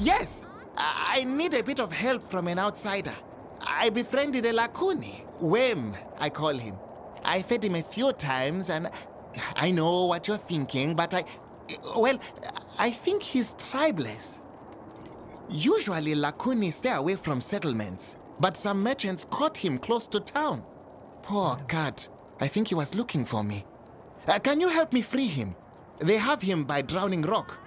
Yes, I need a bit of help from an outsider. I befriended a Lakuni. Wem, I call him. I fed him a few times and I know what you're thinking, but I think he's tribeless. Usually Lakuni stay away from settlements, but some merchants caught him close to town. Poor cat. I think he was looking for me. Can you help me free him? They have him by Drowning Rock.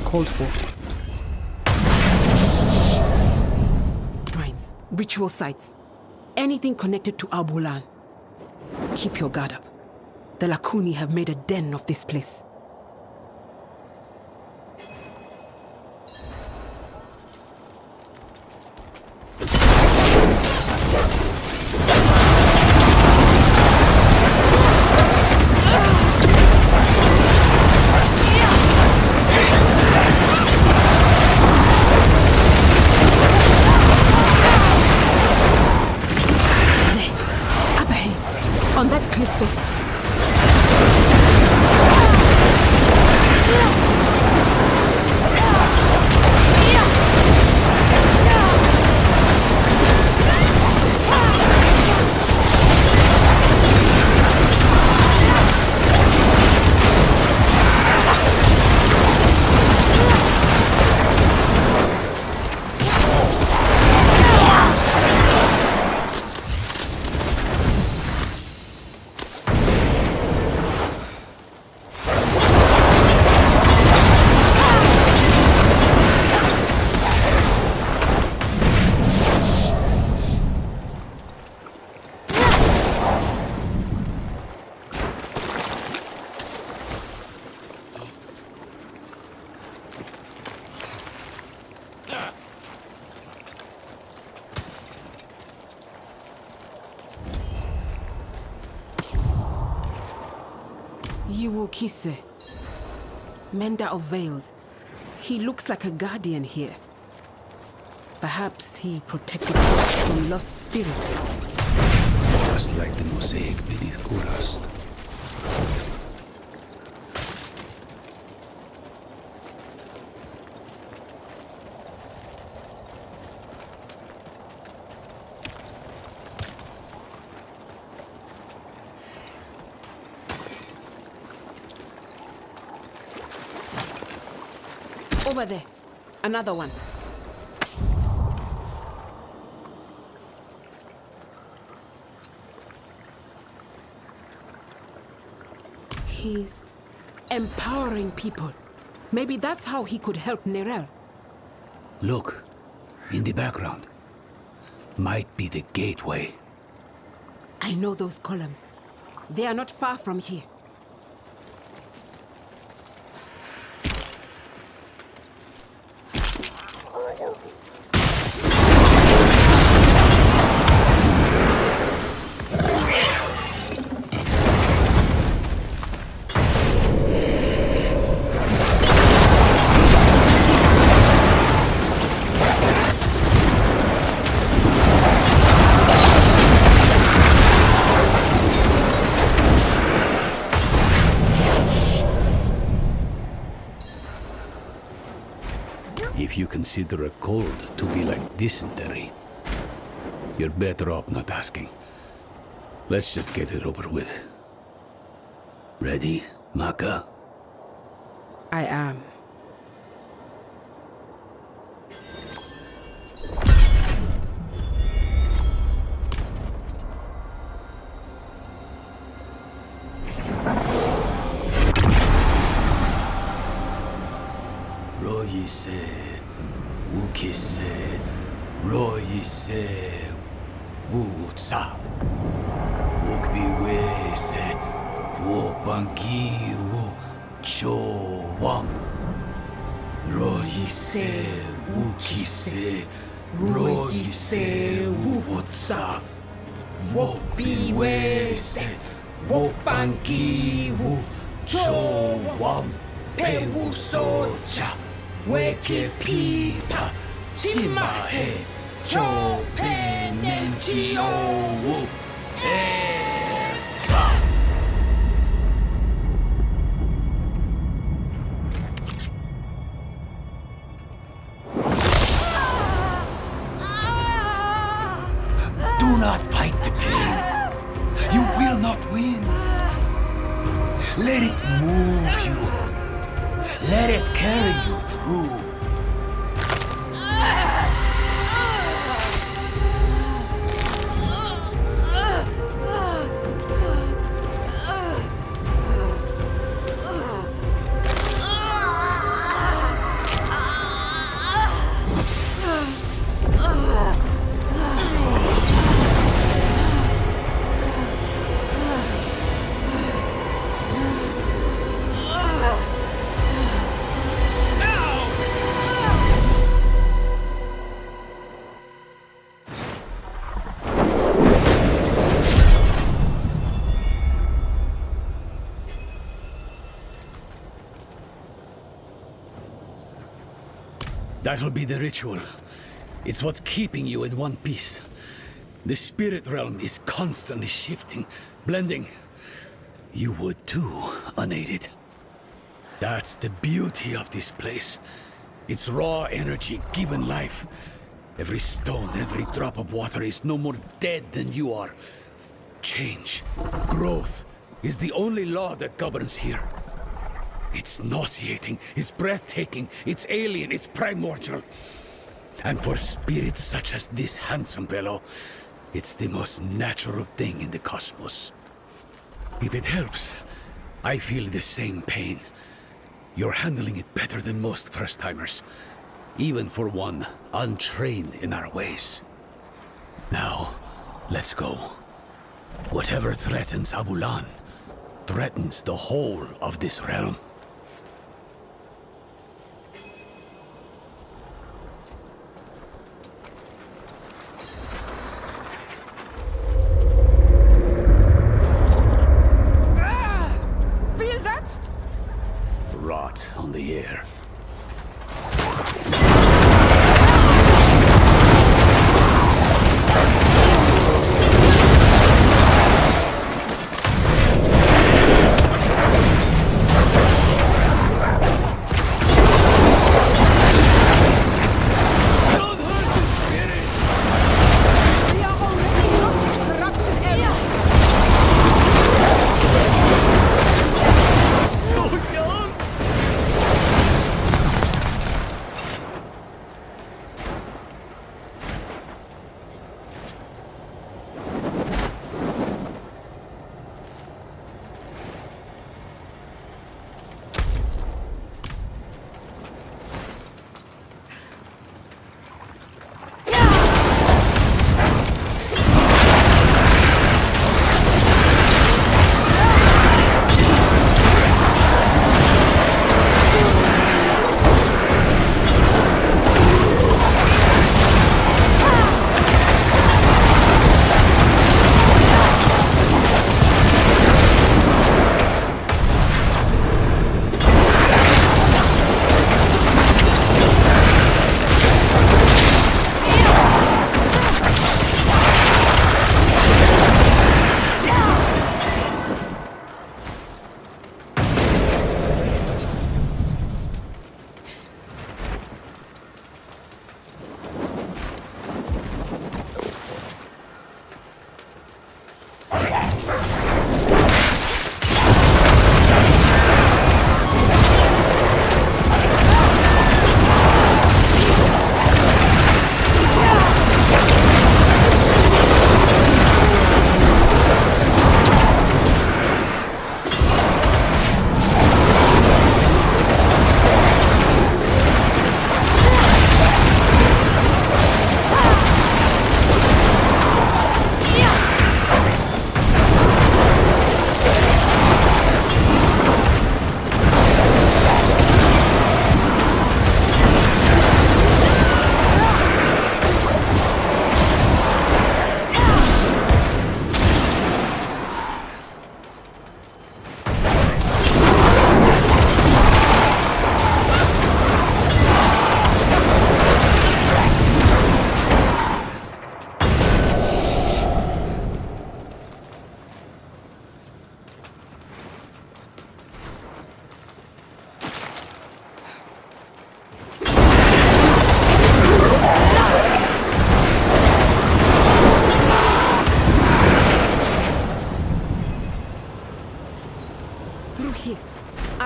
called for. Shrines, ritual sites, anything connected to Al-Bulan. Keep your guard up. The Lakuni have made a den of this place. On that cliff face. Yiwu Kise, mender of veils. He looks like a guardian here. Perhaps he protected us from lost spirits. Just like the mosaic beneath Kurast. Over there. Another one. He's empowering people. Maybe that's how he could help Nerel. Look, in the background. Might be the gateway. I know those columns. They are not far from here. If you consider a cold to be like dysentery, you're better off not asking. Let's just get it over with. Ready, Maka? I am. Royise, Wukise, Royise, Wutsa. Wukbiwese, Wokbankiwu, Chowam. Royise, Wukise, Royise, Wutsa. Wokbiwese, Wokbankiwu, Chowam. Pewu socha, weke pipa, chimahe, chope nenchi owu, eba. Do not fight the pain. You will not win. Let it move you. Let it carry you through. That'll be the ritual. It's what's keeping you in one piece. The spirit realm is constantly shifting, blending. You would too, unaided. That's the beauty of this place. It's raw energy given life. Every stone, every drop of water is no more dead than you are. Change, growth, is the only law that governs here. It's nauseating, it's breathtaking, it's alien, it's primordial. And for spirits such as this handsome fellow, it's the most natural thing in the cosmos. If it helps, I feel the same pain. You're handling it better than most first-timers, even for one untrained in our ways. Now, let's go. Whatever threatens Abulan, threatens the whole of this realm. Feel that?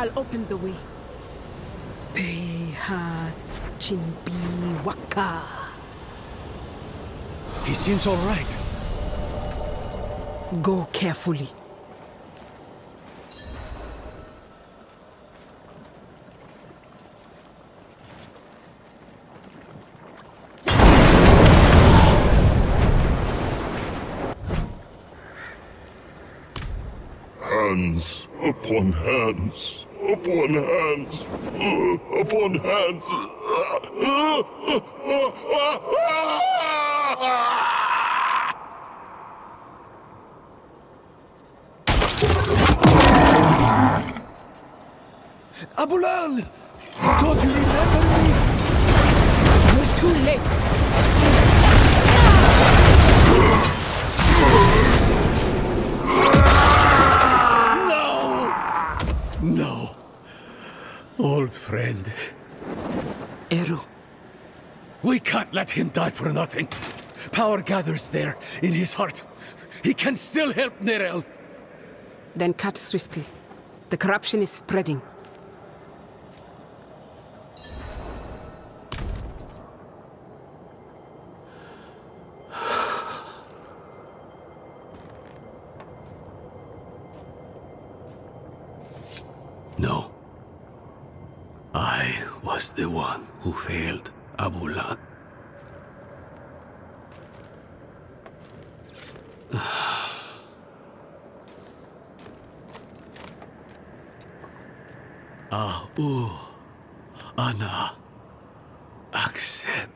I'll open the way. Behas Chimbi Waka. He seems all right. Go carefully. Hands upon hands, upon hands, upon hands. Abulan! Don't you remember me? You're too late. No. Old friend. Eru, We can't let him die for nothing. Power gathers there, in his heart. He can still help Nerel. then cut swiftly. The corruption is spreading. No. I was the one who failed Abulan. Ana accept.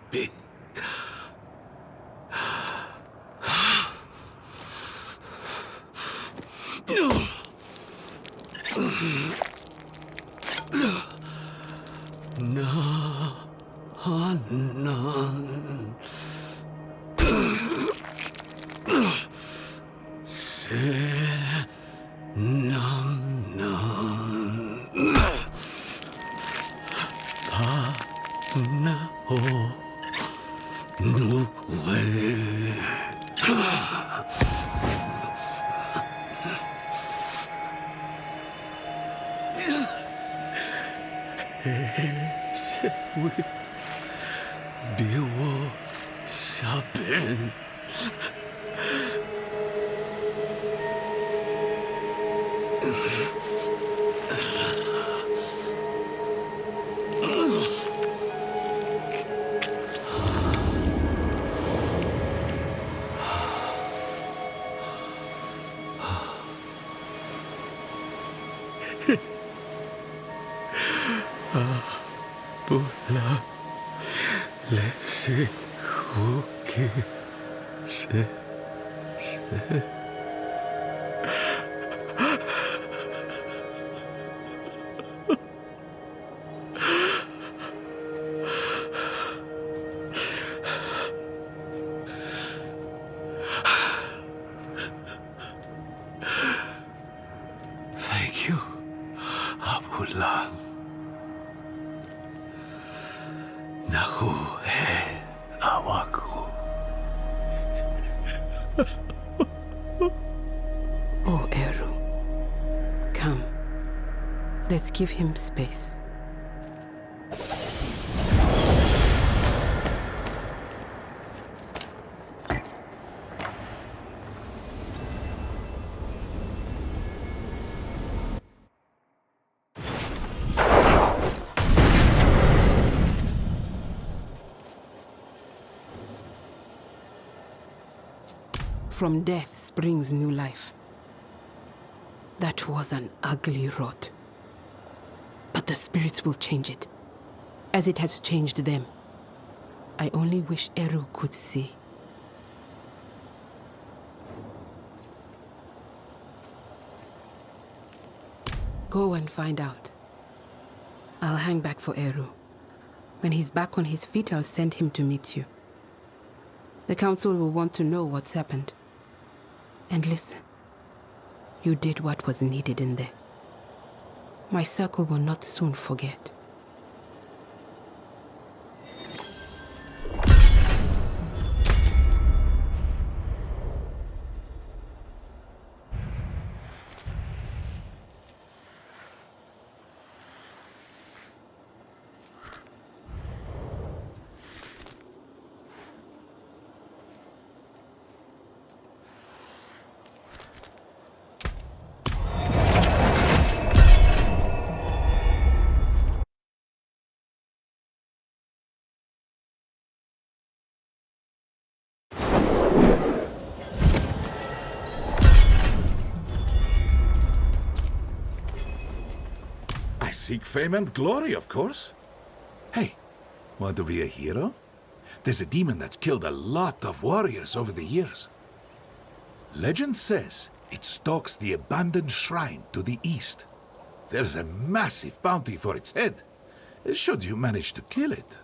Biwo Sabin. Bula lese kuki se. Thank you, Abulan. Naku he awaku. Oh, Eru. Come. Let's give him space. From death springs new life. That was an ugly rot. But the spirits will change it, as it has changed them. I only wish Eru could see. Go and find out. I'll hang back for Eru. When he's back on his feet, I'll send him to meet you. The council will want to know what's happened. And listen, you did what was needed in there. My circle will not soon forget. Seek fame and glory, of course. Hey, want to be a hero? There's a demon that's killed a lot of warriors over the years. Legend says it stalks the abandoned shrine to the east. There's a massive bounty for its head, should you manage to kill it.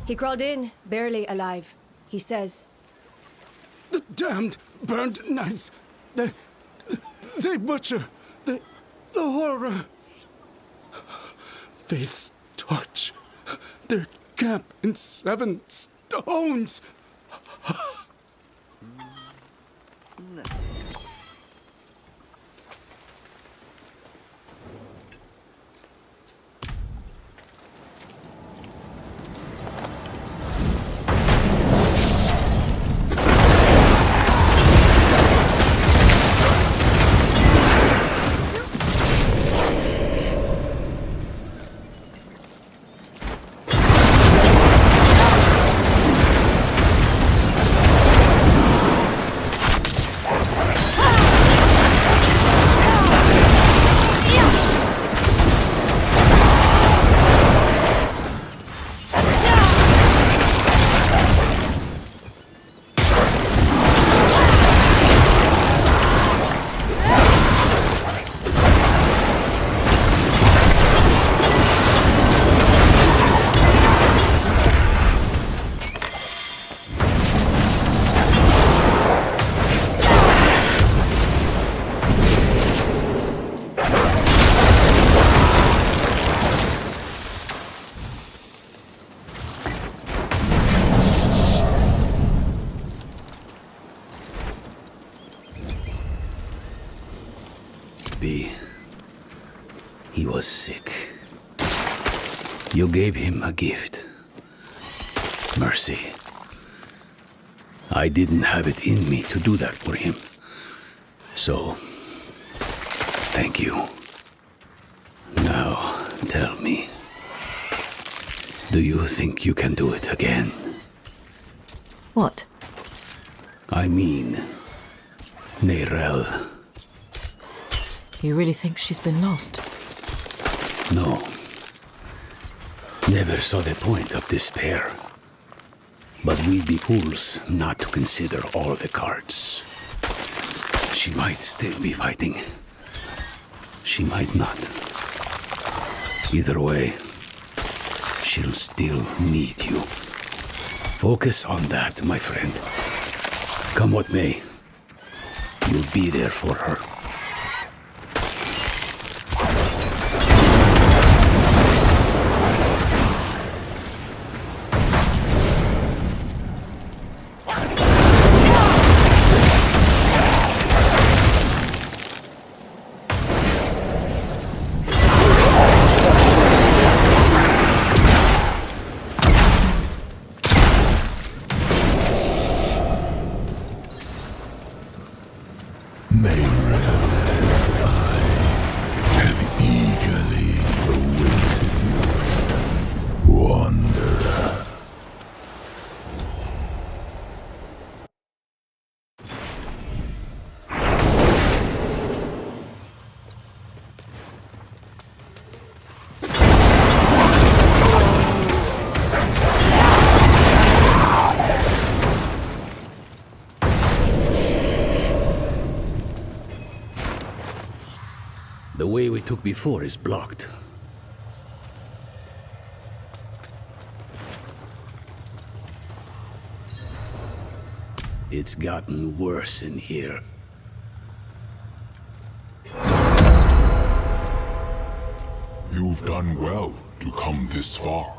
He crawled in, barely alive. He says, The damned burned knights. They butcher. The horror. Faith's torch. Their camp in 7 stones. He was sick. You gave him a gift. Mercy. I didn't have it in me to do that for him. So, thank you. Now, tell me. Do you think you can do it again? What? I mean, Neyrelle. You really think she's been lost? No. Never saw the point of despair. But we'd be fools not to consider all the cards. She might still be fighting. She might not. Either way, she'll still need you. Focus on that, my friend. Come what may, you'll be there for her. The way we took before is blocked. It's gotten worse in here. You've done well to come this far.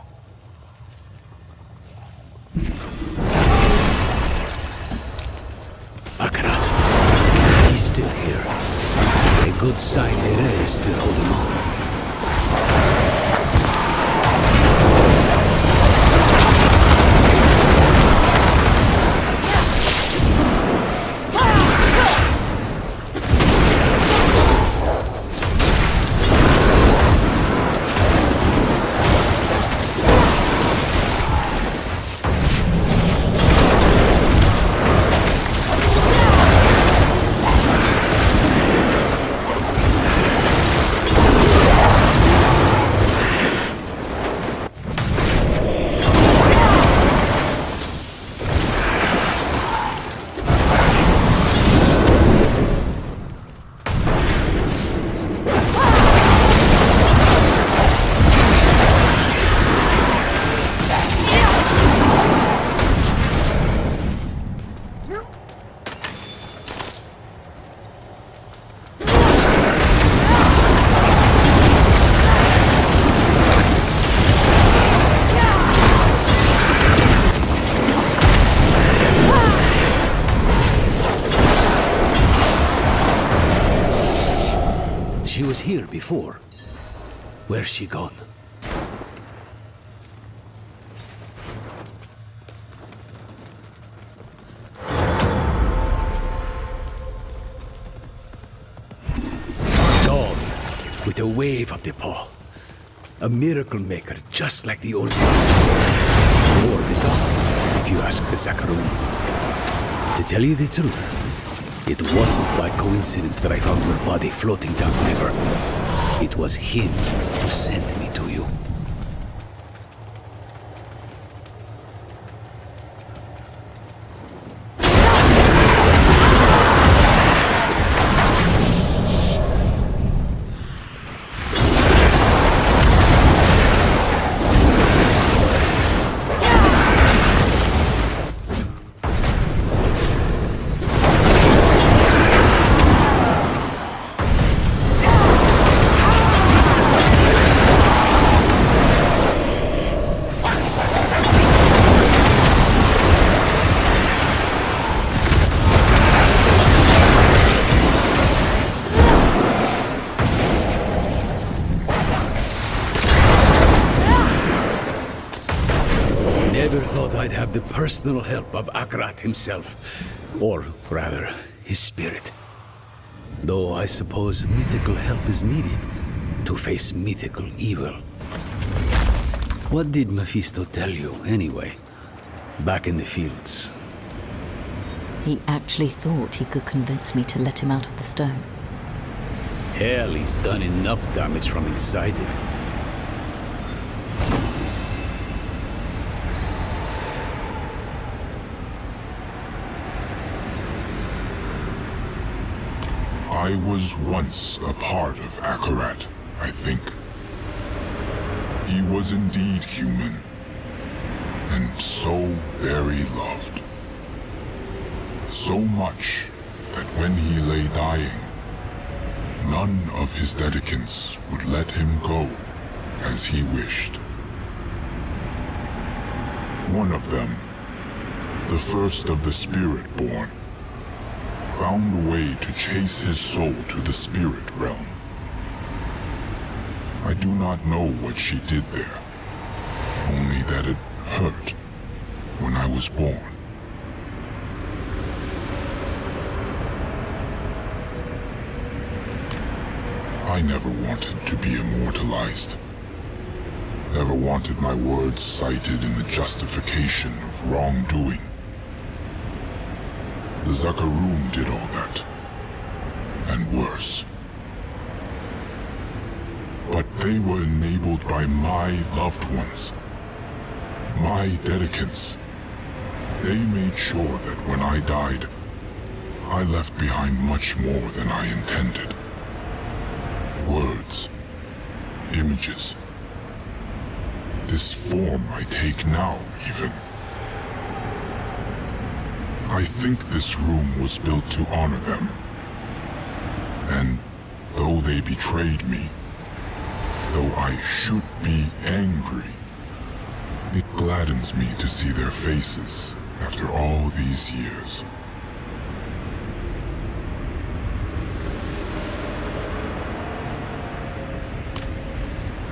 Akarat, he's still here. A good sign Serie is still holding on. She was here before. Where's she gone? Dog with a wave of the paw. A miracle maker just like the old one. Or the dog, if you ask the Zakharun. To tell you the truth, it wasn't by coincidence that I found your body floating down the river. It was him who sent me to you. The personal help of Akarat himself, or rather, his spirit. Though I suppose mythical help is needed to face mythical evil. What did Mephisto tell you, anyway, back in the fields? He actually thought he could convince me to let him out of the stone. Hell, he's done enough damage from inside it. I was once a part of Akarat, I think. He was indeed human, and so very loved. So much that when he lay dying, none of his dedicants would let him go as he wished. One of them, the first of the Spirit-born, found a way to chase his soul to the spirit realm. I do not know what she did there, only that it hurt when I was born. I never wanted to be immortalized. Never wanted my words cited in the justification of wrongdoing. The Zakharun did all that, and worse. But they were enabled by my loved ones, my dedicants. They made sure that when I died, I left behind much more than I intended. Words, images, this form I take now, even. I think this room was built to honor them. And though they betrayed me, though I should be angry, it gladdens me to see their faces after all these years.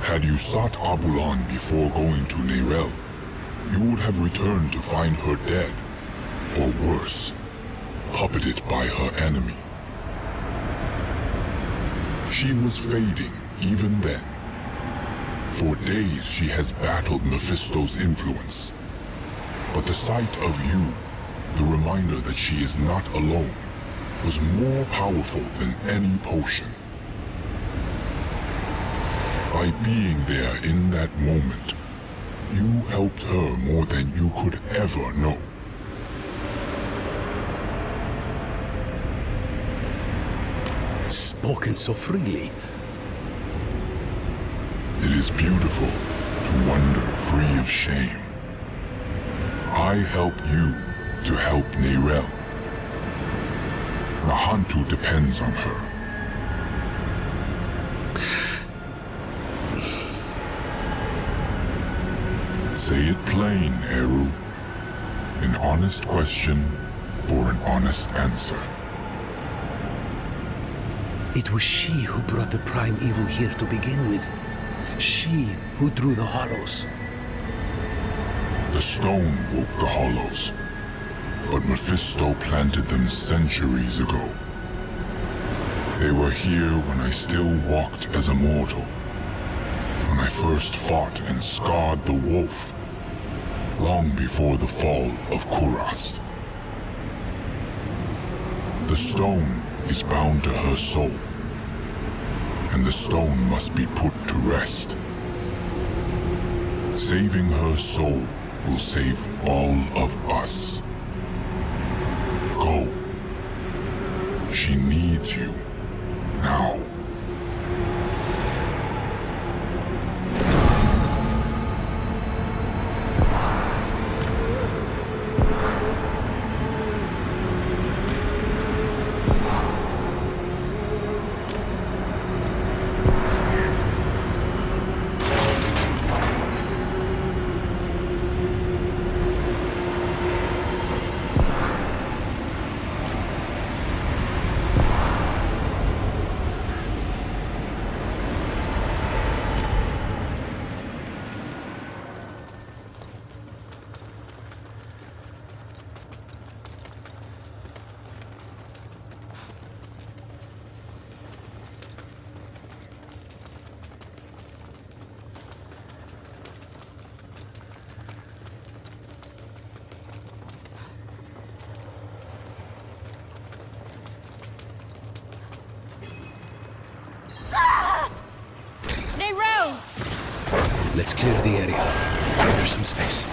Had you sought Abulan before going to Neyrelle, you would have returned to find her dead. Or worse, puppeted by her enemy. She was fading even then. For days she has battled Mephisto's influence. But the sight of you, the reminder that she is not alone, was more powerful than any potion. By being there in that moment, you helped her more than you could ever know. Spoken so freely. It is beautiful to wander free of shame. I help you to help Neyrelle. Nahantu depends on her. Say it plain, Eru. An honest question for an honest answer. It was she who brought the prime evil here to begin with. She who drew the hollows. The stone woke the hollows, but Mephisto planted them centuries ago. They were here when I still walked as a mortal, when I first fought and scarred the wolf, long before the fall of Kurast. The stone is bound to her soul, and the stone must be put to rest. Saving her soul will save all of us. Go. She needs you. Now. Let's clear the area. There's some space.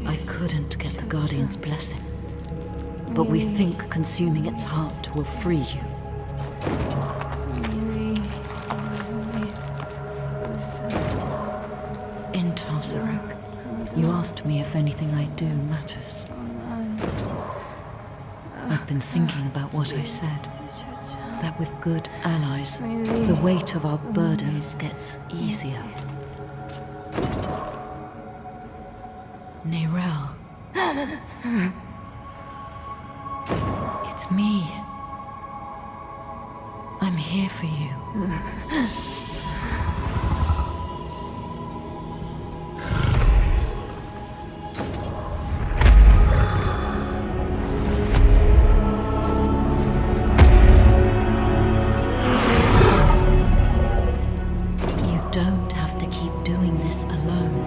I couldn't get the Guardian's blessing, but we think consuming its heart will free you. In Sarek, you asked me if anything I do matters. I've been thinking about what I said. That with good allies, the weight of our burdens gets easier. Neyrelle. It's me. I'm here for you. You don't have to keep doing this alone.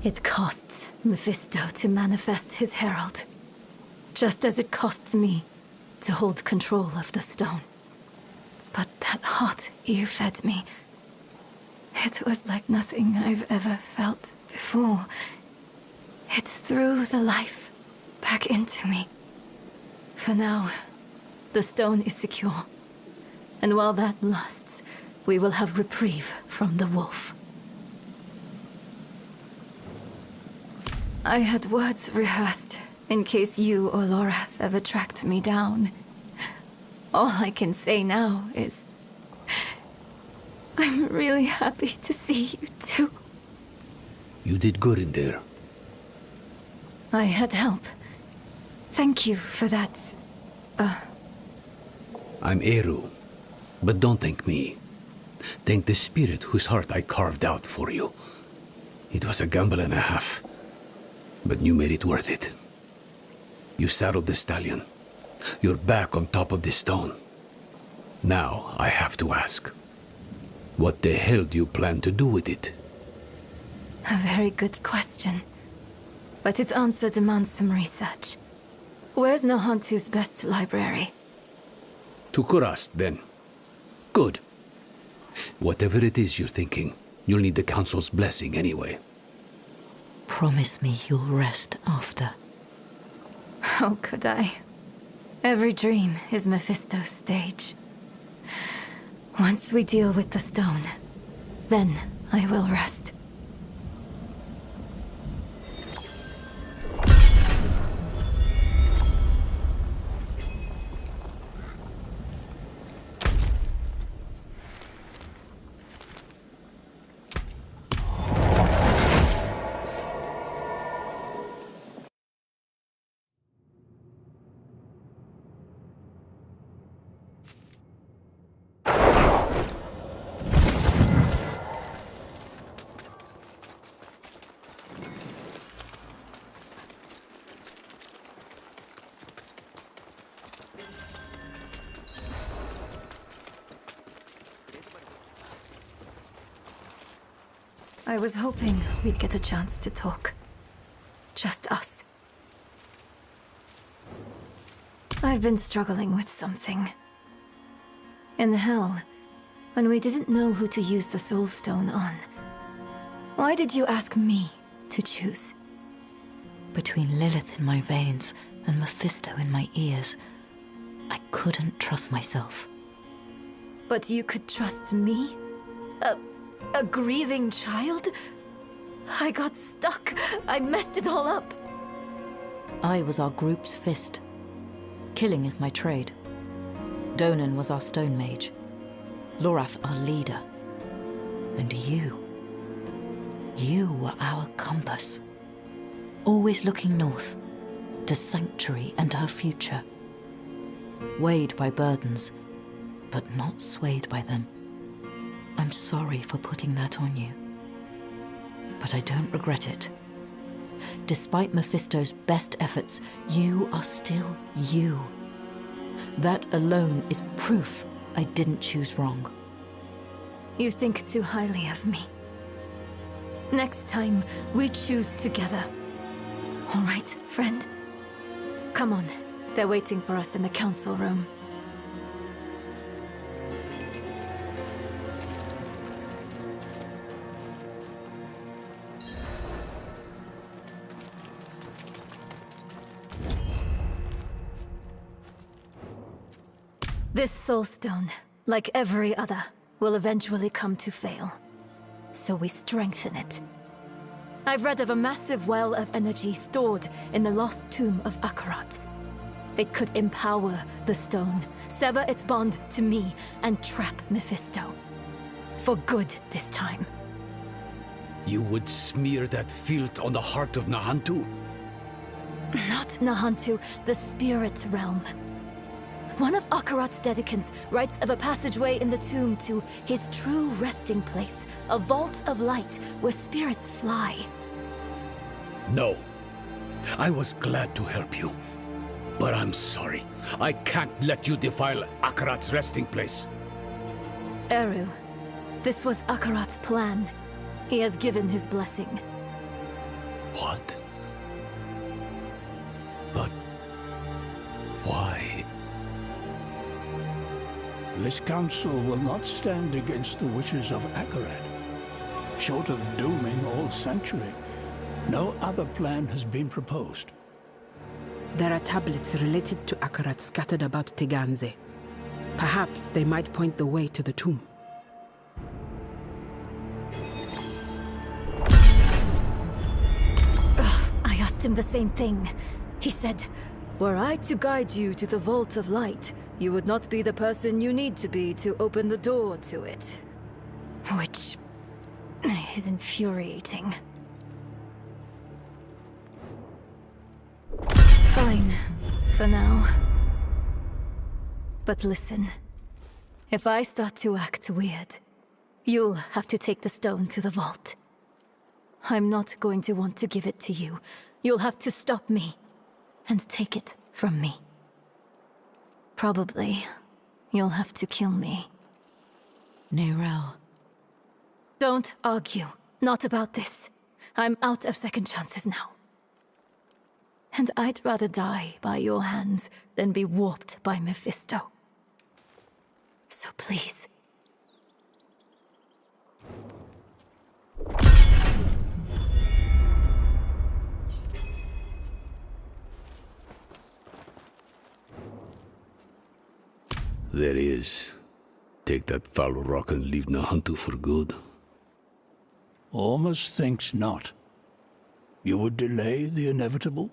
It costs Mephisto to manifest his herald, just as it costs me to hold control of the stone. But that heart you fed me, it was like nothing I've ever felt before. It threw the life back into me. For now, the stone is secure. And while that lasts, we will have reprieve from the wolf. I had words rehearsed in case you or Lorath ever tracked me down. All I can say now is I'm really happy to see you too. You did good in there. I had help. Thank you for that. I'm Eru, but don't thank me. Thank the spirit whose heart I carved out for you. It was a gamble and a half, but you made it worth it. You saddled the stallion. You're back on top of the stone. Now I have to ask, what the hell do you plan to do with it? A very good question. But its answer demands some research. Where's Nahantu's best library? To Kurast, then. Good. Whatever it is you're thinking, you'll need the Council's blessing anyway. Promise me you'll rest after. How could I? Every dream is Mephisto's stage. Once we deal with the stone, then I will rest. I was hoping we'd get a chance to talk. Just us. I've been struggling with something. In hell, when we didn't know who to use the Soul Stone on, why did you ask me to choose? Between Lilith in my veins and Mephisto in my ears, I couldn't trust myself. But you could trust me? A grieving child? I got stuck. I messed it all up. I was our group's fist. Killing is my trade. Donan was our stone mage. Lorath our leader. And you were our compass. Always looking north, to Sanctuary and her future. Weighed by burdens, but not swayed by them. I'm sorry for putting that on you. But I don't regret it. Despite Mephisto's best efforts, you are still you. That alone is proof I didn't choose wrong. You think too highly of me. Next time, we choose together. All right, friend? Come on. They're waiting for us in the council room. This soul stone, like every other, will eventually come to fail. So we strengthen it. I've read of a massive well of energy stored in the lost tomb of Akarat. It could empower the stone, sever its bond to me, and trap Mephisto. For good this time. You would smear that filth on the heart of Nahantu? Not Nahantu, the spirit realm. One of Akarat's dedicants writes of a passageway in the tomb to his true resting place, a vault of light where spirits fly. No. I was glad to help you. But I'm sorry. I can't let you defile Akarat's resting place. Eru, this was Akarat's plan. He has given his blessing. What? But why? This council will not stand against the wishes of Akarat. Short of dooming all Sanctuary, no other plan has been proposed. There are tablets related to Akarat scattered about Teganze. Perhaps they might point the way to the tomb. I asked him the same thing. He said, were I to guide you to the Vault of Light, you would not be the person you need to be to open the door to it. Which is infuriating. Fine, for now. But listen, if I start to act weird, you'll have to take the stone to the vault. I'm not going to want to give it to you. You'll have to stop me and take it from me. Probably, you'll have to kill me. Nerel. Don't argue. Not about this. I'm out of second chances now. And I'd rather die by your hands than be warped by Mephisto. So please. There is. Take that foul rock and leave Nahantu for good. Almost thinks not. You would delay the inevitable?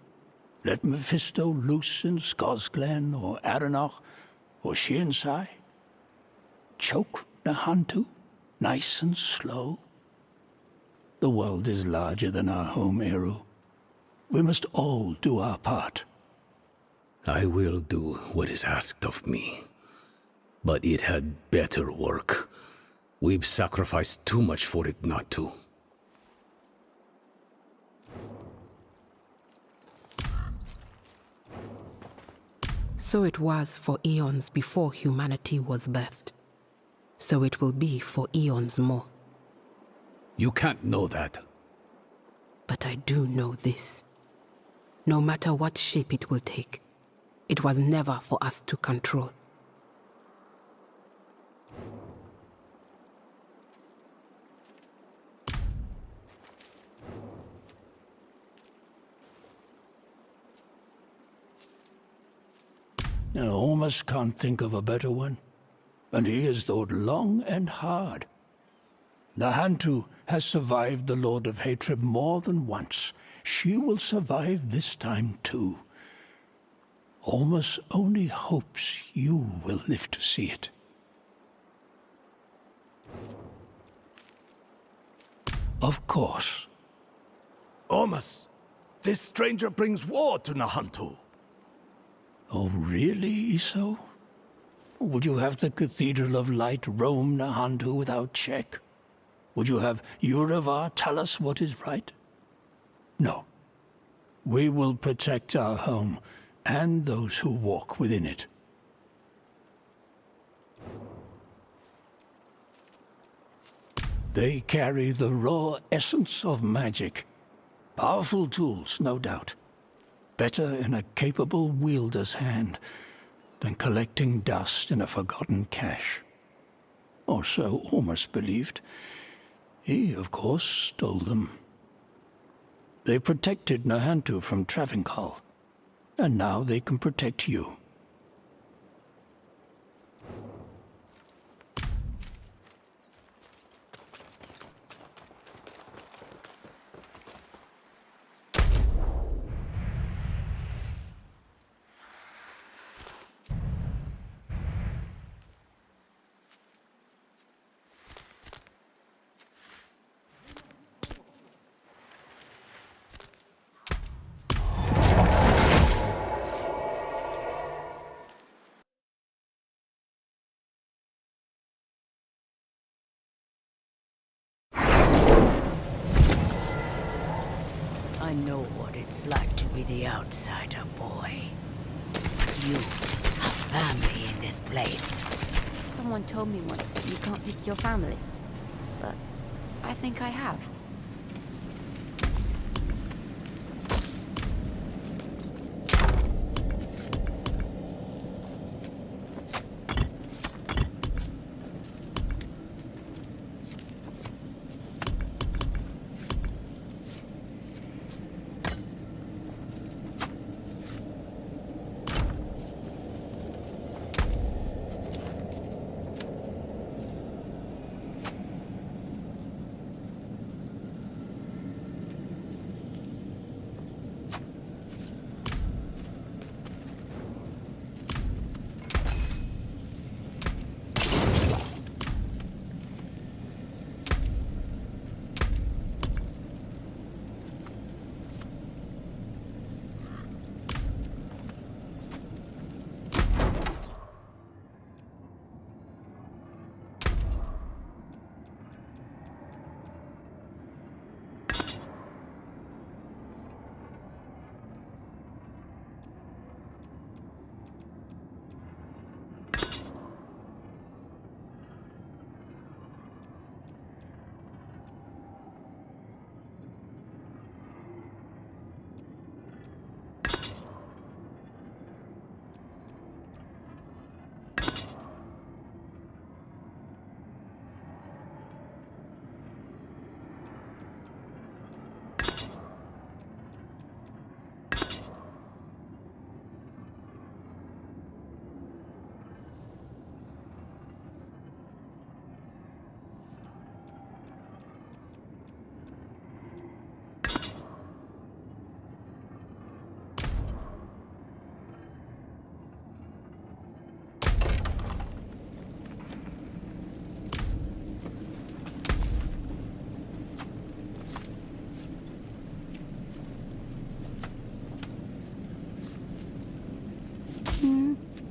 Let Mephisto loose in Skosglen or Aranach or Shiensai? Choke Nahantu, nice and slow? The world is larger than our home, Eru. We must all do our part. I will do what is asked of me. But it had better work. We've sacrificed too much for it not to. So it was for eons before humanity was birthed. So it will be for eons more. You can't know that. But I do know this. No matter what shape it will take, it was never for us to control. I almost can't think of a better one. And he has thought long and hard. Nahantu has survived the Lord of Hatred more than once. She will survive this time too. Almost only hopes you will live to see it. Of course. Ormus, this stranger brings war to Nahantu. Oh, really, Iso? Would you have the Cathedral of Light roam Nahantu without check? Would you have Uravar tell us what is right? No. We will protect our home and those who walk within it. They carry the raw essence of magic. Powerful tools, no doubt. Better in a capable wielder's hand than collecting dust in a forgotten cache. Or so Ormus believed. He, of course, stole them. They protected Nahantu from Travincal, and now they can protect you. I know what it's like to be the outsider, boy. You have family in this place. Someone told me once you can't pick your family. But I think I have.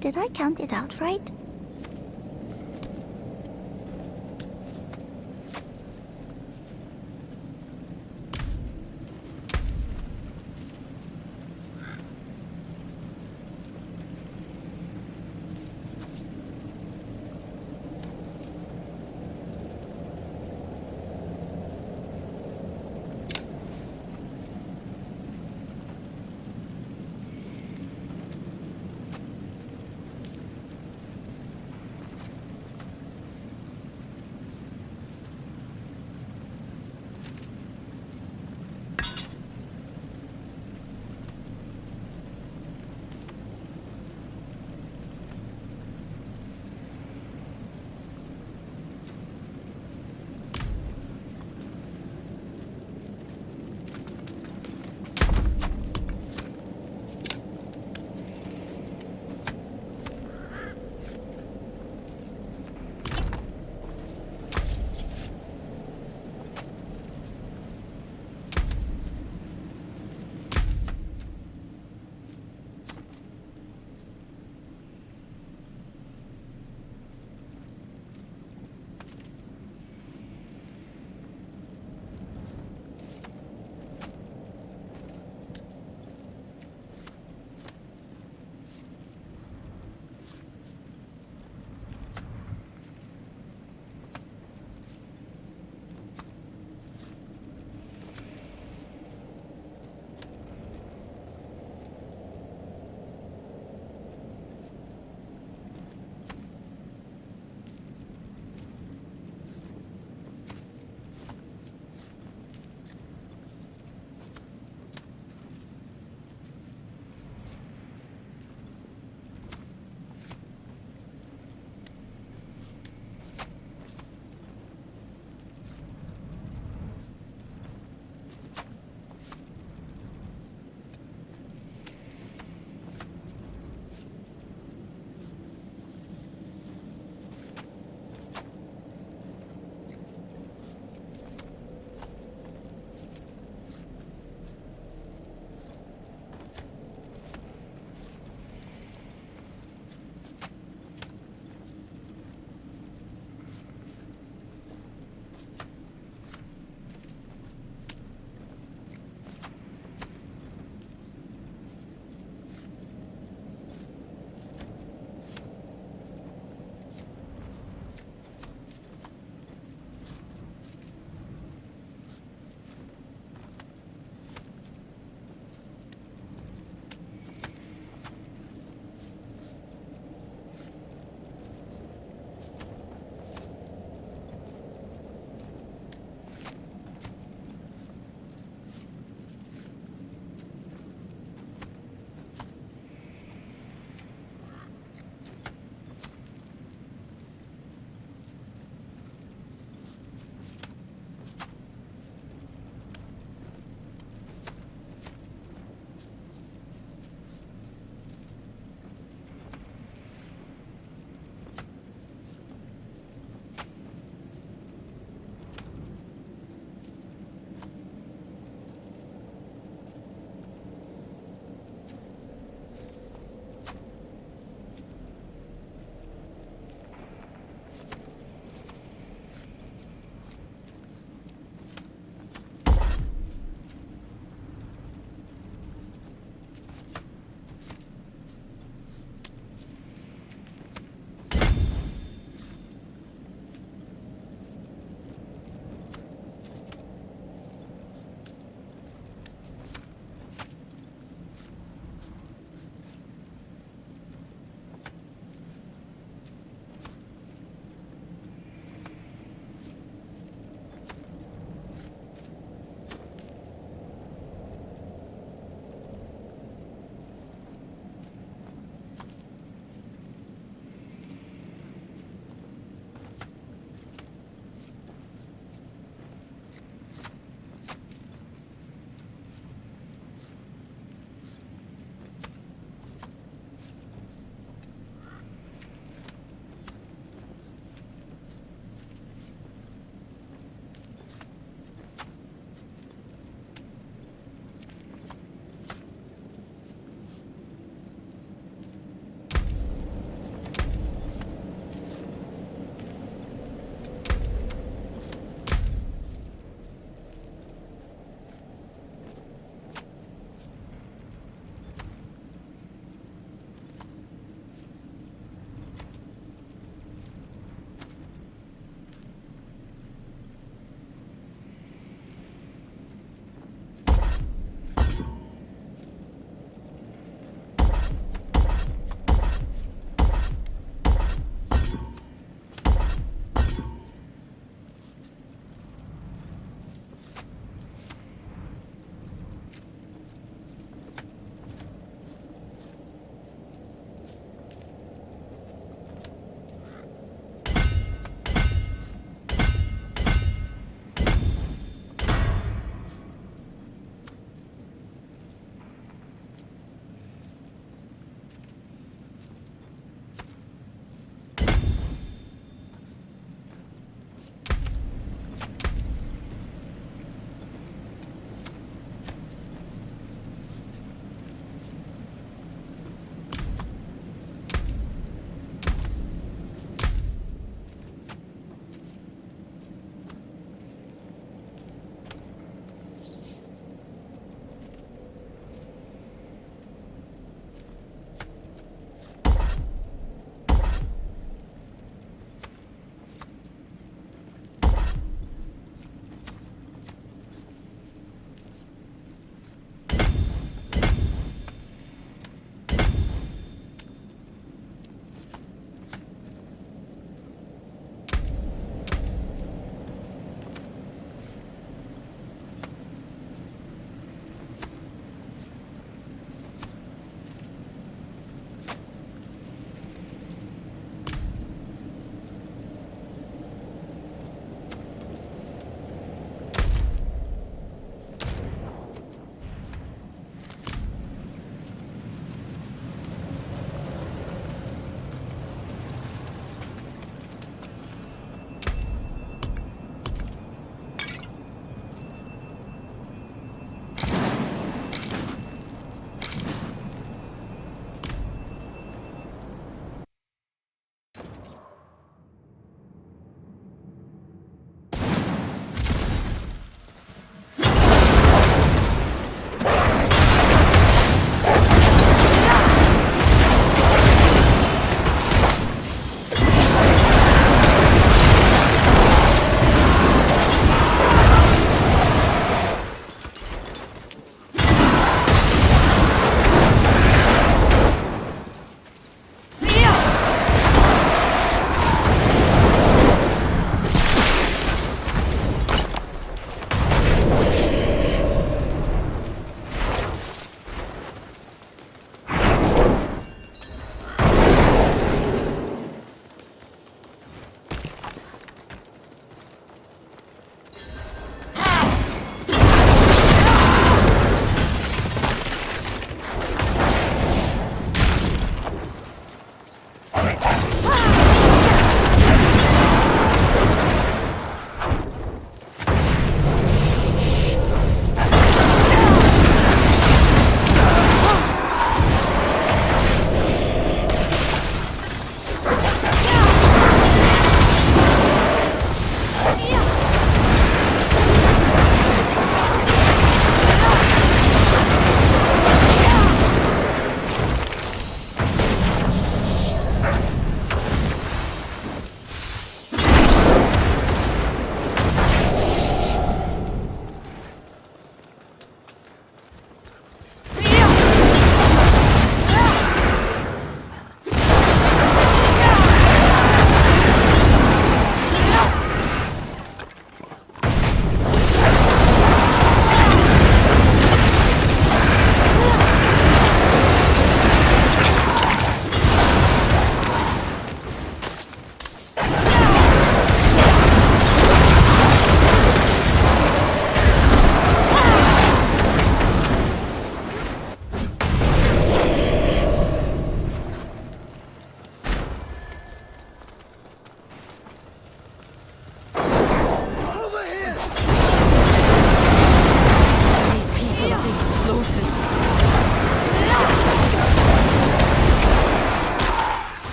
Did I count it out right?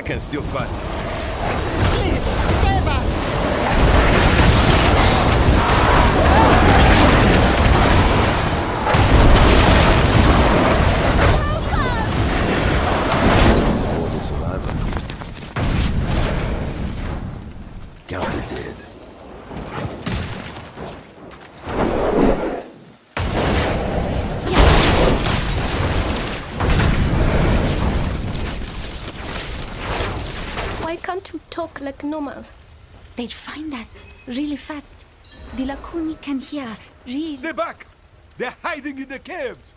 can still fight. Please, save us! It's for the survivors. Count the dead. Why can't you talk like normal? They'd find us really fast. The Lacuni can hear. Stay back! They're hiding in the caves!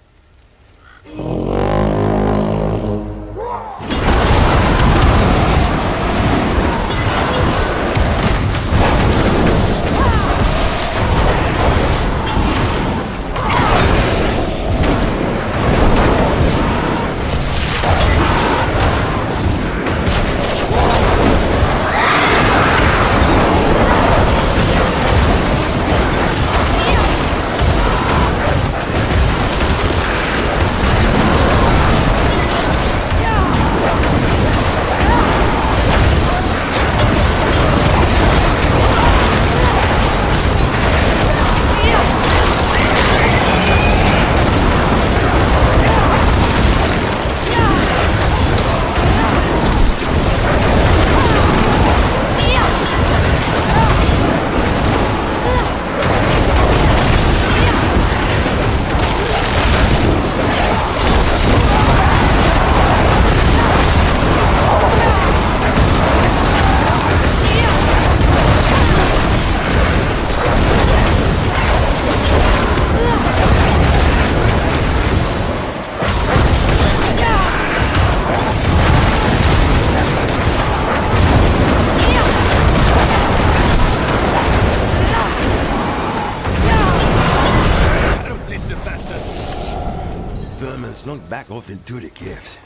Slunk back off into the caves.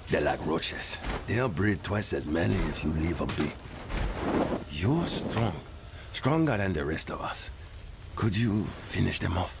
They're like roaches. They'll breed twice as many if you leave them be. You're strong. Stronger than the rest of us. Could you finish them off?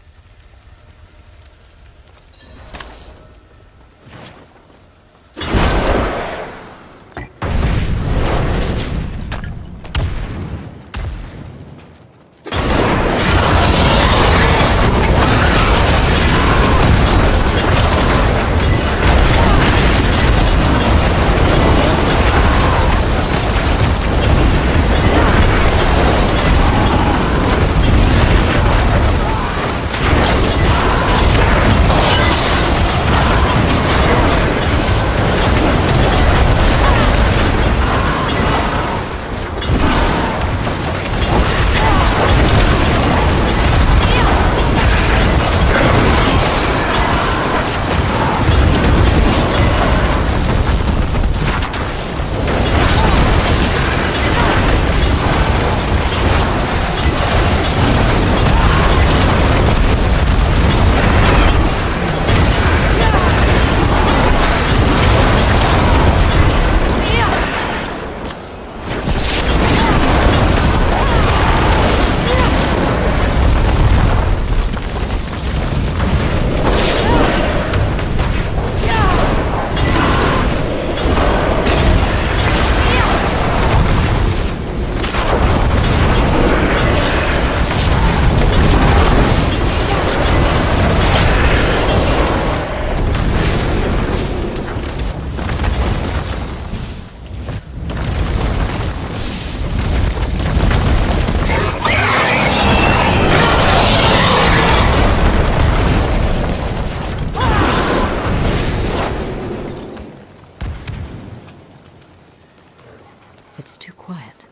It's too quiet.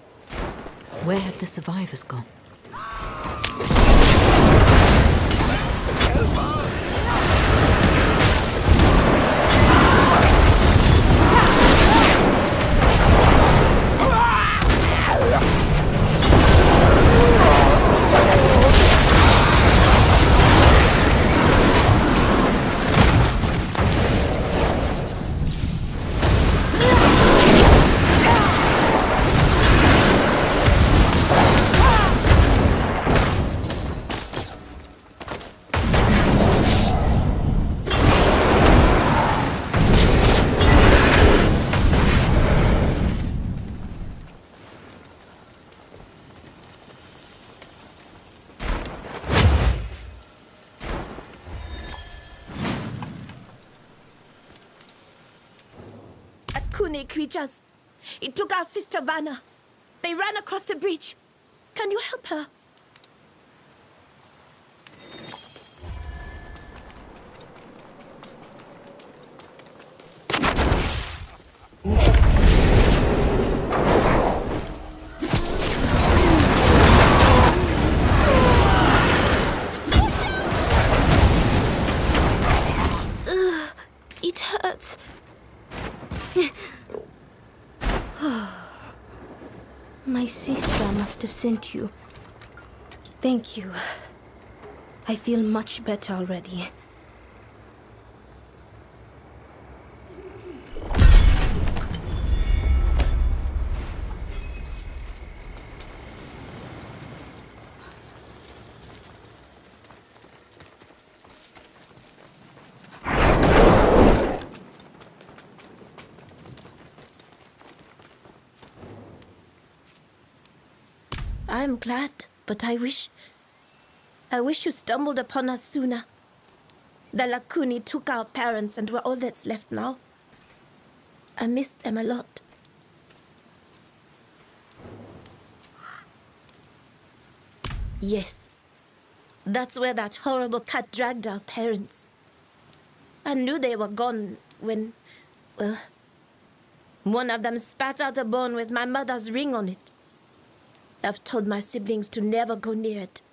Where have the survivors gone? Lakuni creatures. It took our sister Vanna. They ran across the bridge. Can you help her? It hurts. My sister must have sent you. Thank you. I feel much better already. I'm glad, but I wish you stumbled upon us sooner. The Lakuni took our parents and we're all that's left now. I miss them a lot. Yes, that's where that horrible cat dragged our parents. I knew they were gone when, well, one of them spat out a bone with my mother's ring on it. I've told my siblings to never go near it.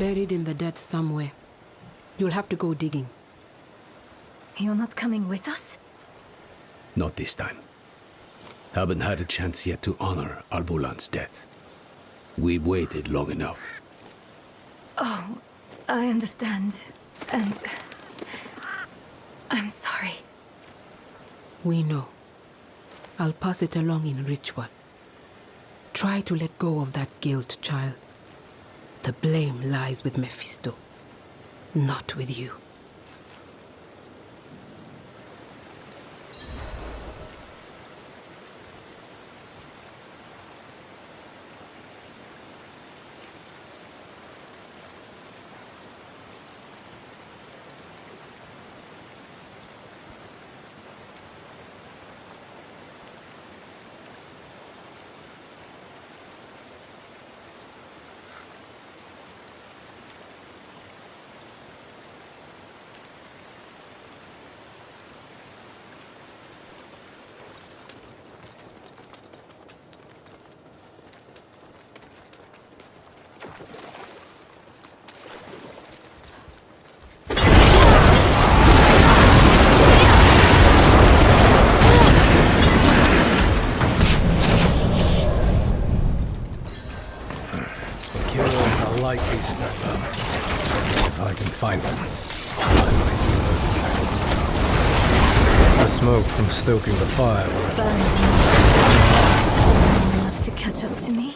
buried in the dead somewhere. You'll have to go digging. You're not coming with us? Not this time. Haven't had a chance yet to honor Albulan's death. We've waited long enough. Oh, I understand. And... I'm sorry. We know. I'll pass it along in ritual. Try to let go of that guilt, child. The blame lies with Mephisto, not with you. If I can find them, the smoke from stoking the fire will enough to catch up to me.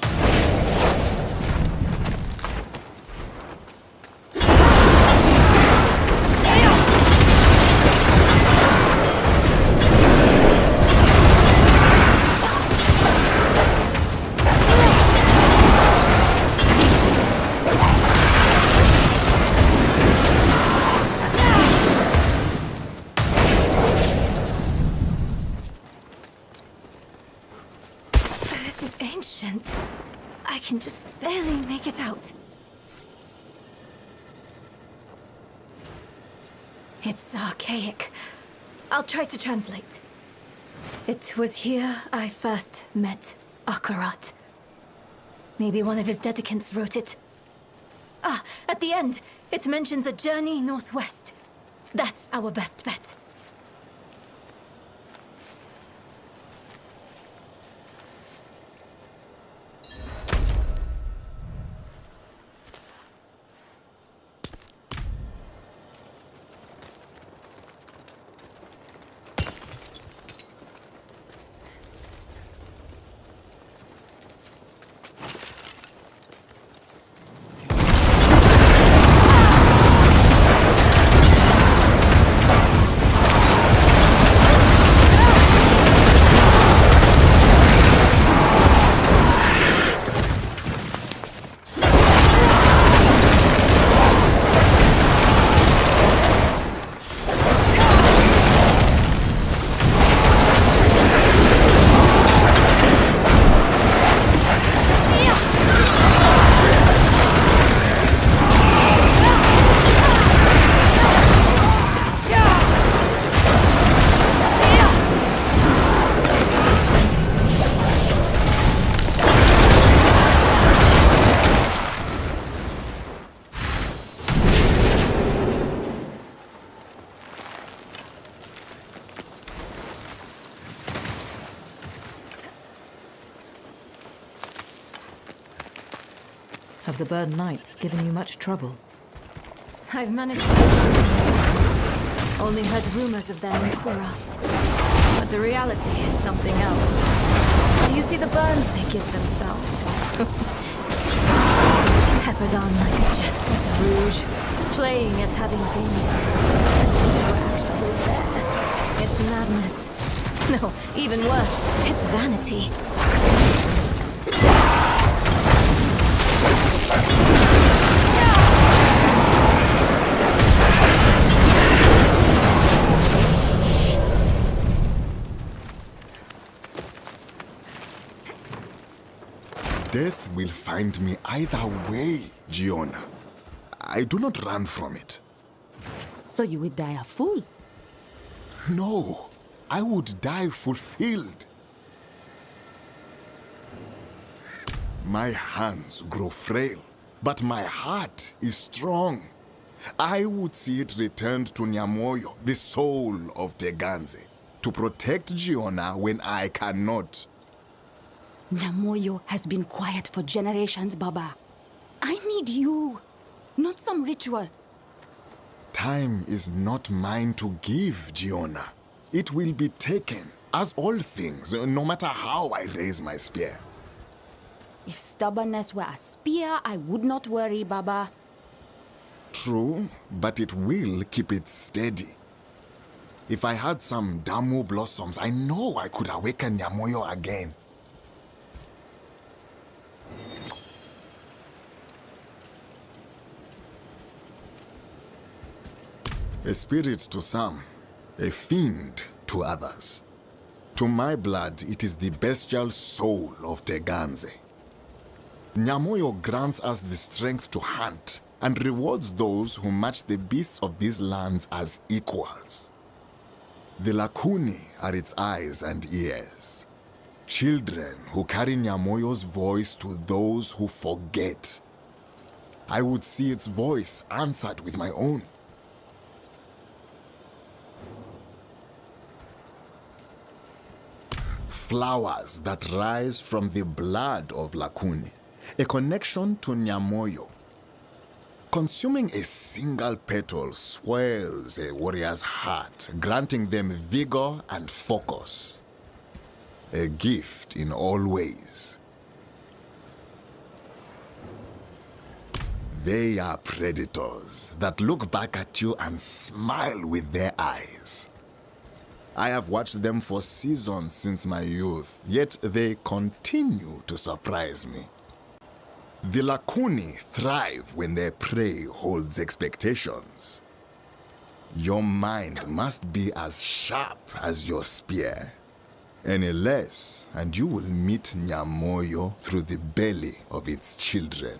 I can just barely make it out. It's archaic. I'll try to translate. It was here I first met Akarat. Maybe one of his dedicants wrote it. Ah, at the end, it mentions a journey northwest. That's our best bet. Have the Burn Knights given you much trouble? I've managed to... Only heard rumors of them in Kurast. But the reality is something else. Do you see the burns they give themselves? Peppered on like a Justice Rouge, playing at having been there. They were actually there. It's madness. No, even worse, it's vanity. Death will find me either way, Giona. I do not run from it. So you would die a fool? No, I would die fulfilled. My hands grow frail, but my heart is strong. I would see it returned to Nyamoyo, the soul of Teganze, to protect Giona when I cannot. Nyamoyo has been quiet for generations, Baba. I need you, not some ritual. Time is not mine to give, Giona. It will be taken, as all things, no matter how I raise my spear. If stubbornness were a spear, I would not worry, Baba. True, but it will keep it steady. If I had some Damu blossoms, I know I could awaken Nyamoyo again. A spirit to some, a fiend to others. To my blood, it is the bestial soul of Teganze. Nyamoyo grants us the strength to hunt and rewards those who match the beasts of these lands as equals. The Lakuni are its eyes and ears. Children who carry Nyamoyo's voice to those who forget. I would see its voice answered with my own. Flowers that rise from the blood of Lakuni, a connection to Nyamoyo. Consuming a single petal swells a warrior's heart, granting them vigor and focus. A gift in all ways. They are predators that look back at you and smile with their eyes. I have watched them for seasons since my youth, yet they continue to surprise me. The Lakuni thrive when their prey holds expectations. Your mind must be as sharp as your spear. Any less, and you will meet Nyamoyo through the belly of its children.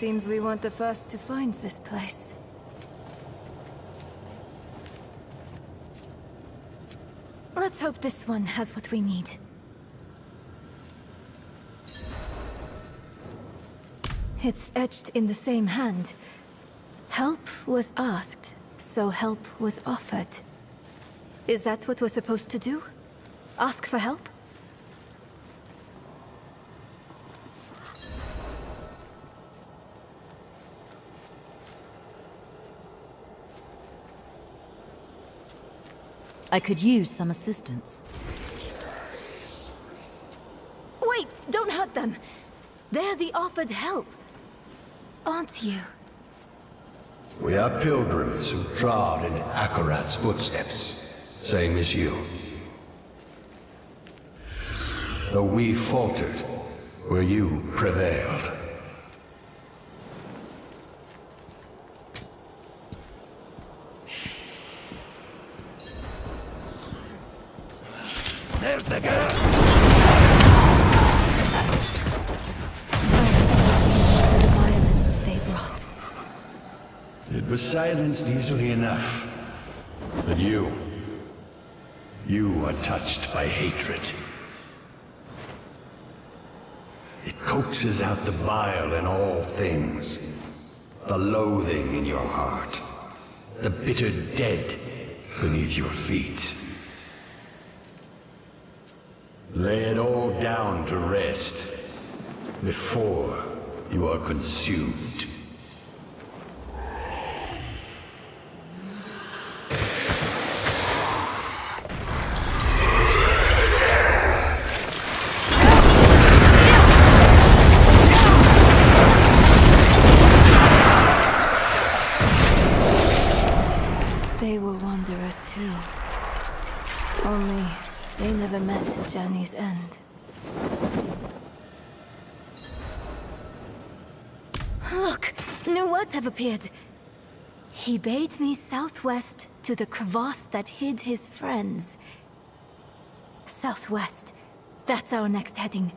Seems we weren't the first to find this place. Let's hope this one has what we need. It's etched in the same hand. Help was asked, so help was offered. Is that what we're supposed to do? Ask for help? I could use some assistance. Wait, don't hurt them. They're the offered help, aren't you? We are pilgrims who trod in Akarat's footsteps, same as you. Though we faltered, where you prevailed. There's the girl! The violence they brought. It was silenced easily enough. But you are touched by hatred. It coaxes out the bile in all things. The loathing in your heart. The bitter dead beneath your feet. Lay it all down to rest before you are consumed. They were wanderers too. Only they never met the journey's end. Look! New words have appeared. He bade me southwest to the crevasse that hid his friends. Southwest. That's our next heading.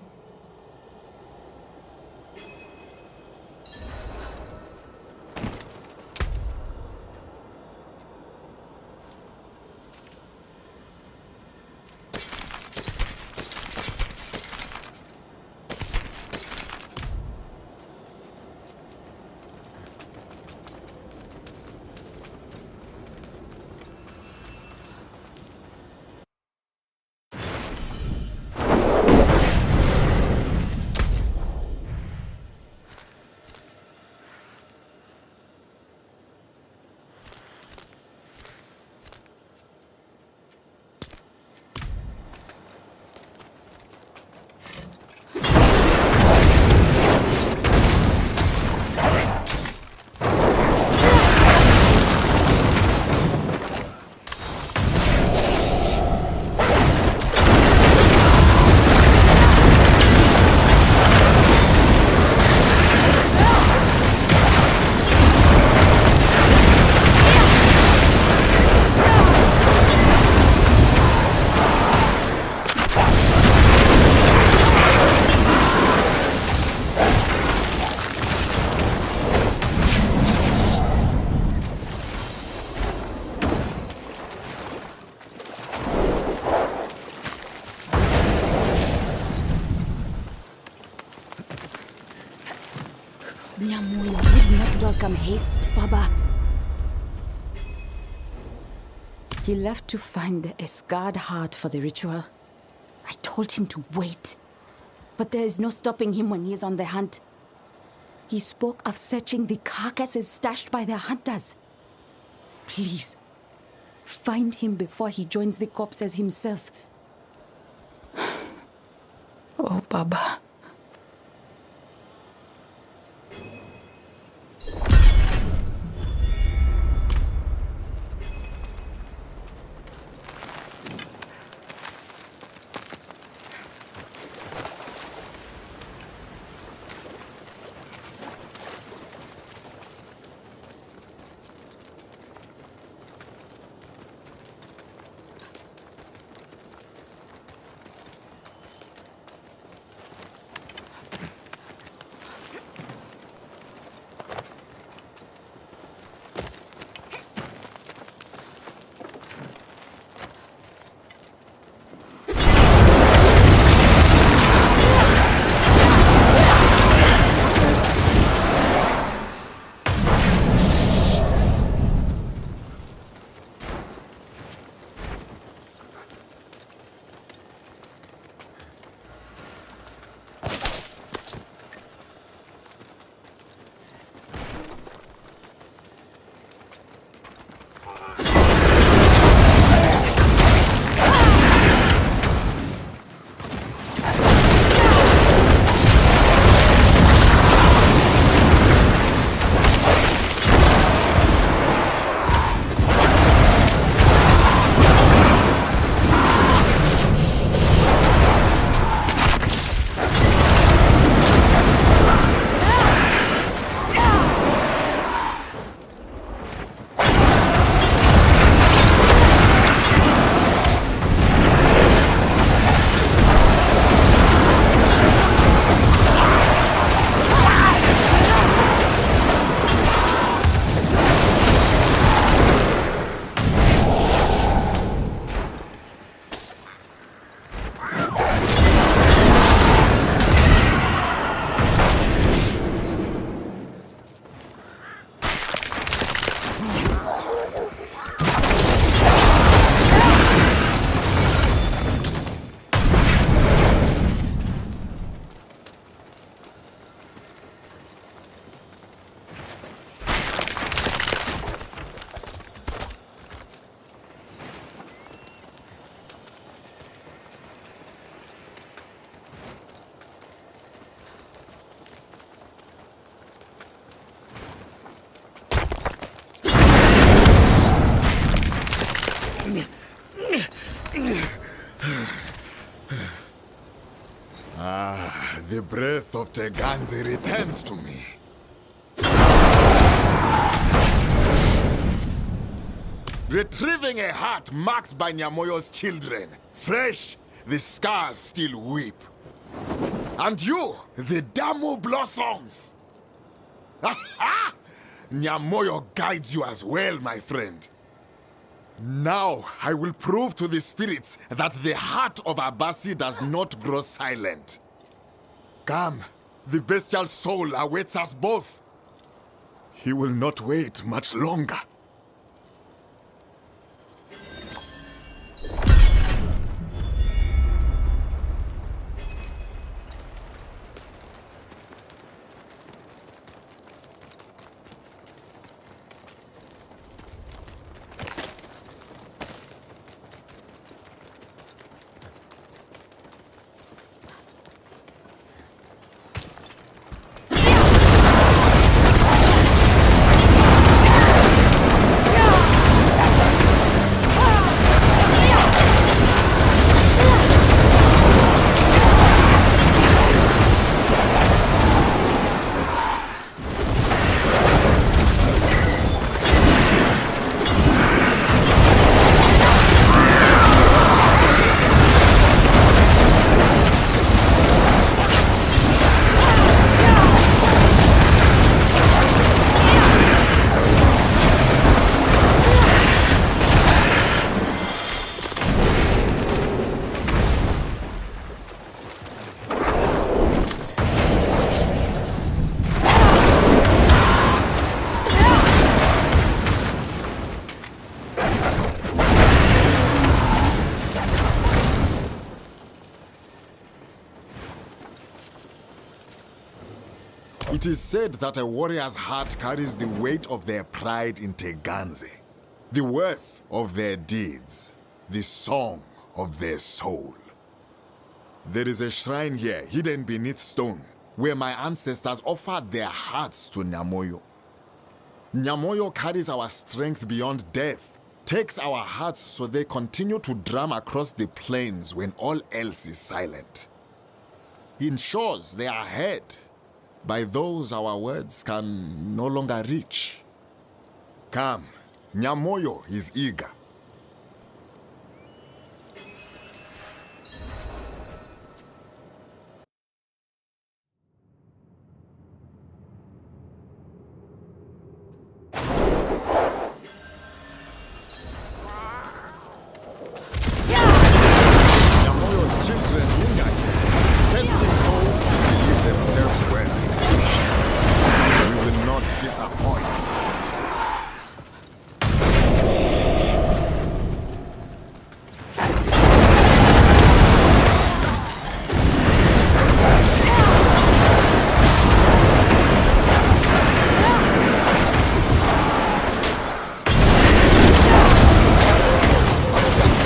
Nyamuya would not welcome haste, Baba. He left to find a scarred heart for the ritual. I told him to wait. But there is no stopping him when he is on the hunt. He spoke of searching the carcasses stashed by the hunters. Please, find him before he joins the corpses himself. Oh, Baba. Teganze returns to me. Retrieving a heart marked by Nyamoyo's children. Fresh, the scars still weep. And you, the Damu blossoms. Nyamoyo guides you as well, my friend. Now I will prove to the spirits that the heart of Abasi does not grow silent. Come, the bestial soul awaits us both. He will not wait much longer. It is said that a warrior's heart carries the weight of their pride in Teganze, the worth of their deeds, the song of their soul. There is a shrine here, hidden beneath stone, where my ancestors offered their hearts to Nyamoyo. Nyamoyo carries our strength beyond death, takes our hearts so they continue to drum across the plains when all else is silent. He ensures they are heard by those our words can no longer reach. Come, Nyamoyo is eager. Nyamoyo's children linger here, testing those who believe themselves well. We will not disappoint.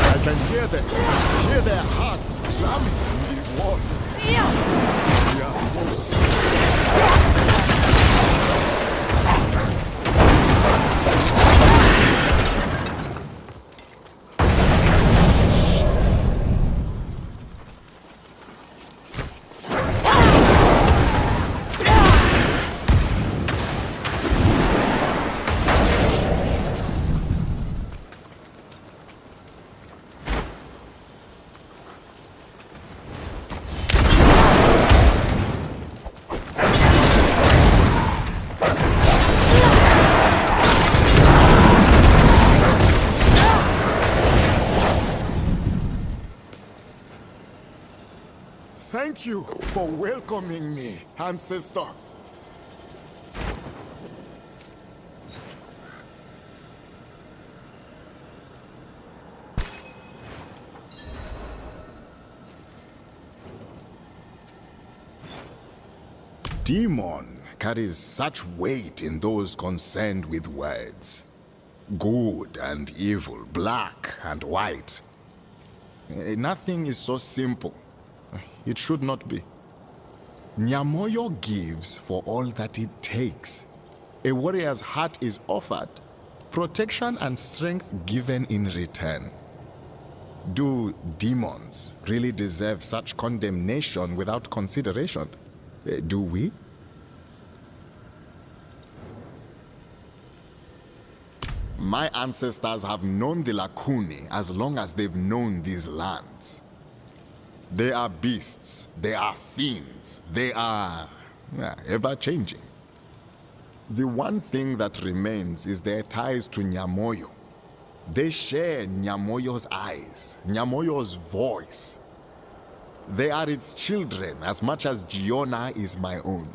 I can hear them, hear their hearts drumming in these walls. We are close. Thank you for welcoming me, ancestors. Demon carries such weight in those concerned with words. Good and evil, black and white. Nothing is so simple. It should not be. Nyamoyo gives for all that it takes. A warrior's heart is offered, protection and strength given in return. Do demons really deserve such condemnation without consideration? Do we? My ancestors have known the Lakuni as long as they've known these lands. They are beasts, they are fiends, they are ever-changing. The one thing that remains is their ties to Nyamoyo. They share Nyamoyo's eyes, Nyamoyo's voice. They are its children as much as Giona is my own.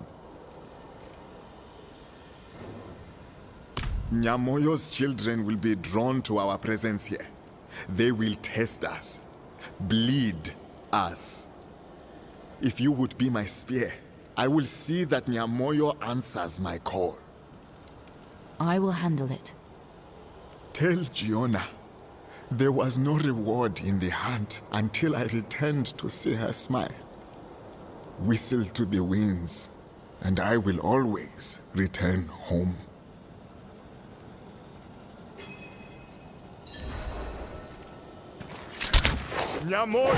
Nyamoyo's children will be drawn to our presence here. They will test us, bleed us. If you would be my spear, I will see that Nyamoyo answers my call. I will handle it. Tell Giona there was no reward in the hunt until I returned to see her smile. Whistle to the winds, and I will always return home. Nyamoyo,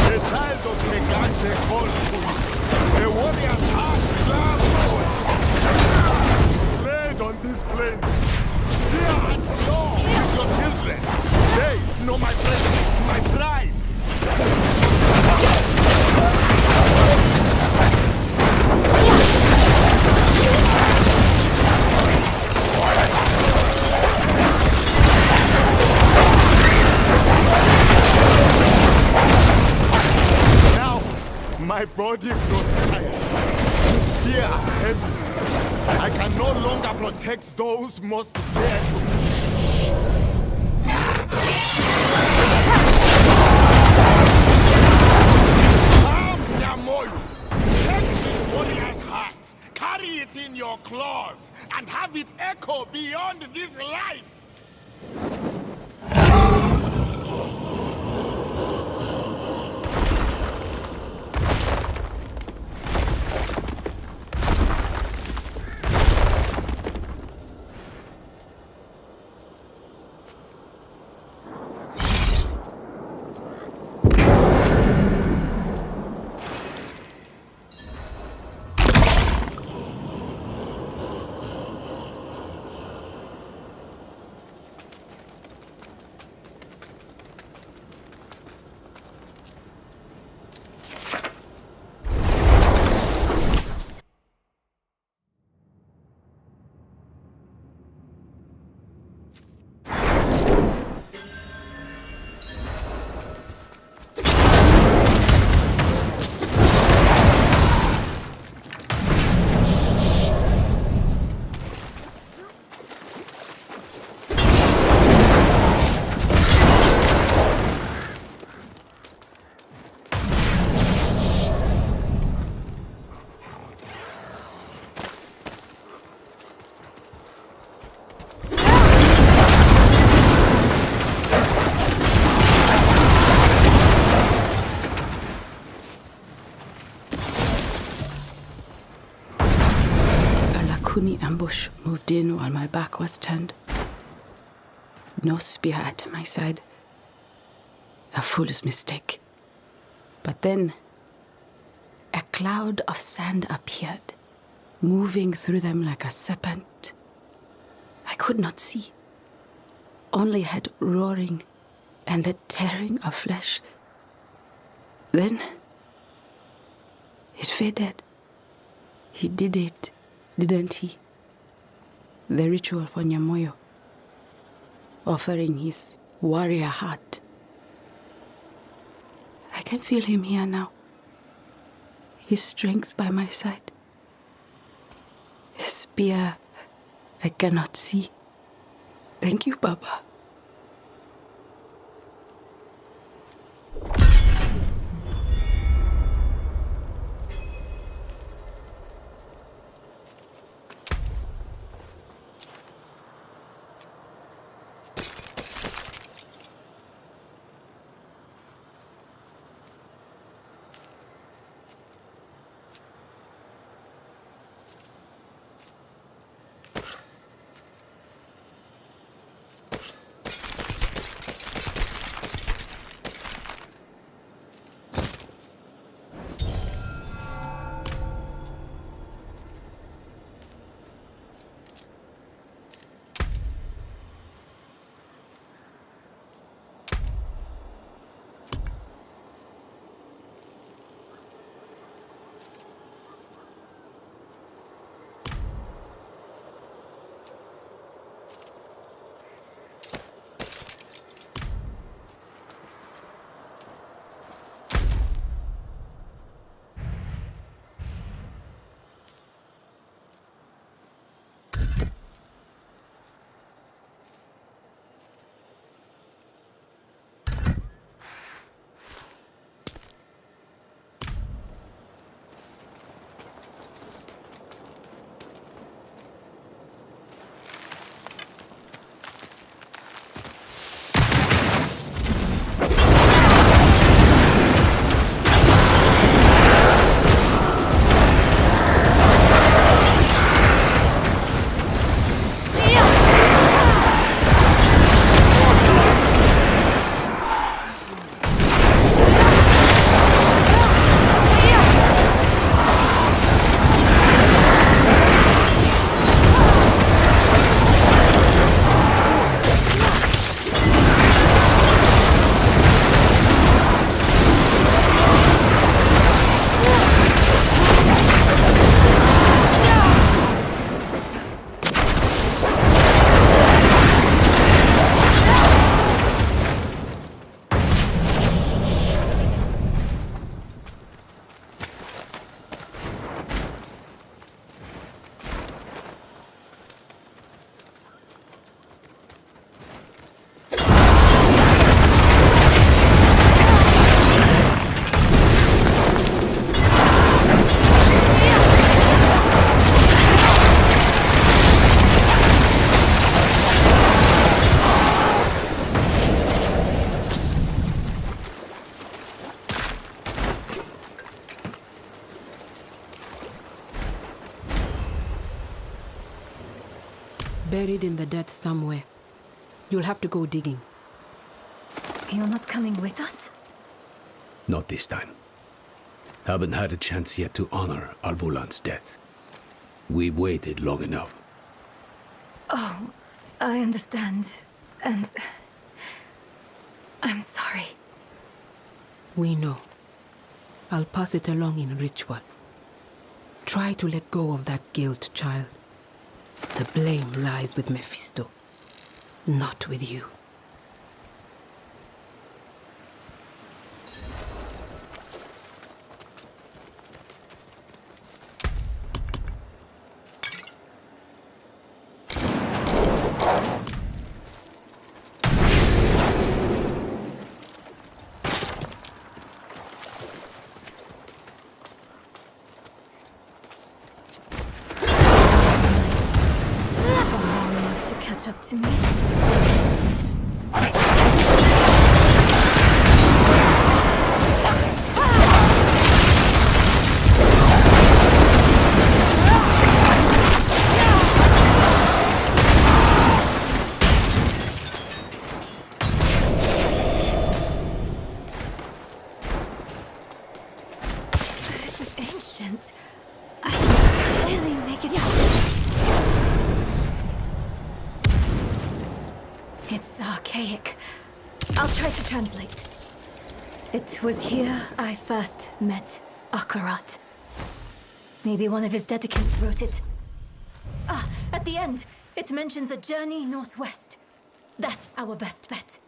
the child of Megante calls to you. The warrior's heart loves laid on these plains. Spear and claw with your children. They know my presence, my pride. My body grows tired. The spear heavy. I can no longer protect those most dear to me. Come, Nyamoyo. Take this warrior's heart, carry it in your claws, and have it echo beyond this life. Ambush moved in while my back was turned. No spear at my side. A fool's mistake. But then, a cloud of sand appeared, moving through them like a serpent. I could not see. Only heard roaring and the tearing of flesh. Then, it faded. He did it, didn't he? The ritual for Nyamoyo, offering his warrior heart. I can feel him here now, his strength by my side. A spear I cannot see. Thank you, Baba. Buried in the dead somewhere. You'll have to go digging. You're not coming with us? Not this time. Haven't had a chance yet to honor Albulan's death. We've waited long enough. Oh, I understand. And... I'm sorry. We know. I'll pass it along in ritual. Try to let go of that guilt, child. The blame lies with Mephisto, not with you. Up to me. This is ancient. I can just barely make it out. It's archaic. I'll try to translate. It was here I first met Akarat. Maybe one of his dedicants wrote it. Ah, at the end, it mentions a journey northwest. That's our best bet.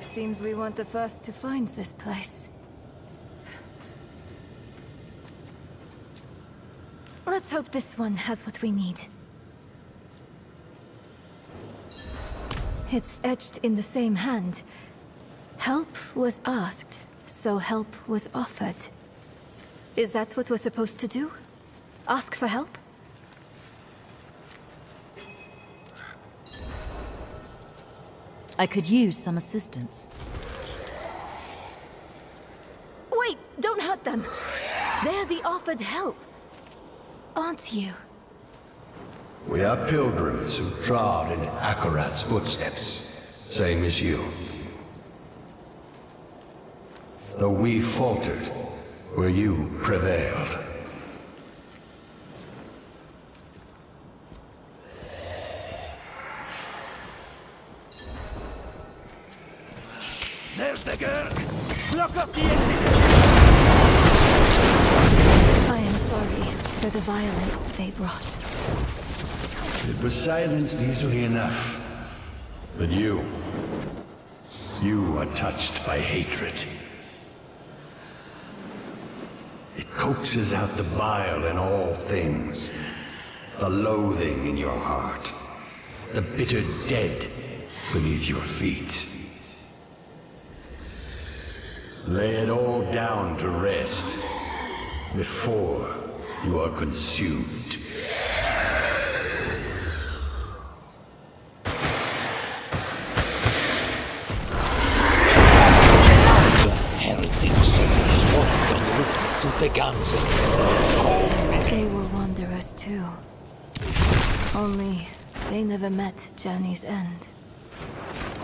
Seems we weren't the first to find this place. Let's hope this one has what we need. It's etched in the same hand. Help was asked, so help was offered. Is that what we're supposed to do? Ask for help? I could use some assistance. Wait, don't hurt them. They're the offered help, aren't you? We are pilgrims who trod in Akarat's footsteps, same as you. Though we faltered, where you prevailed. There's the girl! Block off the exit! I am sorry for the violence they brought. It was silenced easily enough. But you are touched by hatred. It coaxes out the bile in all things, the loathing in your heart, the bitter dead beneath your feet. Lay it all down to rest before you are consumed. They were wanderers too. Only they never met Journey's end.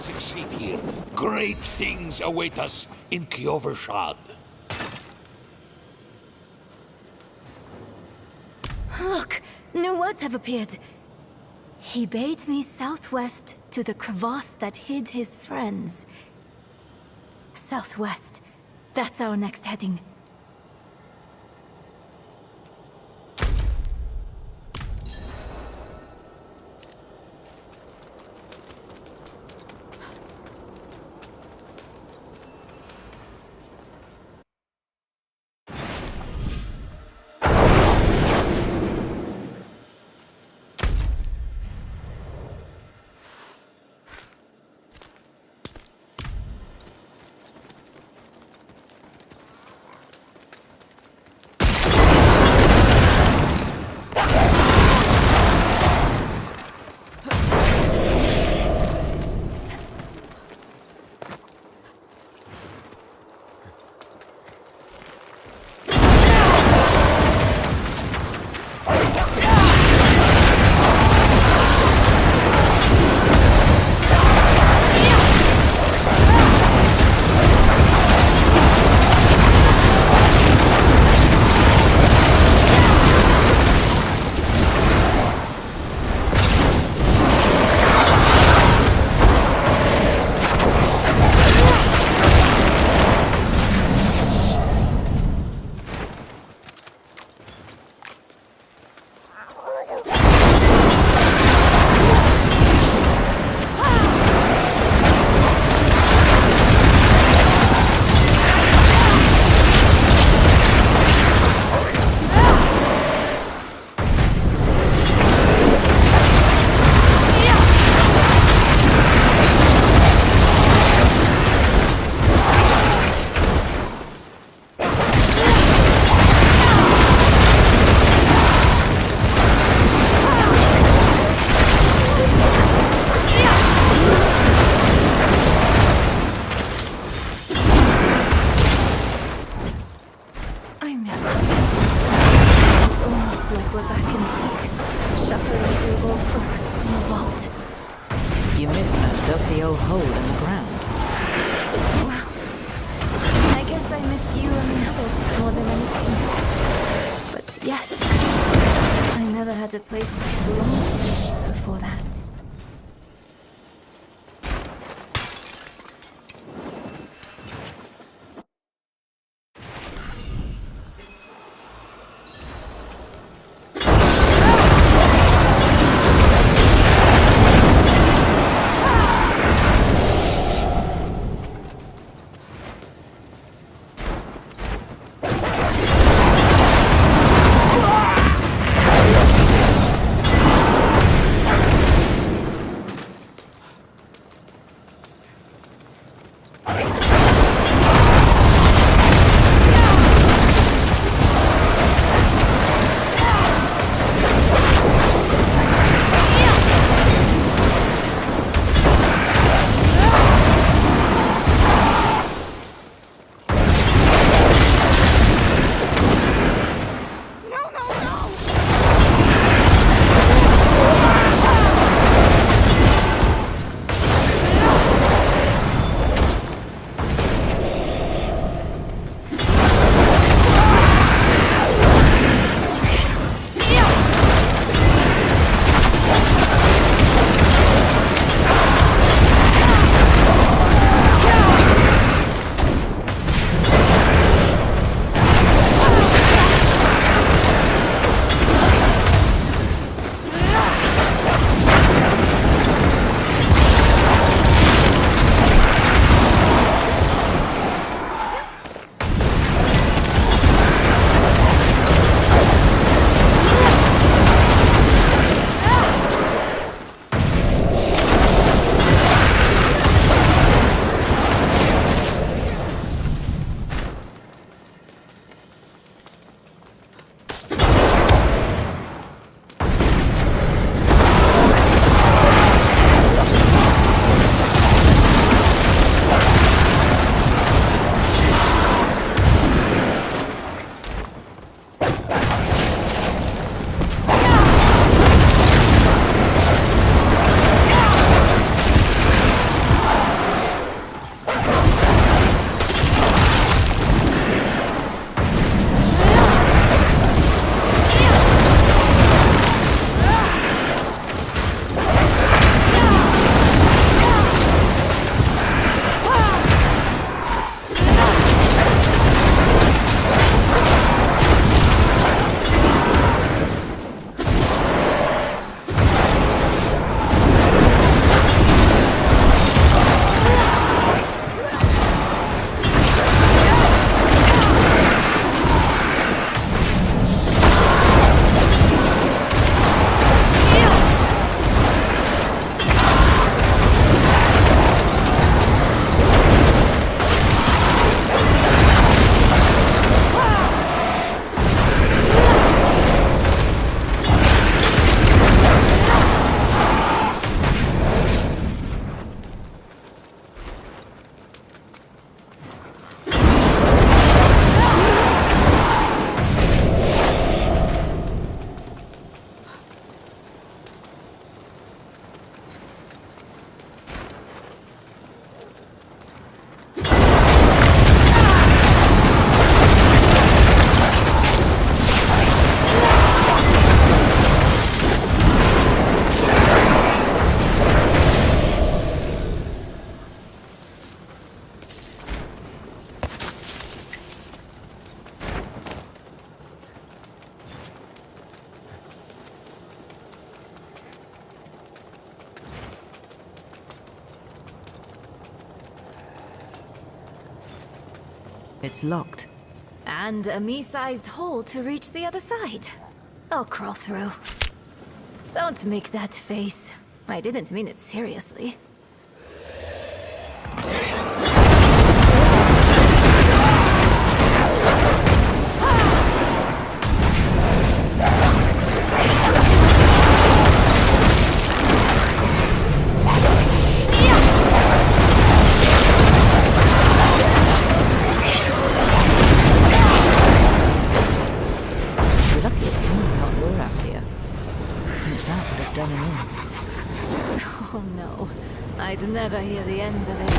Succeed here. Great things await us in Kyovashad. Look! New words have appeared. He bade me southwest to the crevasse that hid his friends. Southwest. That's our next heading. Had a place to belong to before that. It's locked. And a me-sized hole to reach the other side. I'll crawl through. Don't make that face. I didn't mean it seriously. Oh no, I'd never hear the end of it.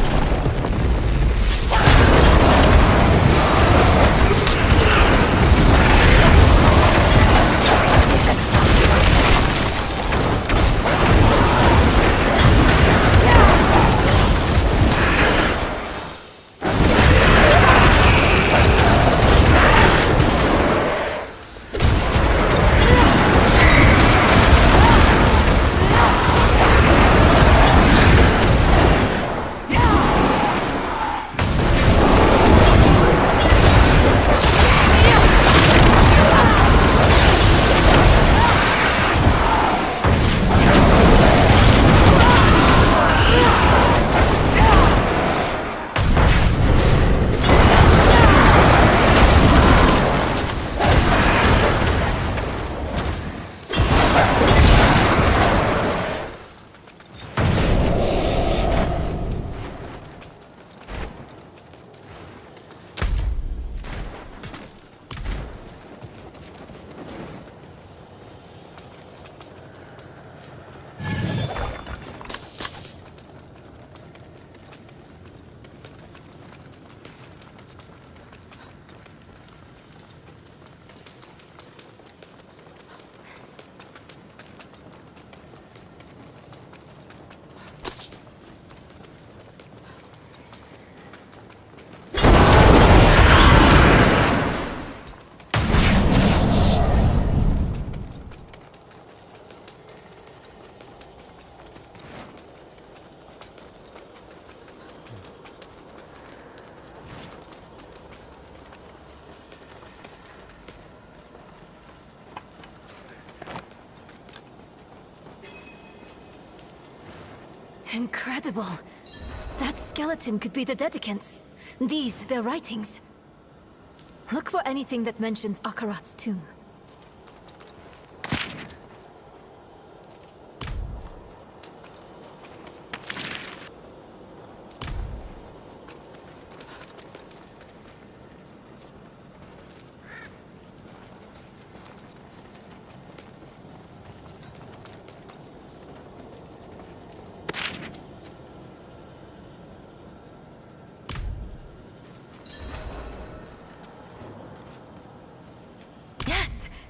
Incredible. That skeleton could be the Dedicants. These, their writings. Look for anything that mentions Akarat's tomb.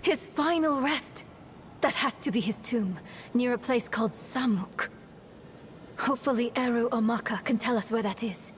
His final rest. That has to be his tomb, near a place called Samuk. Hopefully Eru or Maka can tell us where that is.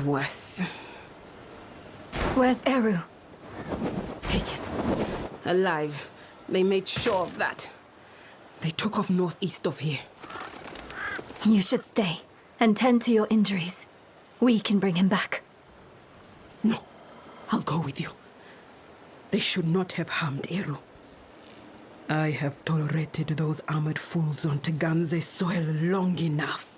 worse. Where's Eru? Taken. Alive. They made sure of that. They took off northeast of here. You should stay and tend to your injuries. We can bring him back. No. I'll go with you. They should not have harmed Eru. I have tolerated those armored fools on Teganze soil long enough.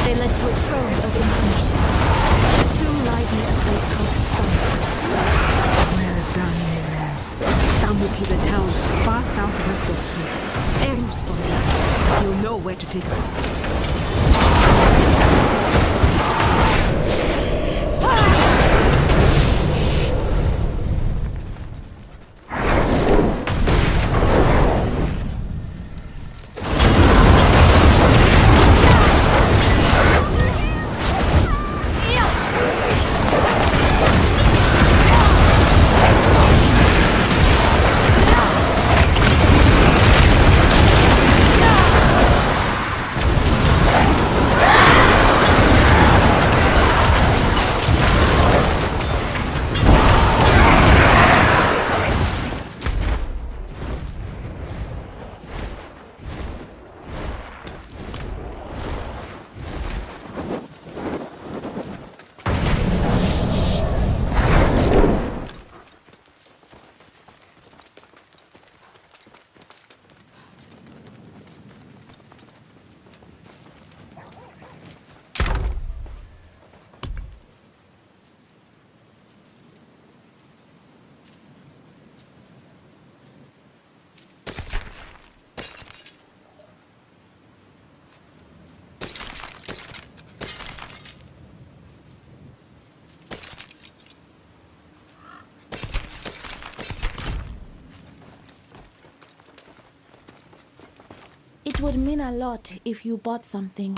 They led to a trove of information. The tomb lies near a place called Samuk. Well done, Nere. Samuk is a town far southwest of here. Eru's from there. You'll know where to take us. It would mean a lot if you bought something.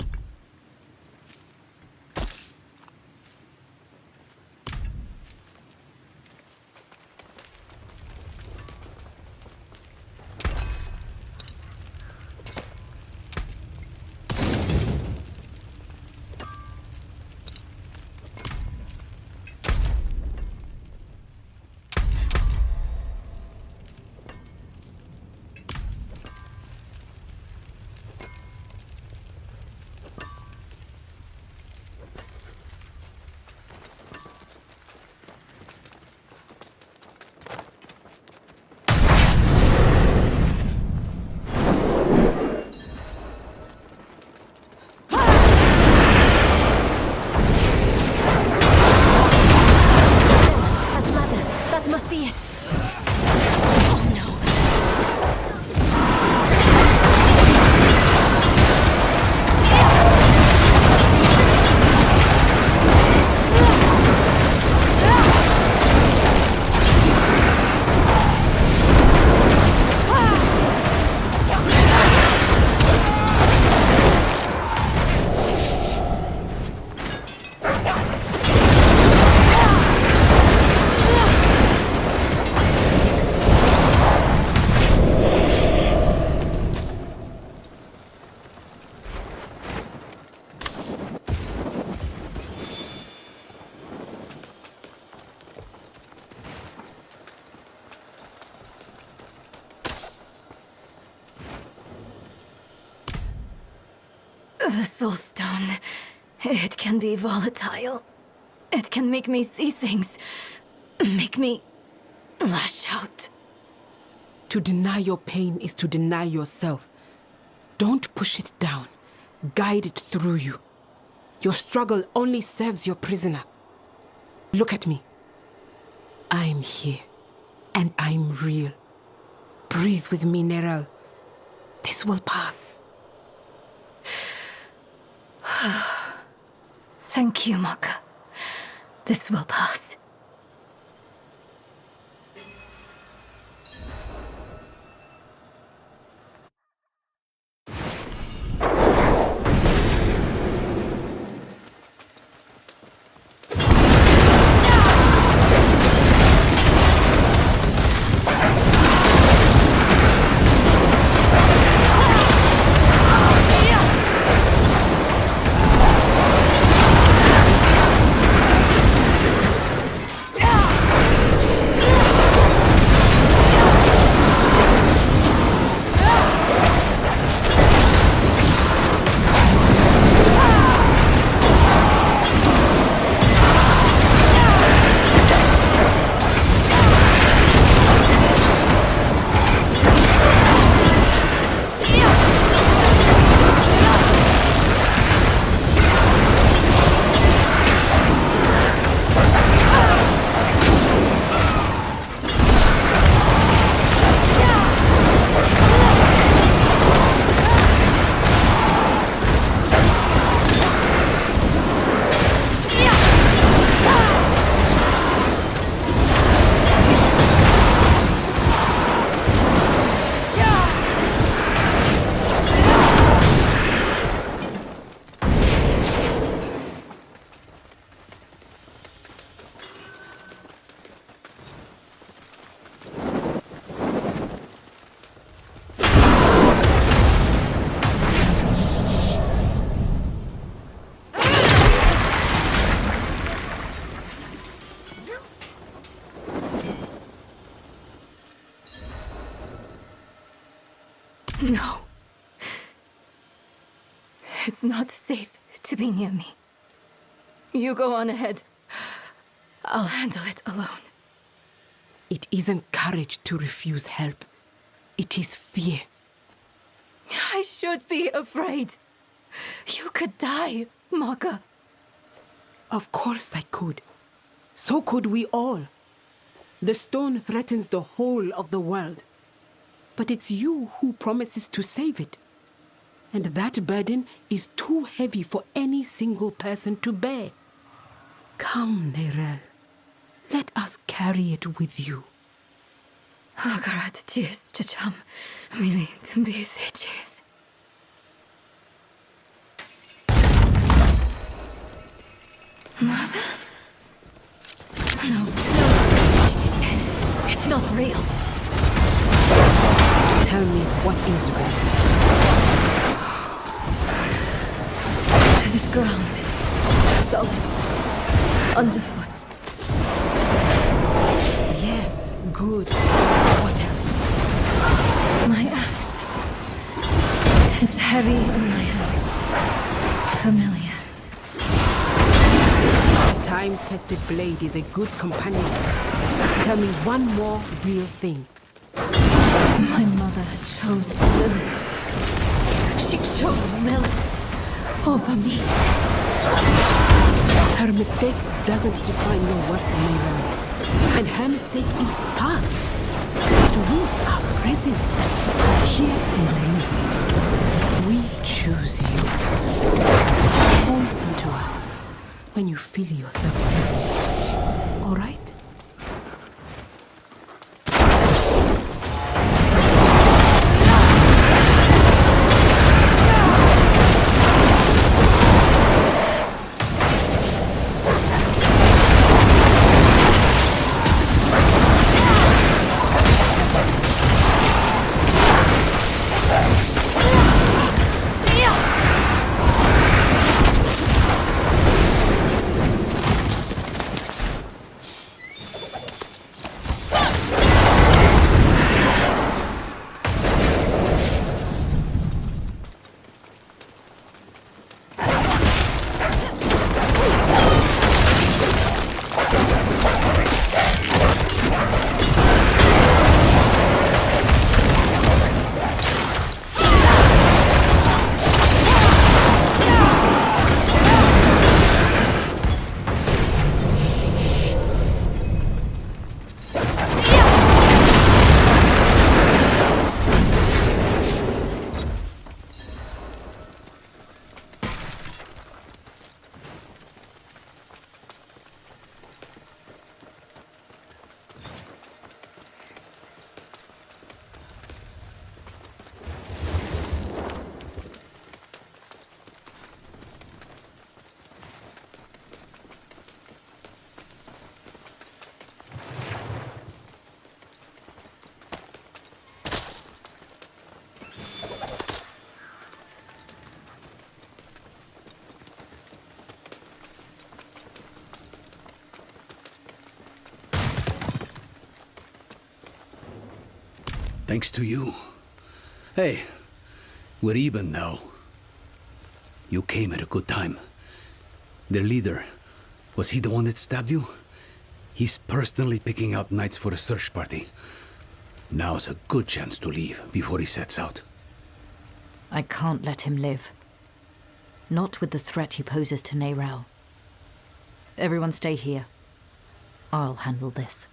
The Soul Stone. It can be volatile. It can make me see things. Make me lash out. To deny your pain is to deny yourself. Don't push it down. Guide it through you. Your struggle only serves your prisoner. Look at me. I'm here. And I'm real. Breathe with me, Nerel. This will pass. Thank you, Maka. This will pass. No. It's not safe to be near me. You go on ahead. I'll handle it alone. It isn't courage to refuse help. It is fear. I should be afraid. You could die, Maka. Of course I could. So could we all. The stone threatens the whole of the world. But it's you who promises to save it. And that burden is too heavy for any single person to bear. Come, Neyrelle. Let us carry it with you. Akarat cheers chacham. Mili tumbis cheers. Mother? No. She's dead. It's not real. Tell me what is real. This ground. Solid. Underfoot. Yes, good. What else? My axe. It's heavy in my hand. Familiar. A time-tested blade is a good companion. Tell me one more real thing. My mother chose Lilith. She chose Lilith over me. Her mistake doesn't define your worth, Neyrelle. And her mistake is past. But we are present. Here in the room. We choose you. Hold them to us when you feel yourself ready. All right? Thanks to you. Hey, we're even now. You came at a good time. Their leader, was he the one that stabbed you? He's personally picking out knights for a search party. Now's a good chance to leave before he sets out. I can't let him live. Not with the threat he poses to Neyrelle. Everyone stay here. I'll handle this.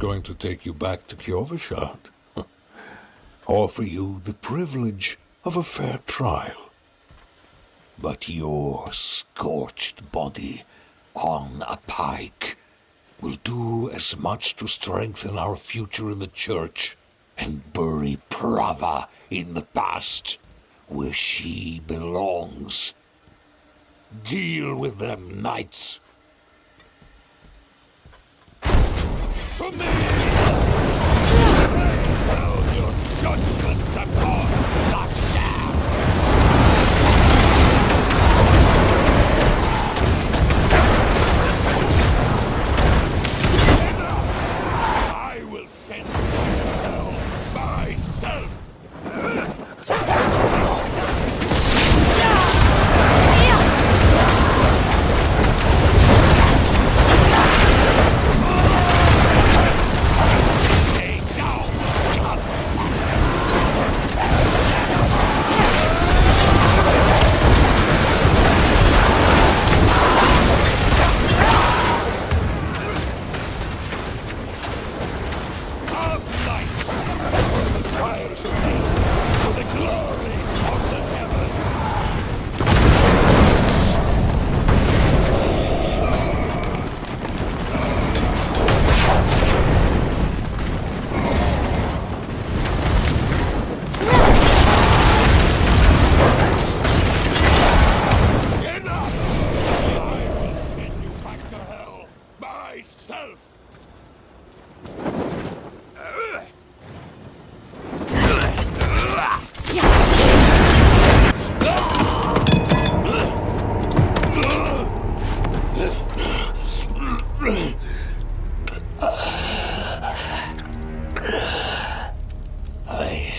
going to take you back to Kyovashad. Offer you the privilege of a fair trial. But your scorched body on a pike will do as much to strengthen our future in the church and bury Prava in the past, where she belongs. Deal with them, knights. For me! Held your judgment upon the damned! I will send you to hell myself! I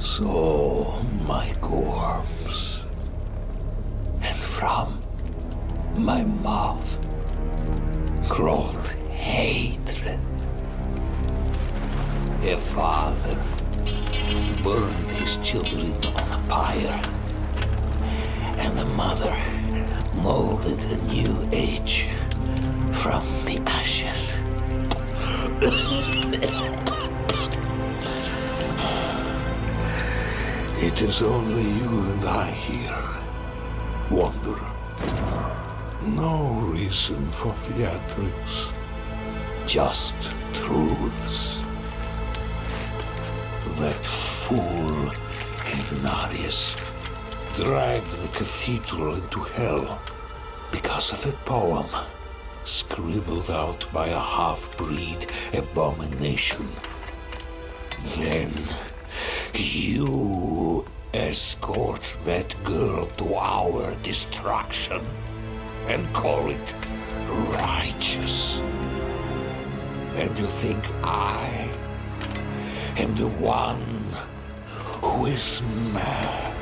saw my corpse, and from my mouth crawled hatred. A father burned his children on a pyre, and a mother molded a new age from the ashes. It is only you and I here, Wanderer. No reason for theatrics, just truths. That fool Ignatius dragged the cathedral into hell because of a poem scribbled out by a half-breed abomination. Then you escort that girl to our destruction and call it righteous. And you think I am the one who is mad?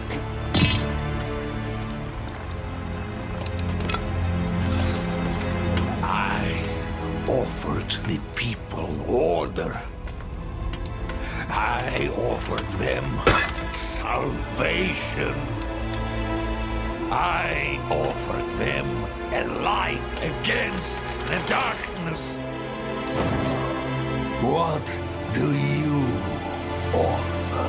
I offered the people order. I offered them salvation. I offered them a light against the darkness. What do you offer?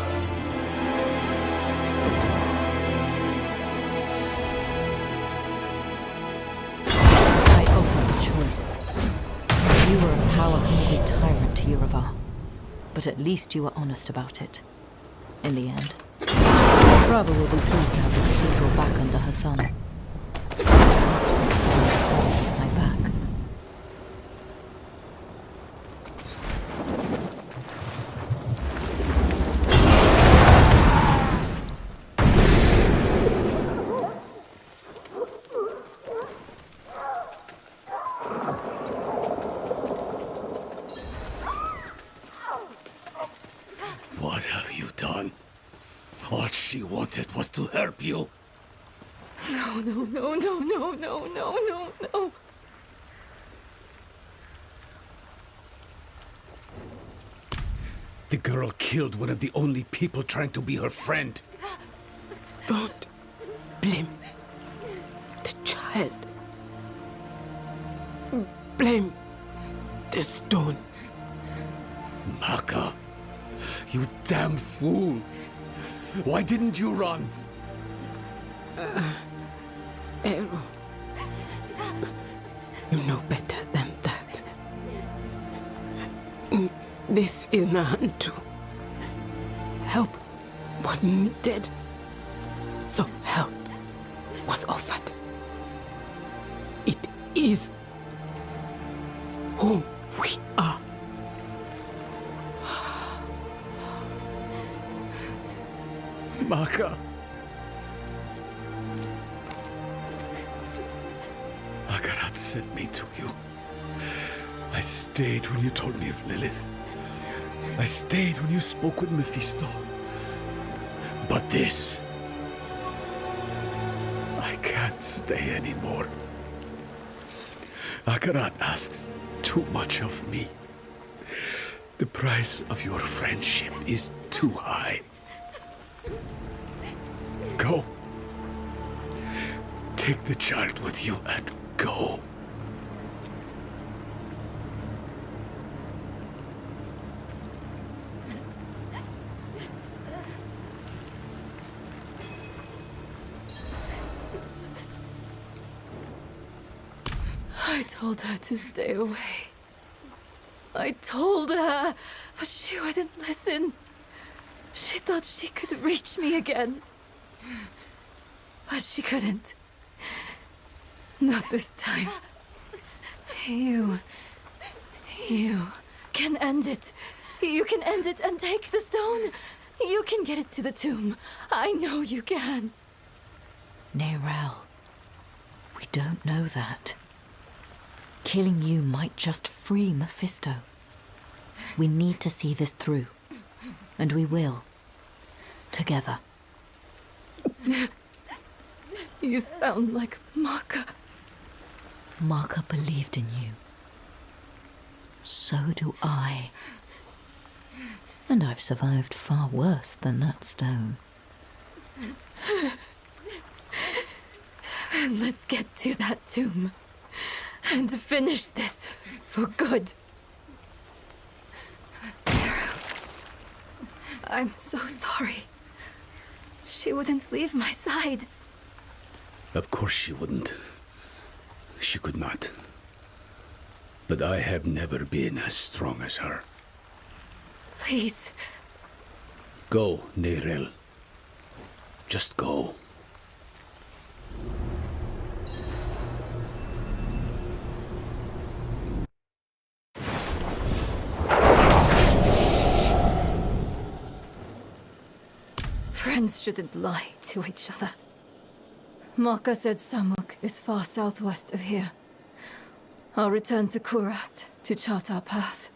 I offer a choice. You were a power-hungry tyrant, Yuravar. But at least you were honest about it. In the end. Prava will be pleased to have the cathedral back under her thumb. Perhaps the thorn off my back. What have you done? All she wanted was to help you. No, no, no, no, no, no, no, no, no. The girl killed one of the only people trying to be her friend. Don't blame the child. Blame the stone. Maka, you damn fool! Why didn't you run? Eru, you know better than that. This is Nahantu. Help was needed, so help was offered. It is who we are. Maka. Akarat sent me to you. I stayed when you told me of Lilith. I stayed when you spoke with Mephisto. But this... I can't stay anymore. Akarat asks too much of me. The price of your friendship is too high. Go. Take the child with you and go. I told her to stay away. I told her, but she wouldn't listen. She thought she could reach me again. But she couldn't. Not this time. You can end it. You can end it and take the stone. You can get it to the tomb. I know you can. Nerel, we don't know that. Killing you might just free Mephisto. We need to see this through. And we will. Together. You sound like Maka. Maka believed in you. So do I. And I've survived far worse than that stone. Then let's get to that tomb. And finish this for good. I'm so sorry. She wouldn't leave my side. Of course she wouldn't. She could not. But I have never been as strong as her. Please. Go, Nerel. Just go. Friends shouldn't lie to each other. Maka said Samuk is far southwest of here. I'll return to Kurast to chart our path.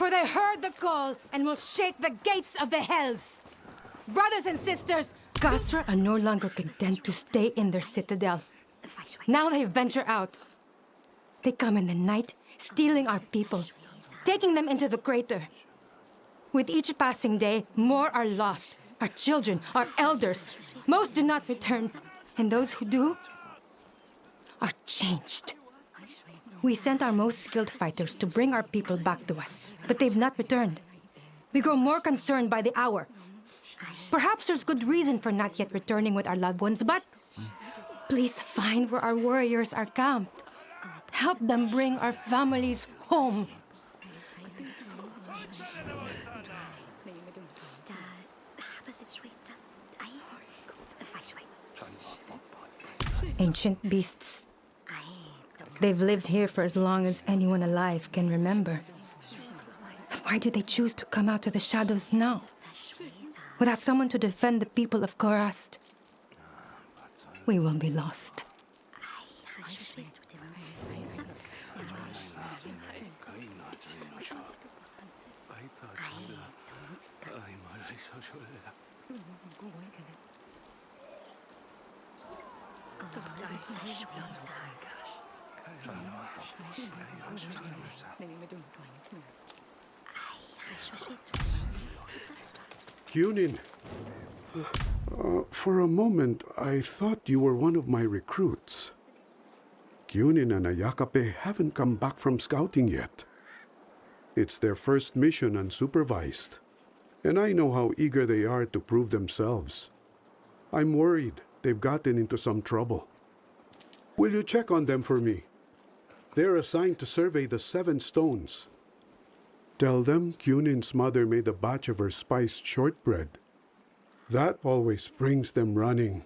For they heard the call and will shake the gates of the hells. Brothers and sisters, Gasra are no longer content to stay in their citadel. Now they venture out. They come in the night, stealing our people, taking them into the crater. With each passing day, more are lost. Our children, our elders. Most do not return, and those who do are changed. We sent our most skilled fighters to bring our people back to us, but they've not returned. We grow more concerned by the hour. Perhaps there's good reason for not yet returning with our loved ones, but please find where our warriors are camped. Help them bring our families home. Ancient beasts. They've lived here for as long as anyone alive can remember. Why do they choose to come out to the shadows now? Without someone to defend the people of Korast, we will be lost. Kyunin, for a moment, I thought you were one of my recruits. Kyunin and Ayakape haven't come back from scouting yet. It's their first mission unsupervised, and I know how eager they are to prove themselves. I'm worried they've gotten into some trouble. Will you check on them for me? They're assigned to survey the 7 stones. Tell them Kyunin's mother made a batch of her spiced shortbread. That always brings them running.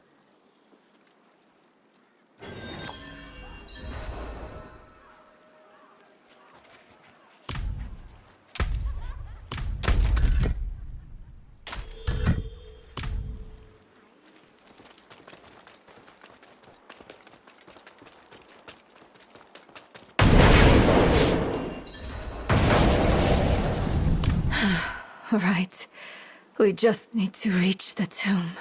Right. We just need to reach the tomb.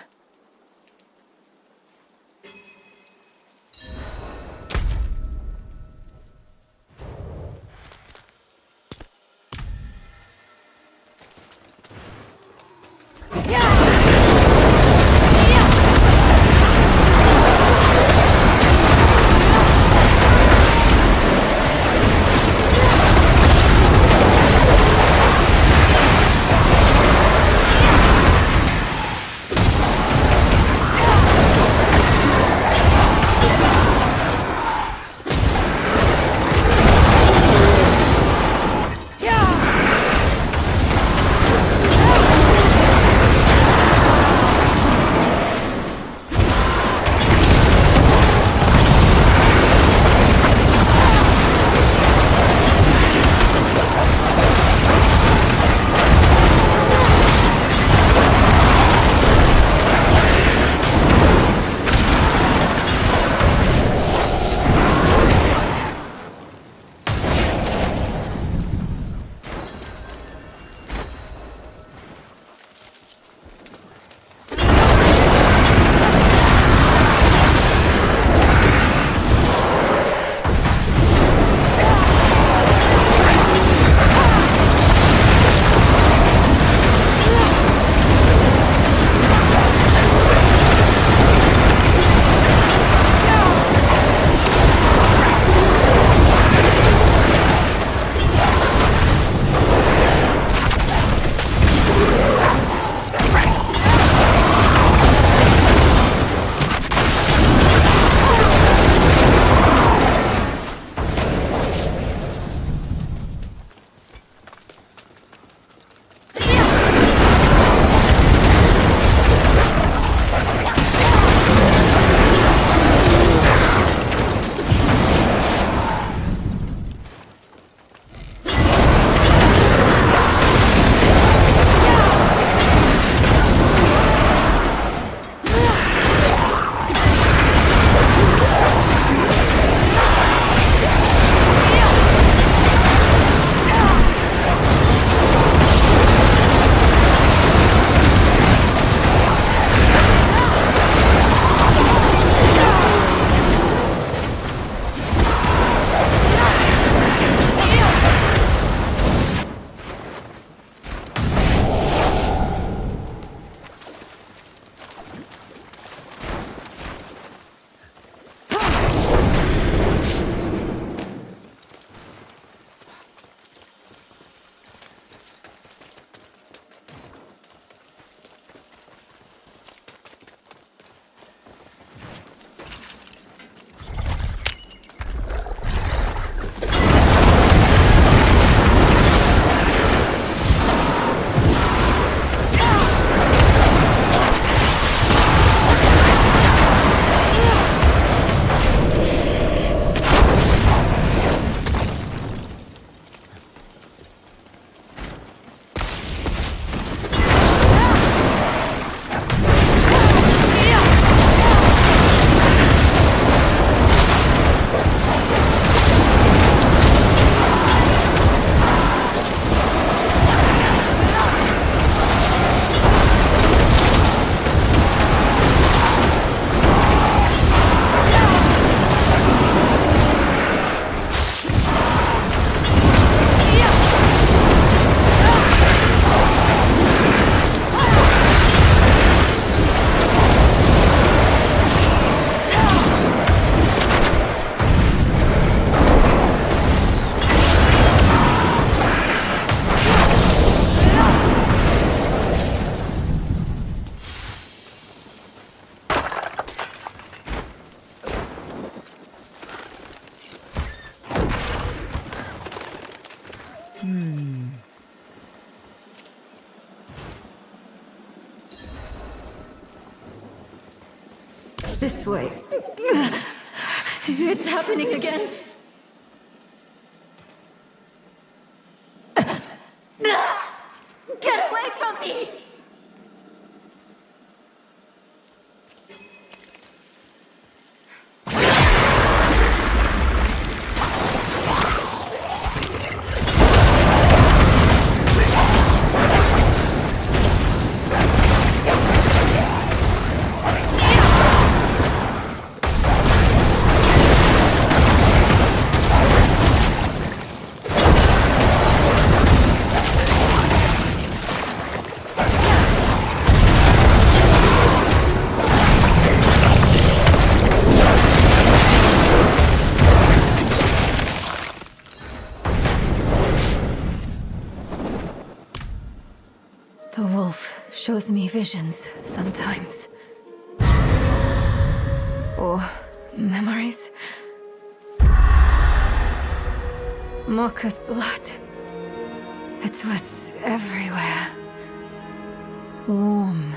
This way. It's happening again. Get away from me! The wolf shows me visions sometimes. Or memories. Mocha's blood. It was everywhere. Warm.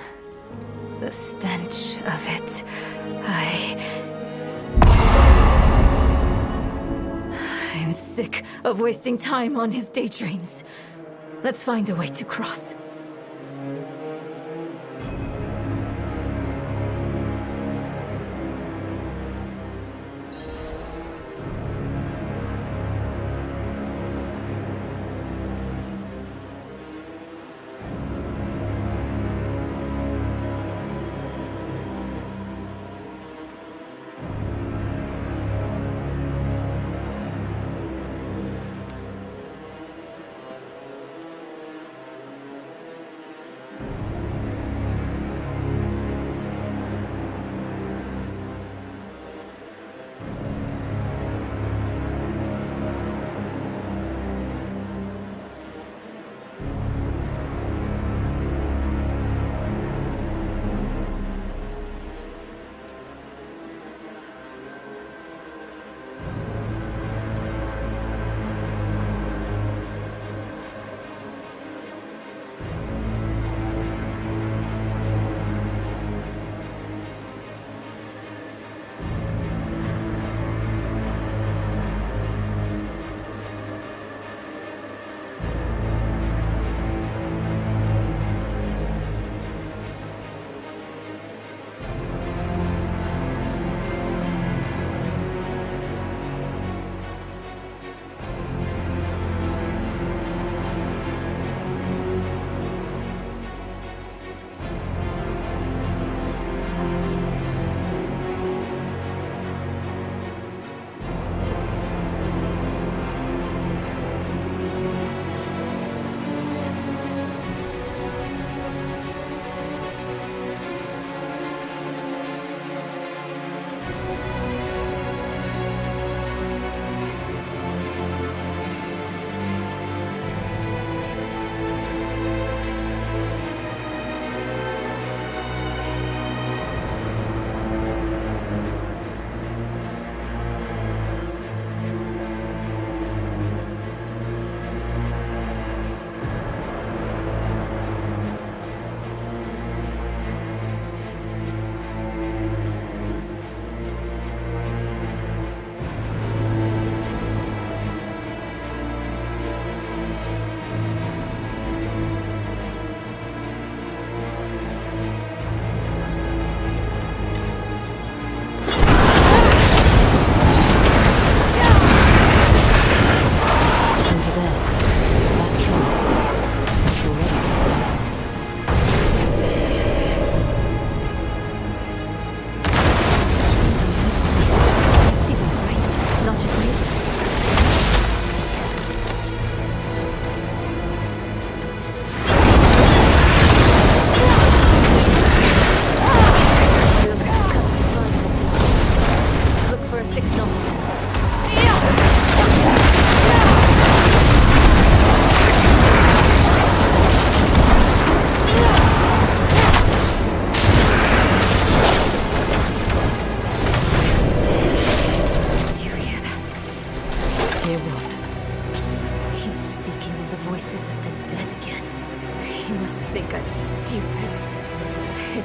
The stench of it. I'm sick of wasting time on his daydreams. Let's find a way to cross.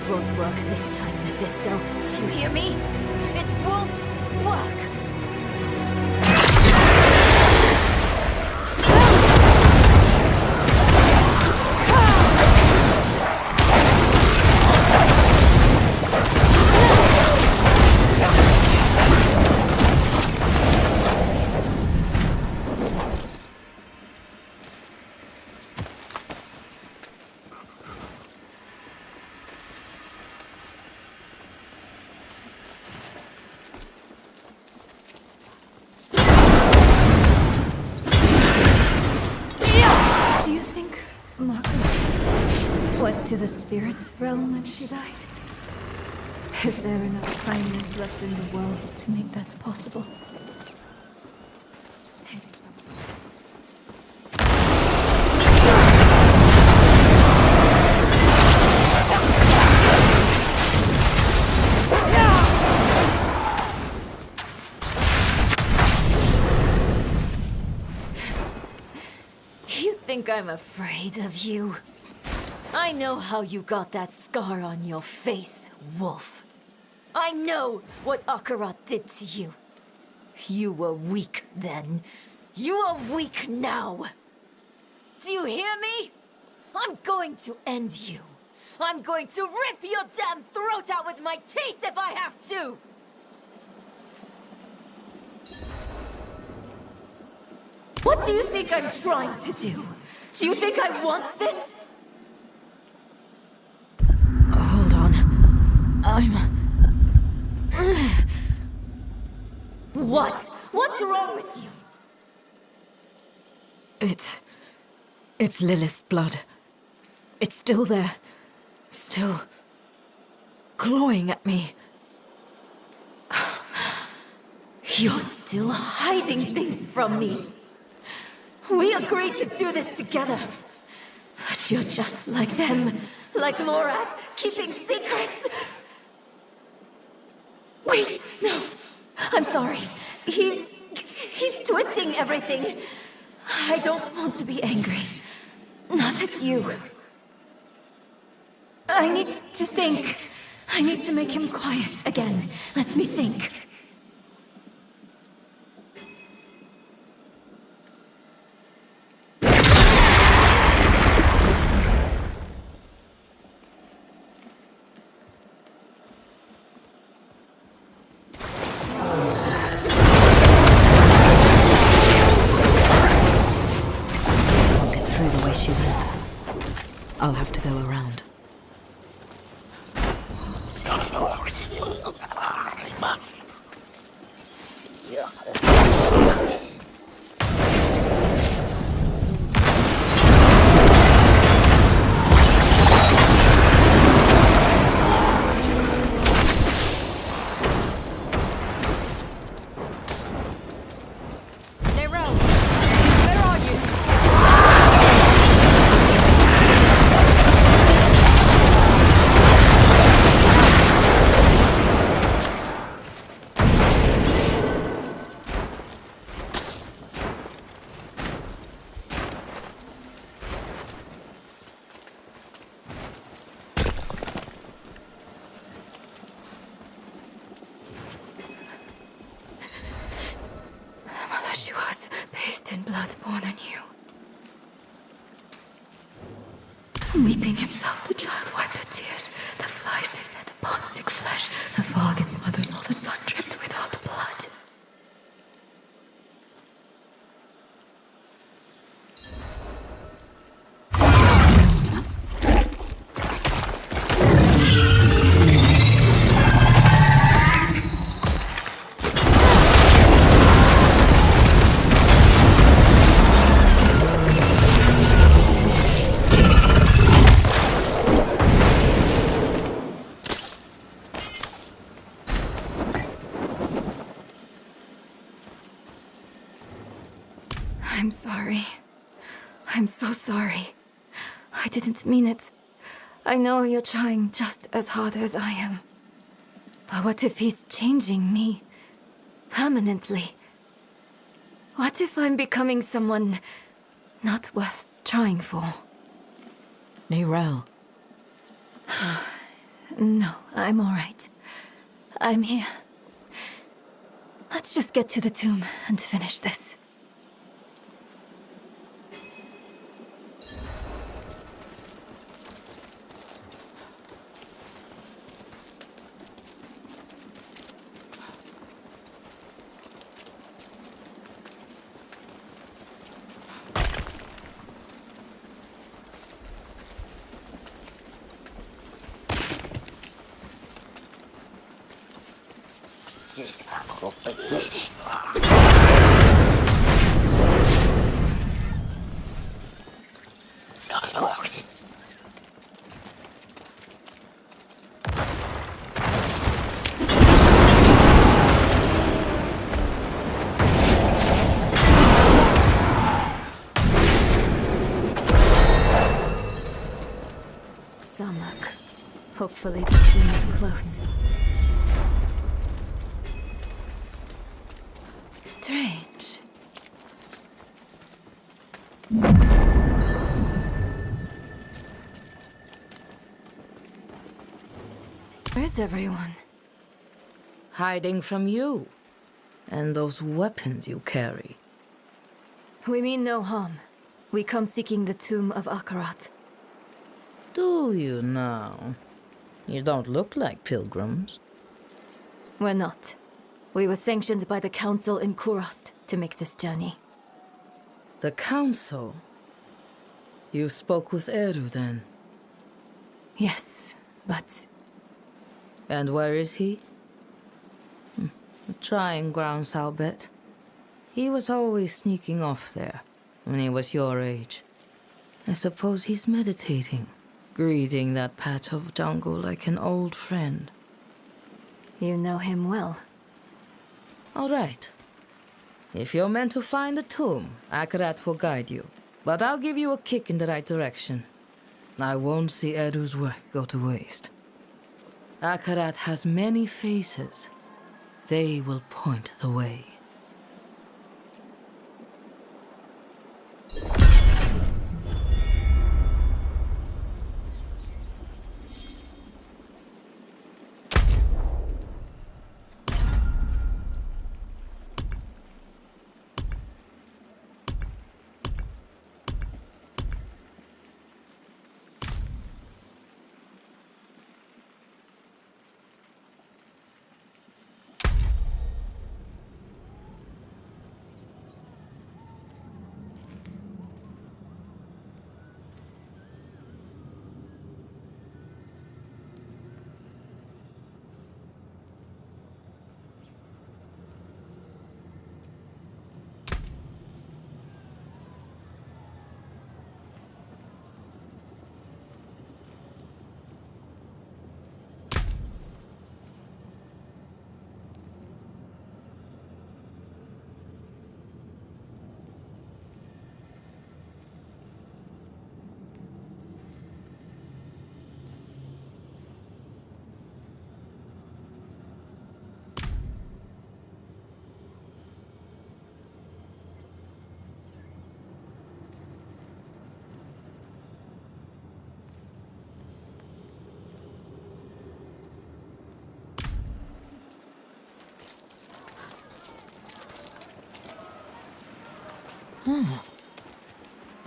It won't work this time, Mephisto. Do you hear me? It won't work! To the spirit's realm when she died? Is there enough kindness left in the world to make that possible? You think I'm afraid of you? I know how you got that scar on your face, wolf. I know what Akarat did to you. You were weak then. You are weak now. Do you hear me? I'm going to end you. I'm going to rip your damn throat out with my teeth if I have to! What do you think I'm trying to do? Do you think I want this? Hold on. What? What's wrong with you? It's Lilith's blood. It's still there. Still clawing at me. You're still hiding things from me. We agreed to do this together. But you're just like them. Like Lorath, keeping secrets. Wait, no. I'm sorry. He's twisting everything. I don't want to be angry. Not at you. I need to think. I need to make him quiet again. Let me think. I'll have to go around. Weeping himself, the child wiped her tears. The flies they fed upon sick flesh. The fog its mother's all the sun dripped with all the blood. I'm sorry. I'm so sorry. I didn't mean it. I know you're trying just as hard as I am. But what if he's changing me? Permanently? What if I'm becoming someone not worth trying for? Nero. No, I'm all right. I'm here. Let's just get to the tomb and finish this. Samak. Hopefully the tomb is close. Strange. Where's everyone? Hiding from you. And those weapons you carry. We mean no harm. We come seeking the tomb of Akarat. Do you now? You don't look like pilgrims. We're not. We were sanctioned by the Council in Kurost to make this journey. The Council? You spoke with Eru then? Yes, but... And where is he? A trying grounds, I'll bet. He was always sneaking off there, when he was your age. I suppose he's meditating, greeting that patch of jungle like an old friend. You know him well. All right. If you're meant to find the tomb, Akarat will guide you. But I'll give you a kick in the right direction. I won't see Eru's work go to waste. Akarat has many faces. They will point the way.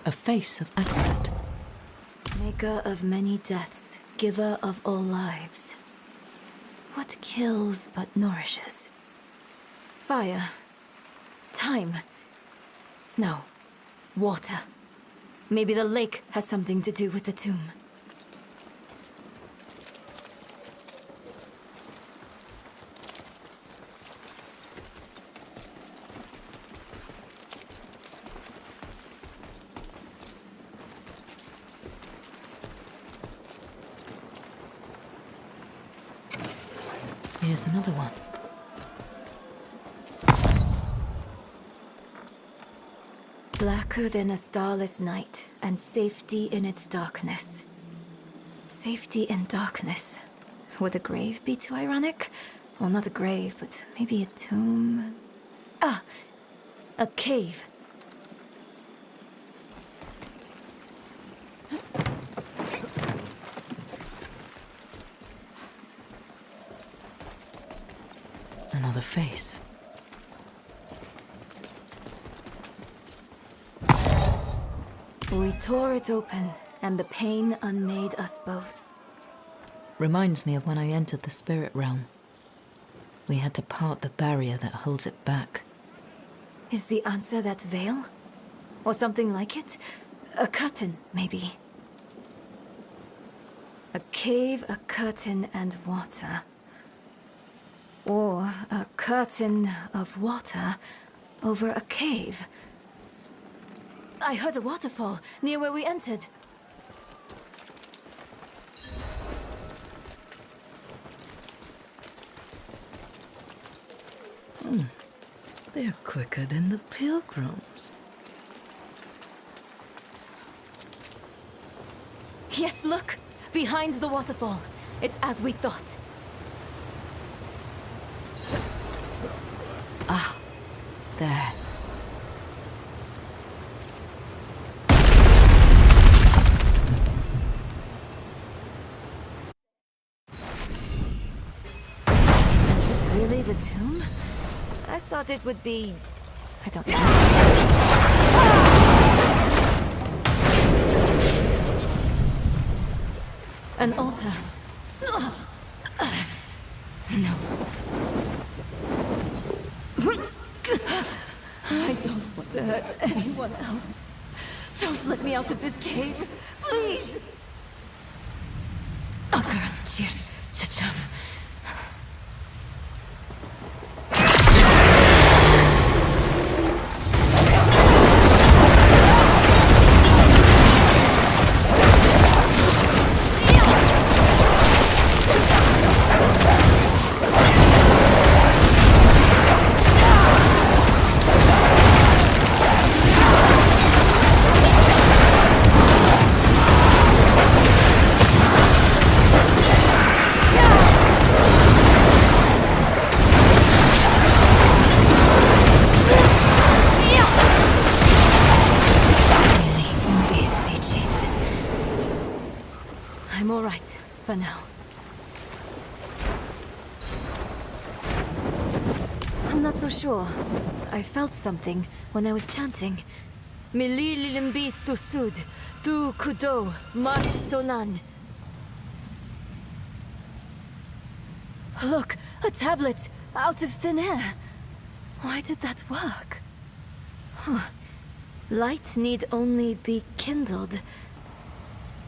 A face of Akarat. Maker of many deaths, giver of all lives. What kills but nourishes? Fire. Time. No. Water. Maybe the lake has something to do with the tomb. Here's another one. Blacker than a starless night, and safety in its darkness. Safety in darkness. Would a grave be too ironic? Well, not a grave, but maybe a tomb. Ah! A cave. face. We tore it open, and the pain unmade us both. Reminds me of when I entered the spirit realm. We had to part the barrier that holds it back. Is the answer that veil? Or something like it? A curtain, maybe. A cave, a curtain, and water. Or a curtain of water over a cave. I heard a waterfall near where we entered. They're quicker than the pilgrims. Yes, look! Behind the waterfall. It's as we thought. Ah, there. Is this really the tomb? I thought it would be... I don't know. An altar. No. I don't want to hurt anyone else. Don't let me out of this cave, please! Akara, cheers. Cha-cham. I'm all right, for now. I'm not so sure. I felt something when I was chanting. Mili lilimbi thusud, thu kudo, mat solan. Look, a tablet, out of thin air. Why did that work? Huh. Light need only be kindled.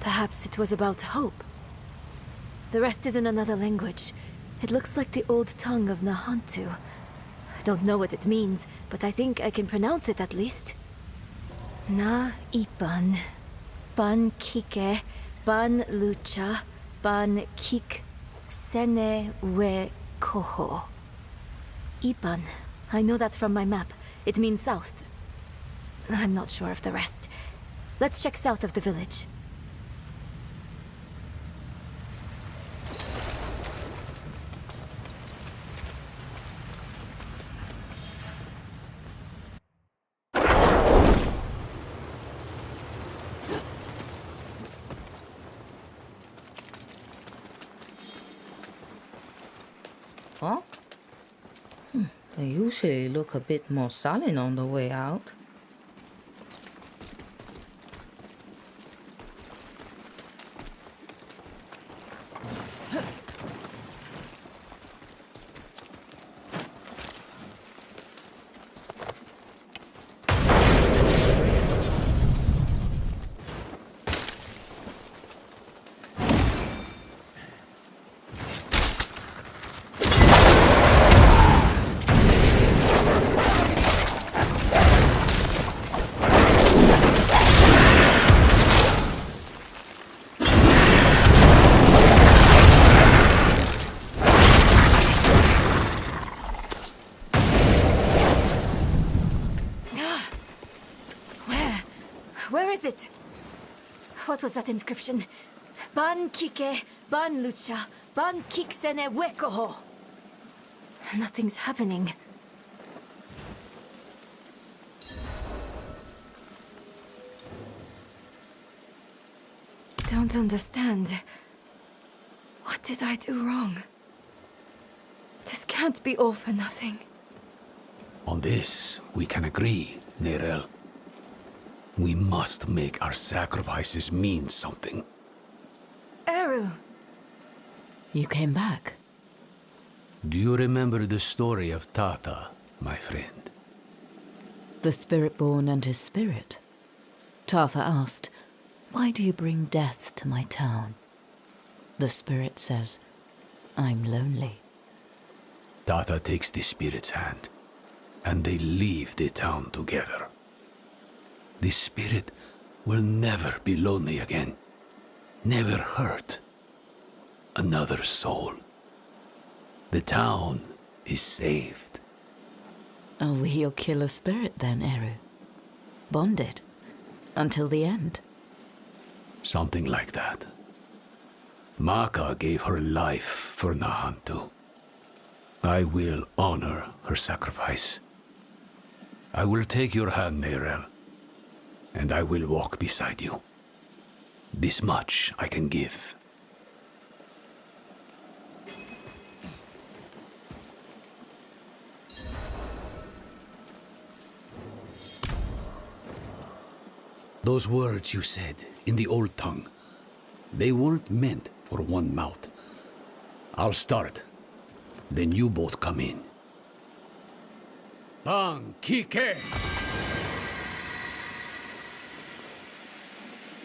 Perhaps it was about hope. The rest is in another language. It looks like the old tongue of Nahantu. I don't know what it means, but I think I can pronounce it at least. Na ipan, ban kike, ban lucha, ban kik, sene we koho. Ipan. I know that from my map. It means south. I'm not sure of the rest. Let's check south of the village. Huh? They usually look a bit more sullen on the way out. Where is it? What was that inscription? Ban kike, ban lucha, ban kiksene wekoho. Nothing's happening. Don't understand. What did I do wrong? This can't can't be all for nothing. On this, we can agree, Nerel. We must make our sacrifices mean something. Eru! You came back. Do you remember the story of Tata, my friend? The Spirit-born and his spirit. Tartha asked, "Why do you bring death to my town?" The spirit says, "I'm lonely." Tata takes the spirit's hand, and they leave the town together. The spirit will never be lonely again, never hurt another soul. The town is saved. Are we your killer spirit then, Eru? Bonded? Until the end? Something like that. Maka gave her life for Nahantu. I will honor her sacrifice. I will take your hand, Nerel, and I will walk beside you. This much I can give. Those words you said in the old tongue, they weren't meant for one mouth. I'll start, then you both come in. Bang Kike!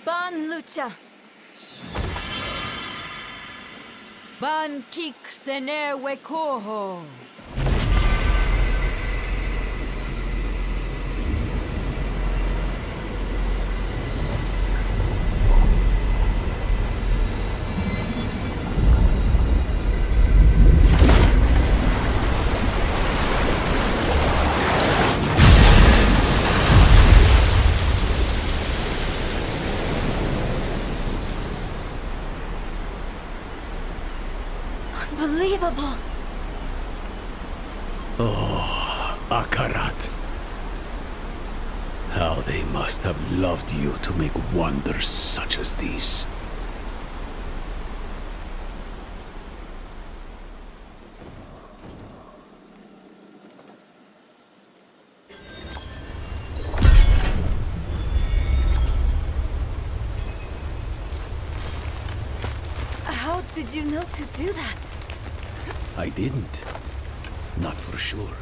Ban Lucha! Ban Kik Sener Wekoho! Unbelievable! Oh, Akarat. How they must have loved you to make wonders such as these. How did you know to do that? I didn't. Not for sure.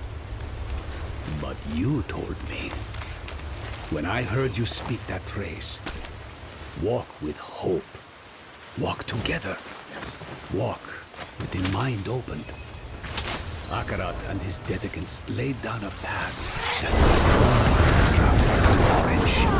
But you told me. When I heard you speak that phrase, walk with hope. Walk together. Walk with the mind opened. Akarat and his dedicants laid down a path that will friendship.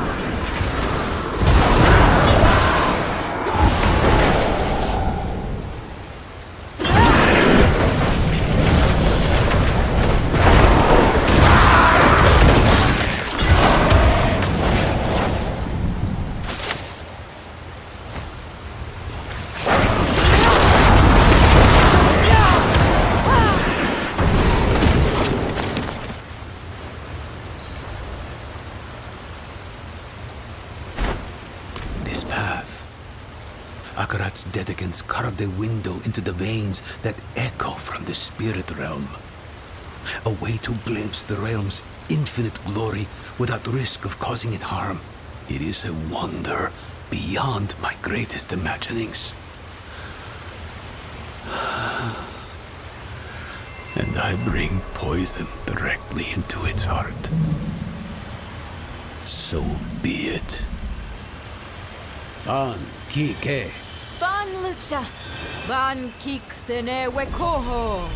Akarat's dedicants carved a window into the veins that echo from the spirit realm. A way to glimpse the realm's infinite glory without risk of causing it harm. It is a wonder beyond my greatest imaginings. And I bring poison directly into its heart. So be it. Ban Kike. Ban Lucha! Ban Kik Sener Wekoho!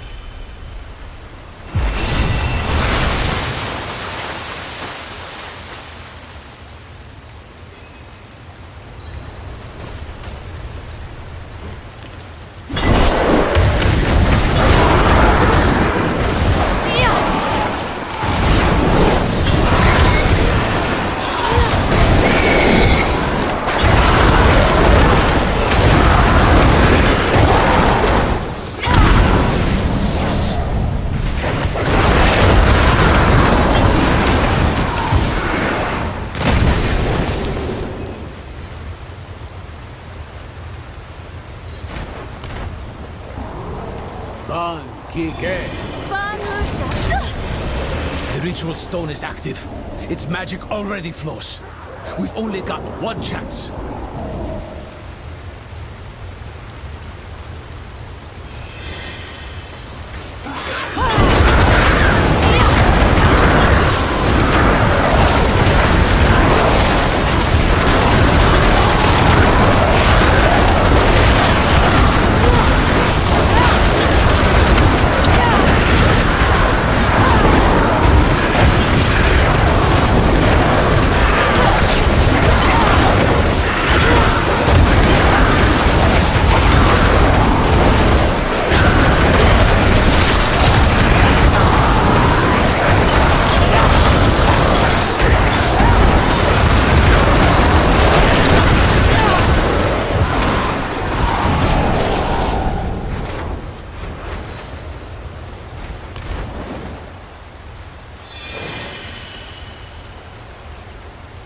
Ban Kike. ritual stone is active. Its magic already flows. We've only got one chance.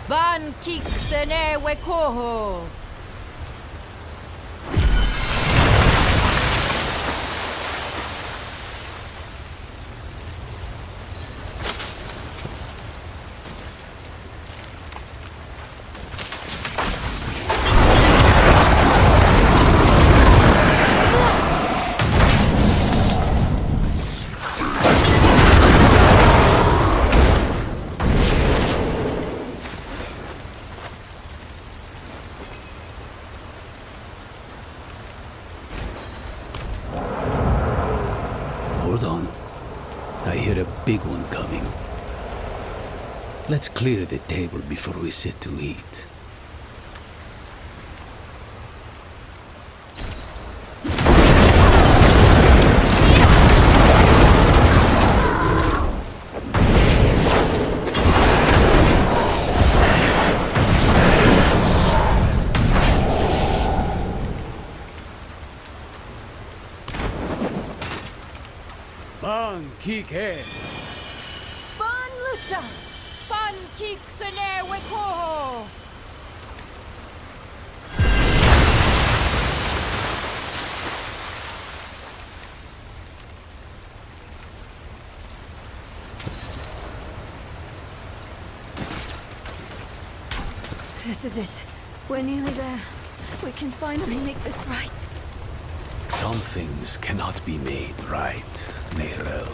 Ban kik sene wekoho. Hold on. I hear a big one coming. Let's clear the table before we sit to eat. Ban kike. Ban lucha. Ban kik sene wekoho. This is it. We're nearly there. We can finally make this right. Some things cannot be made right, Neyrel.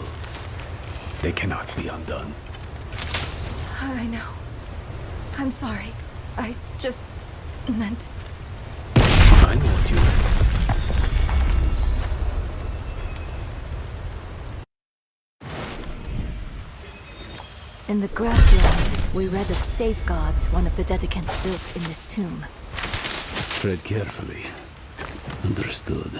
They cannot be undone. I know. I'm sorry. I just meant... I know what you meant. In the graveyard, we read of safeguards one of the dedicants built in this tomb. Tread carefully. Understood.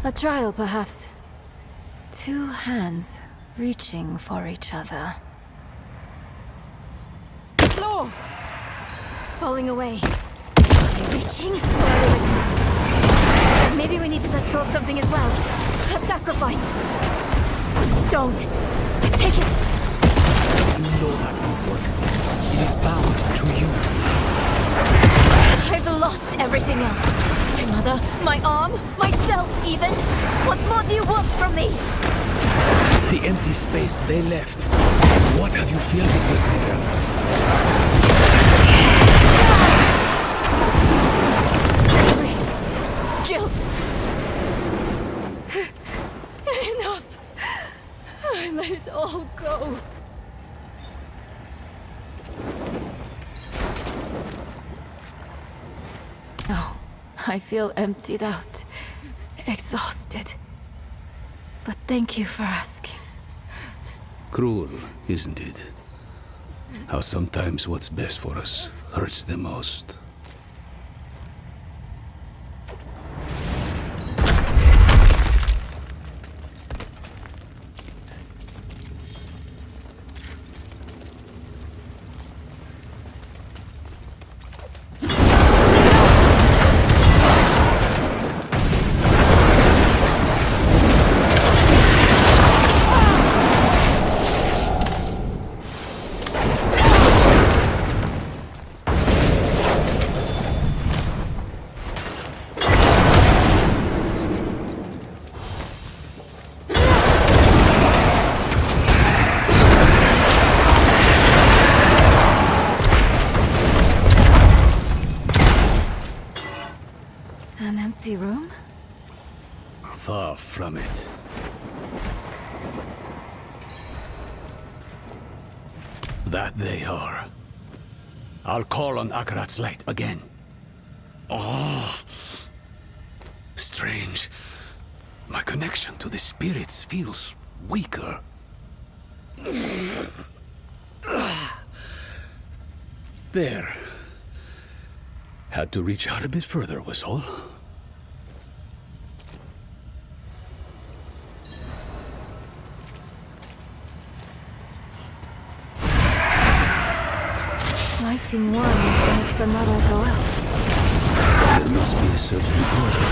A trial, perhaps. Two hands reaching for each other. Floor! Falling away. Are they reaching? Or are they... Maybe we need to let go of something as well. A sacrifice. Stone. Take it. You know that won't work. It is bound to you. I've lost everything else. My mother, my arm, myself even. What more do you want from me? The empty space they left. What have you filled it with, Neyrel? Guilt. Enough. I let it all go. No, I feel emptied out, exhausted. But thank you for asking. Cruel, isn't it? How sometimes what's best for us hurts the most. An empty room? Far from it. That they are. I'll call on Akarat's light again. Oh, strange. My connection to the spirits feels weaker. There. Had to reach out a bit further, was all. Lighting one makes another go out. There must be a certain order.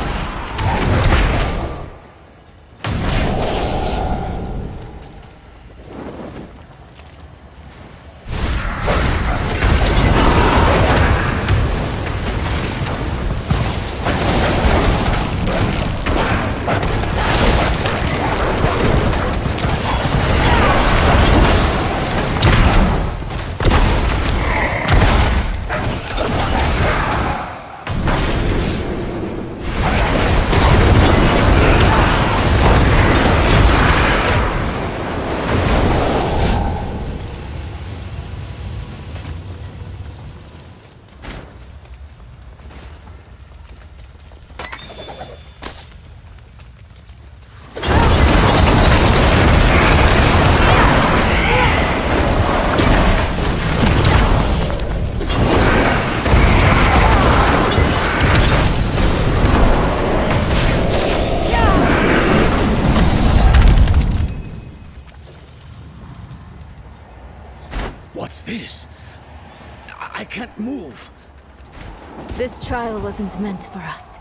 What's this? I can't move. This trial wasn't meant for us.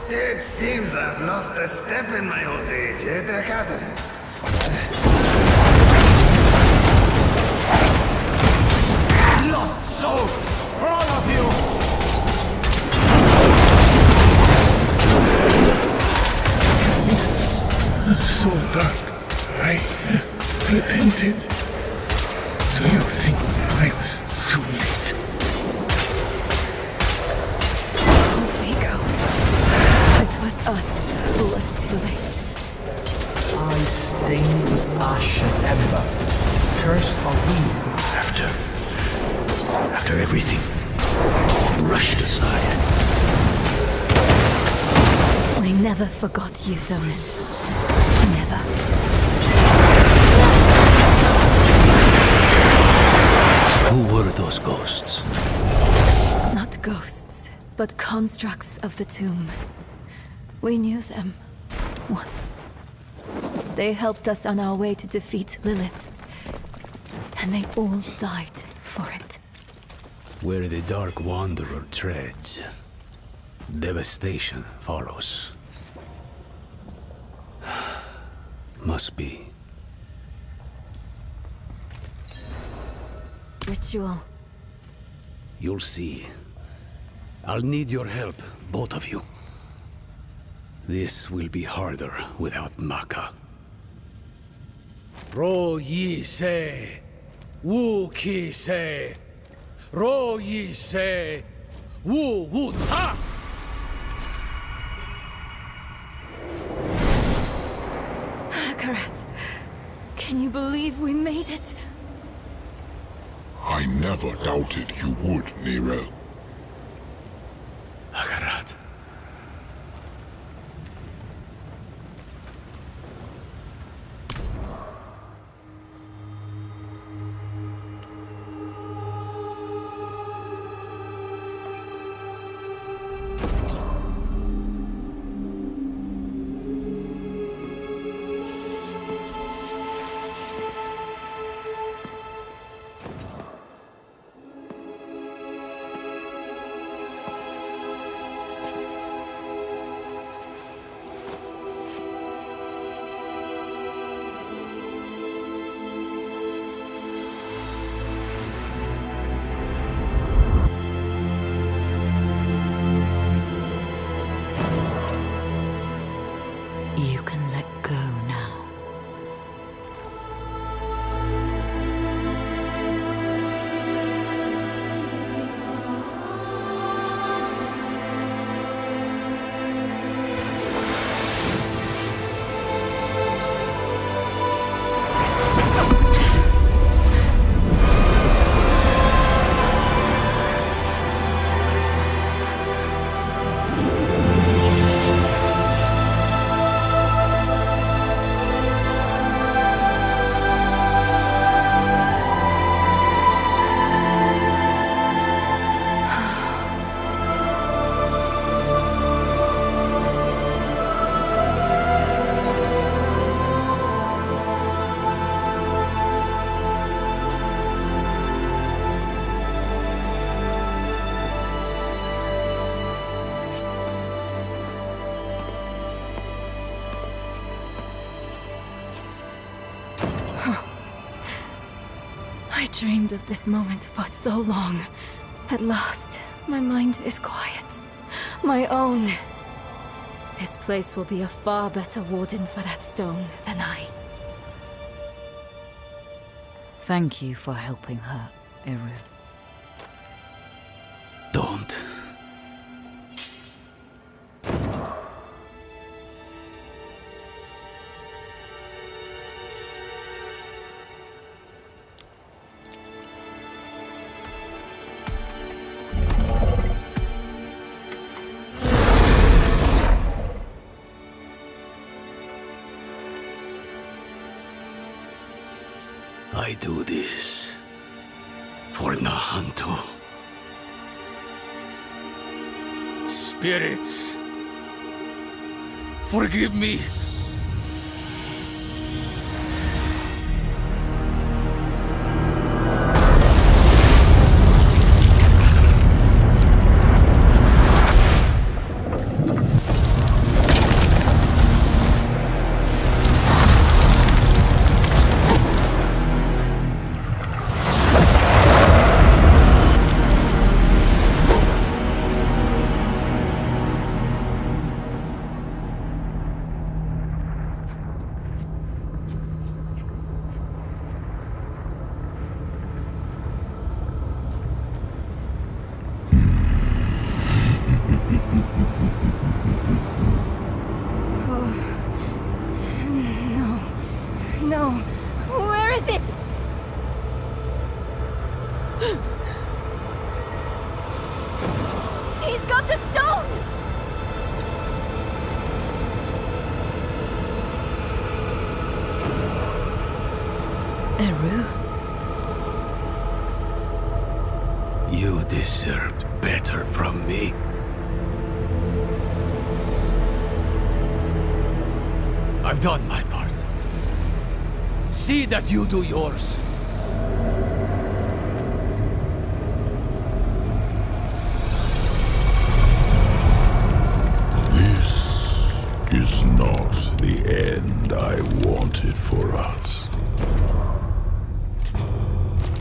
It seems I've lost a step in my old age, eh, Takata? Lost souls! For all of you! It's so dark. I repented. Do you think I was too late? Vigo. It was us who was too late. I stained with ash and ember. Cursed are we. After everything, rushed aside. We never forgot you, Donan. Never. Who were those ghosts? Not ghosts, but constructs of the tomb. We knew them once. They helped us on our way to defeat Lilith. And they all died for it. Where the Dark Wanderer treads, devastation follows. Must be. Ritual. You'll see. I'll need your help, both of you. This will be harder without Maka. Ro yi se, wu ki se, ro yi se, wu wu ca. Akarat, can you believe we made it? I never doubted you would, Nirel. Akarat. I dreamed of this moment for so long. At last, my mind is quiet. My own. This place will be a far better warden for that stone than I. Thank you for helping her, Eru. Don't. I do this for Nahanto. Spirits, forgive me. No. Where is it? He's got the stone! Eru? You deserved better from me. I've done my part. See that you do yours. This is not the end I wanted for us.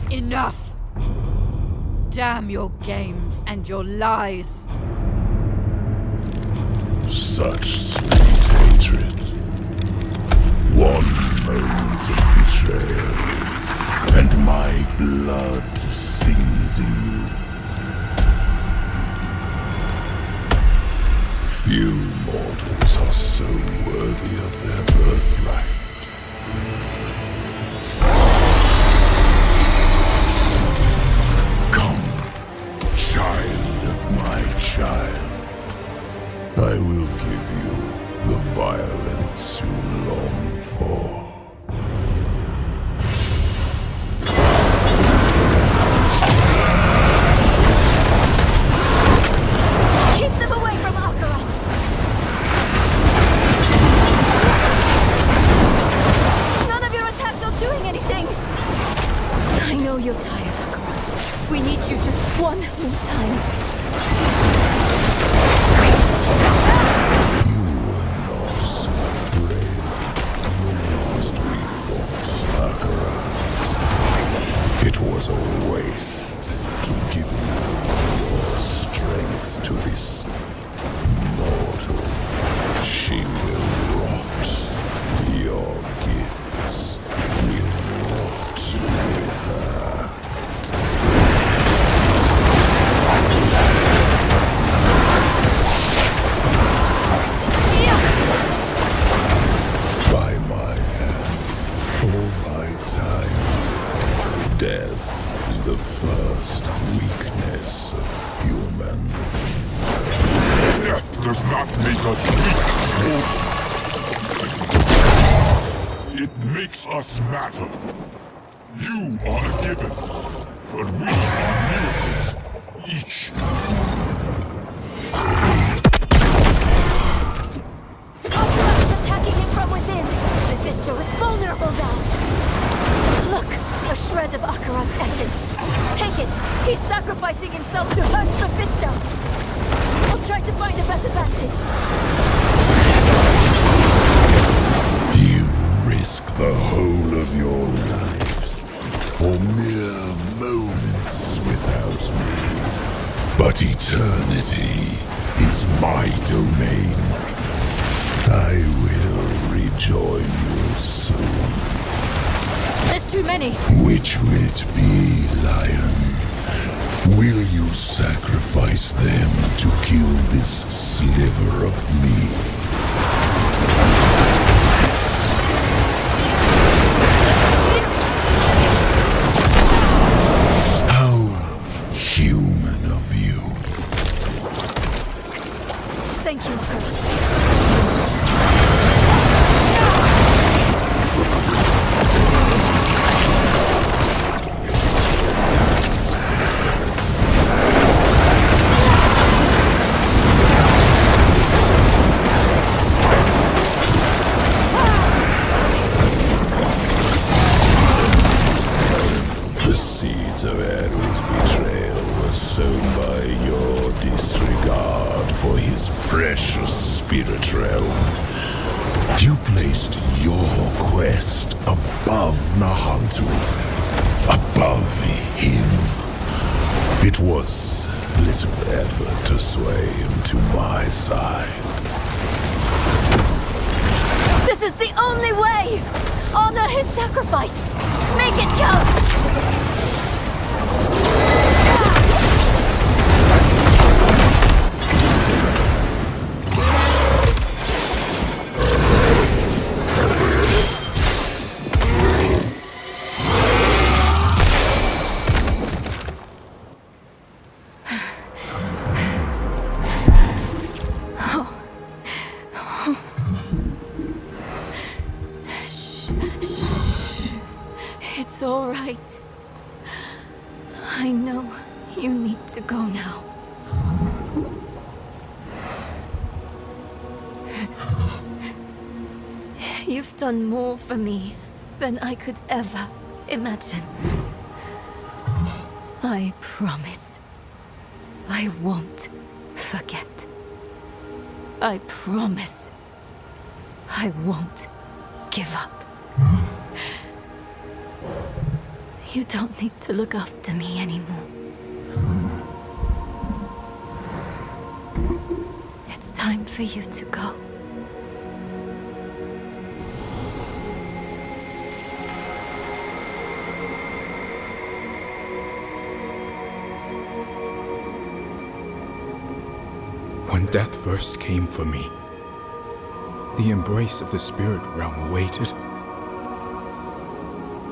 Enough! Damn your games and your lies. Such sweet hatred. One moment of betrayal, and my blood sings in you. Few mortals are so worthy of their birthright. Come, child of my child. I will give you the violence you long for. Keep them away from Akarat! None of your attacks are doing anything! I know you're tired, Akarat. We need you just one more time. It was a waste to give your strength to this mortal. She will rot. Your gifts will rot with her. By my hand, all my time. Death is the first weakness of humans. Death does not make us weak. It makes us matter. You are a given, but we are miracles, each. Akarat is attacking him from within. Mephisto is vulnerable now. Look, a shred of Akarat's essence. Take it. He's sacrificing himself to hurt Mephisto. I'll try to find a better vantage. You risk the whole of your lives for mere But eternity is my domain. I will rejoin you soon. There's too many. Which will it be, Lion? Will you sacrifice them to kill this sliver of me? Human of you. Thank you, The seeds of Eru's betrayal were sown by your disregard for his precious spirit realm. You placed your quest above Nahantu, above him. It was little effort to sway him to my side. This is the only way! Honor his sacrifice! Make it count! It's all right. I know you need to go now. You've done more for me than I could ever imagine. I promise I won't forget. I promise I won't give up. You don't need to look after me anymore. It's time for you to go. When death first came for me, the embrace of the spirit realm awaited.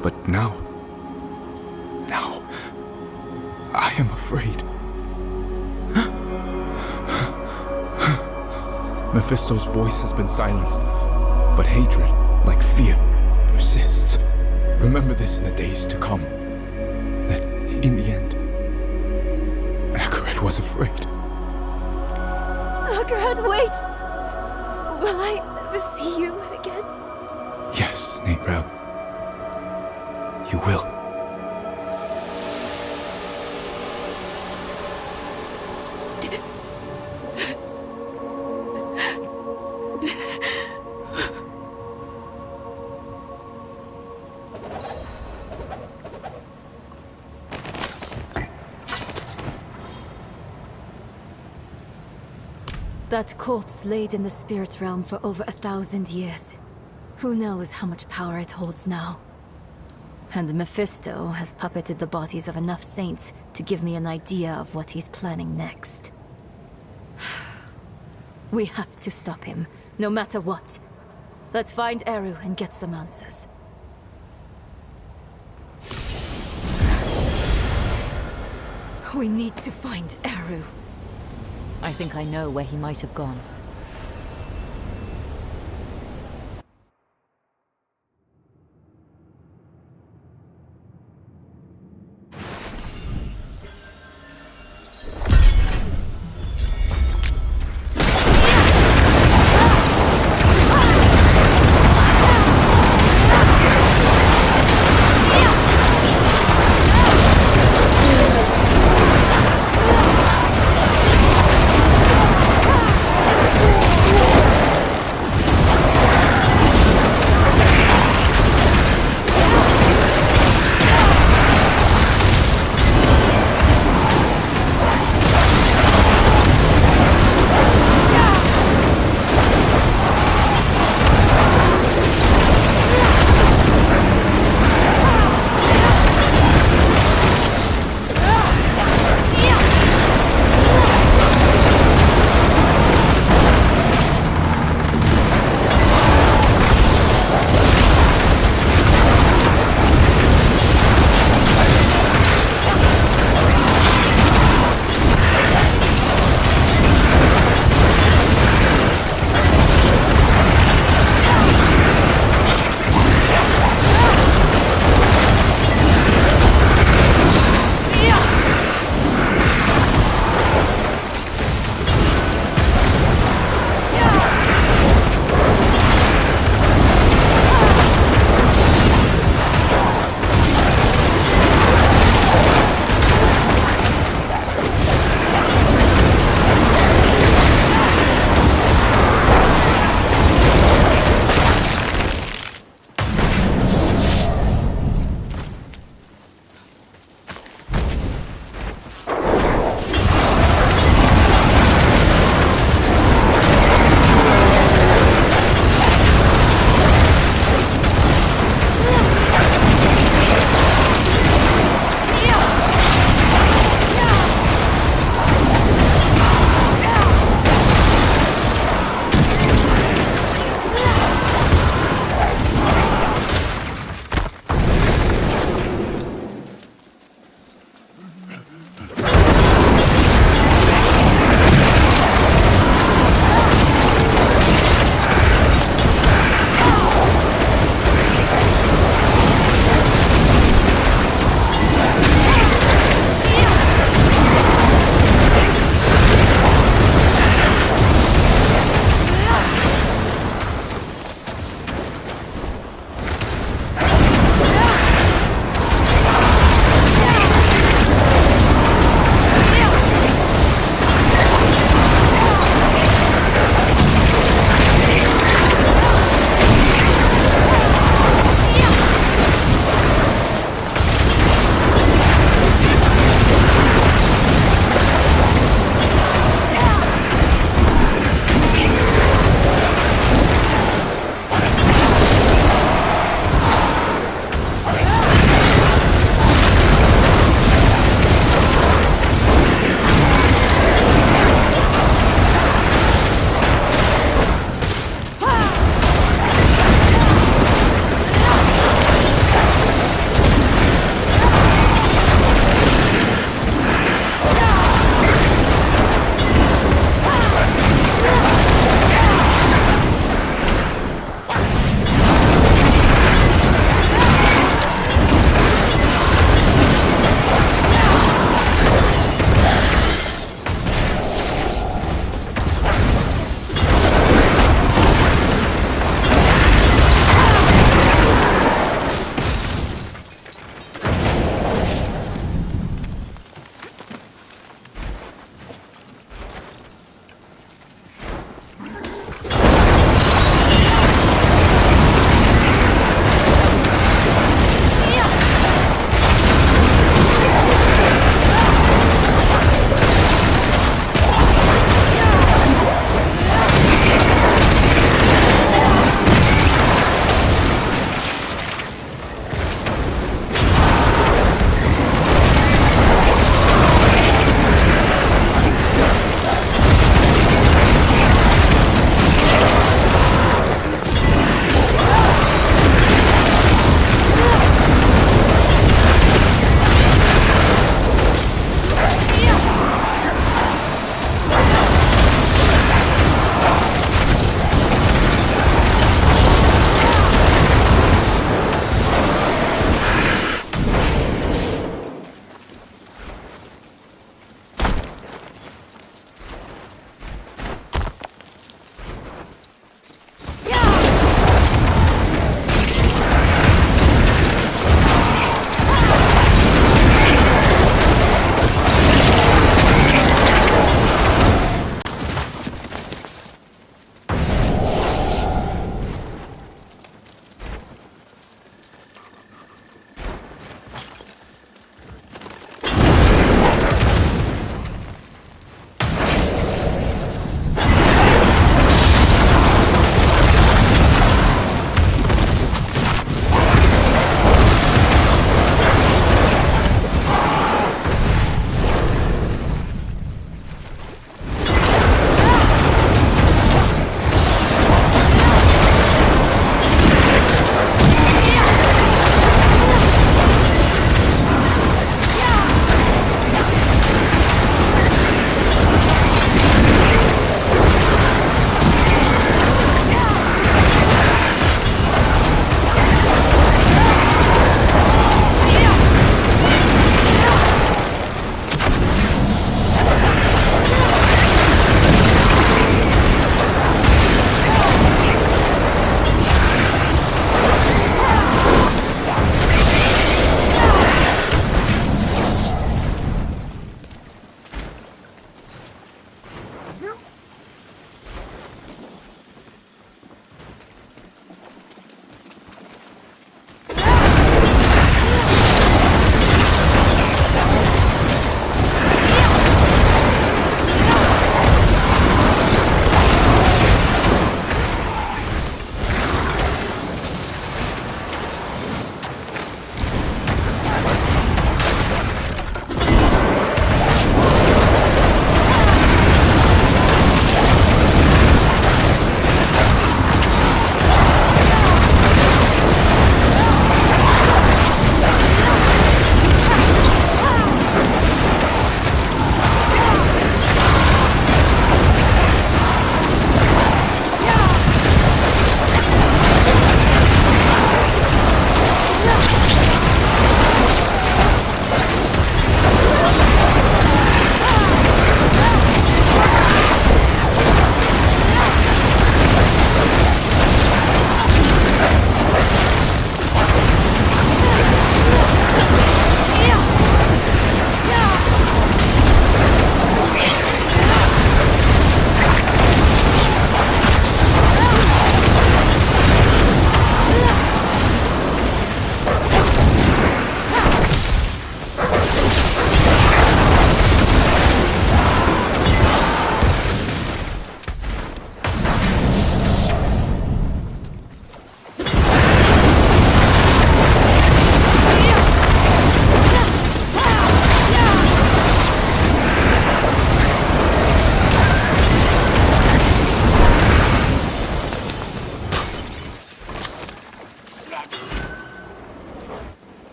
But now, I am afraid. Mephisto's voice has been silenced, but hatred, like fear, persists. Remember this in the days to come, that in the end, Akaret was afraid. Akaret, wait! Will I ever see you again? Yes, Nabrel. You will. That corpse laid in the spirit realm for over 1,000 years. Who knows how much power it holds now? And Mephisto has puppeted the bodies of enough saints to give me an idea of what he's planning next. We have to stop him, no matter what. Let's find Eru and get some answers. We need to find Eru. I think I know where he might have gone.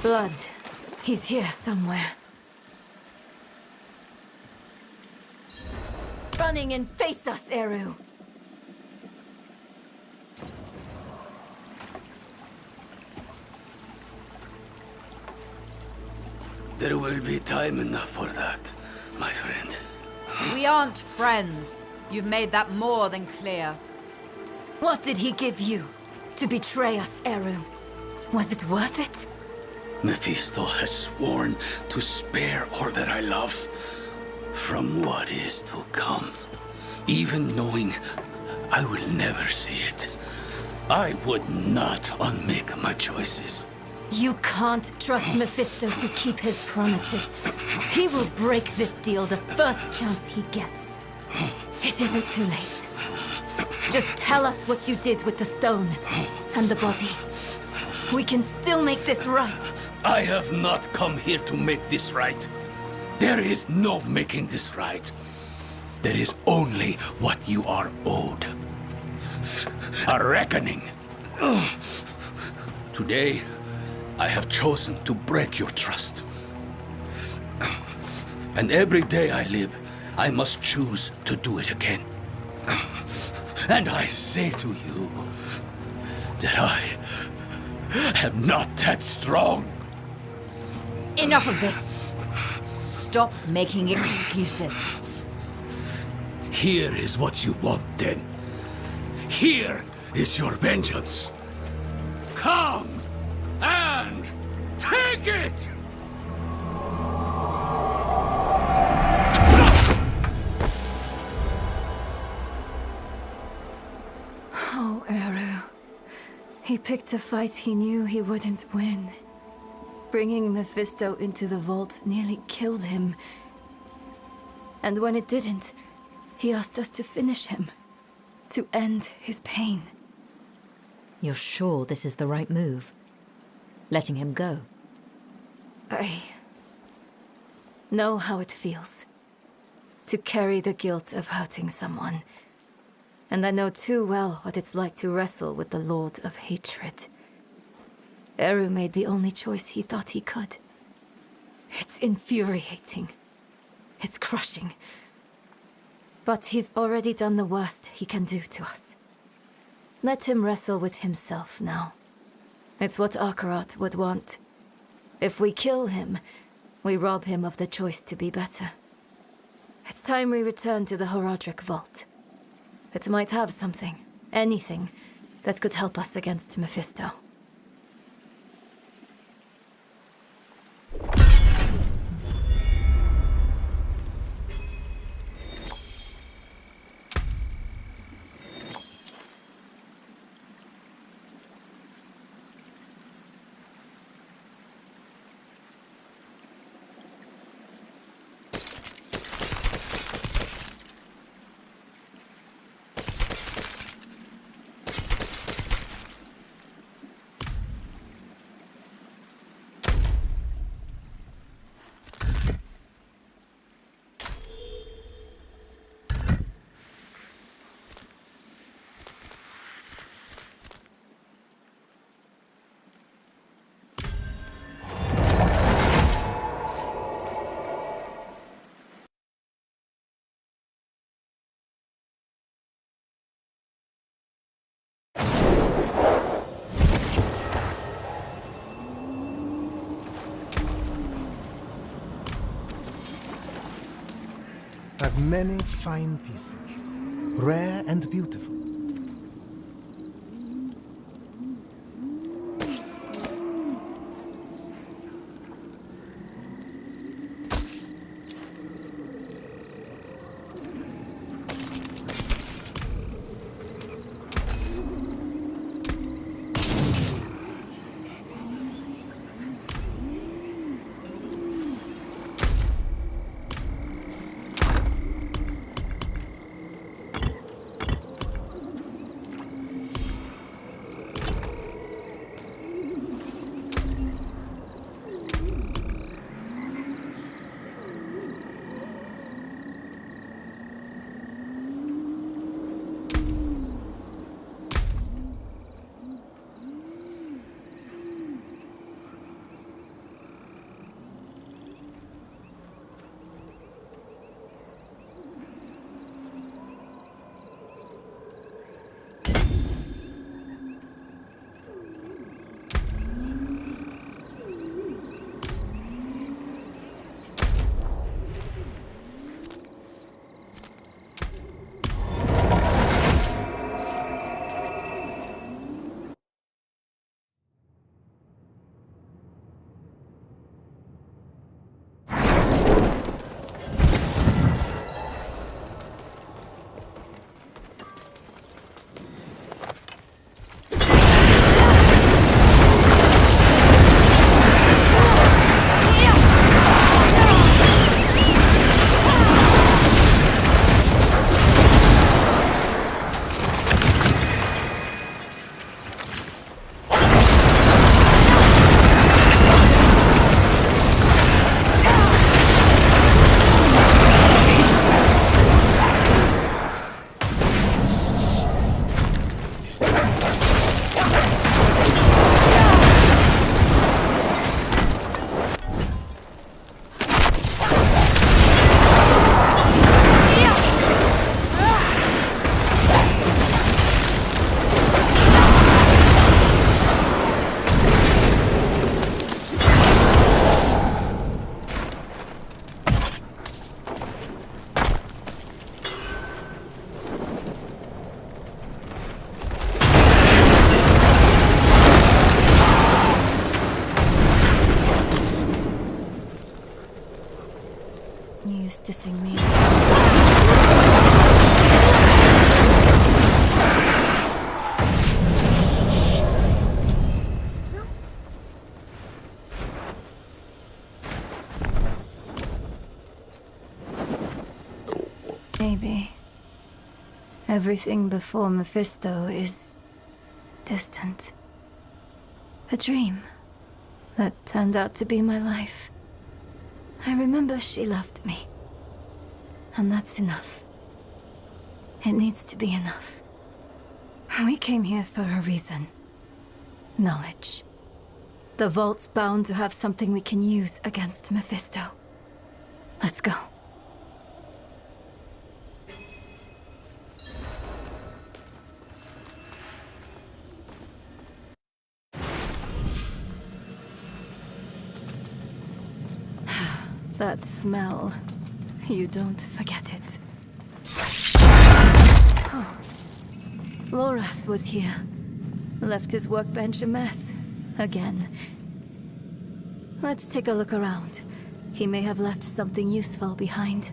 Blood. He's here somewhere. Running and face us, Eru. There will be time enough for that, my friend. We aren't friends. You've made that more than clear. What did he give you to betray us, Eru? Was it worth it? Mephisto has sworn to spare all that I love from what is to come. Even knowing I will never see it, I would not unmake my choices. You can't trust Mephisto to keep his promises. He will break this deal the first chance he gets. It isn't too late. Just tell us what you did with the stone and the body. We can still make this right. I have not come here to make this right. There is no making this right. There is only what you are owed. A reckoning. Today, I have chosen to break your trust. And every day I live, I must choose to do it again. And I say to you that I am not that strong. Enough of this. Stop making excuses. Here is what you want, then. Here is your vengeance. Come and take it! Oh, Eru. He picked a fight he knew he wouldn't win. Bringing Mephisto into the vault nearly killed him. And when it didn't, he asked us to finish him. To end his pain. You're sure this is the right move? Letting him go? I know how it feels. To carry the guilt of hurting someone. And I know too well what it's like to wrestle with the Lord of Hatred. Eru made the only choice he thought he could. It's infuriating. It's crushing. But he's already done the worst he can do to us. Let him wrestle with himself now. It's what Akarat would want. If we kill him, we rob him of the choice to be better. It's time we return to the Horadric Vault. It might have something, anything, that could help us against Mephisto. Have many fine pieces, rare and beautiful. Everything before Mephisto is distant. A dream that turned out to be my life. I remember she loved me. And that's enough. It needs to be enough. We came here for a reason. Knowledge. The vault's bound to have something we can use against Mephisto. Let's go. That smell. You don't forget it. Oh. Lorath was here. Left his workbench a mess. Again. Let's take a look around. He may have left something useful behind.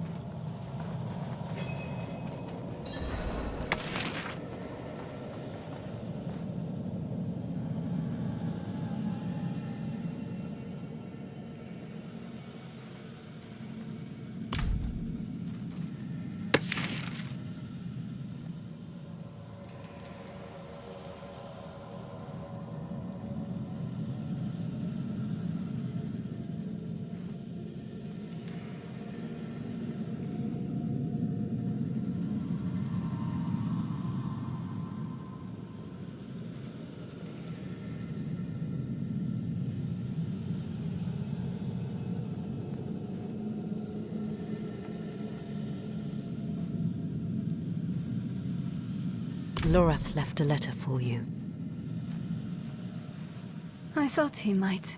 Lorath left a letter for you. I thought he might.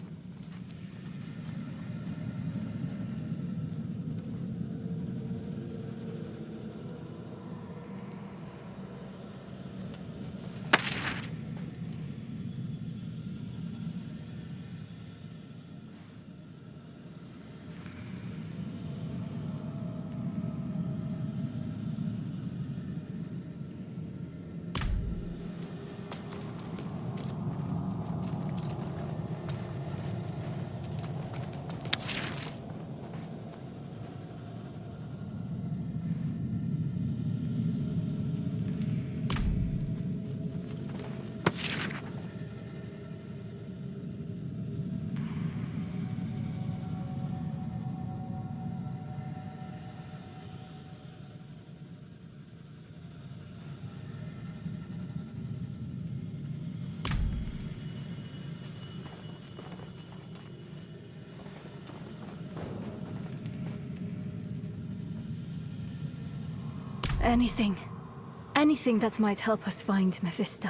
Anything that might help us find Mephisto.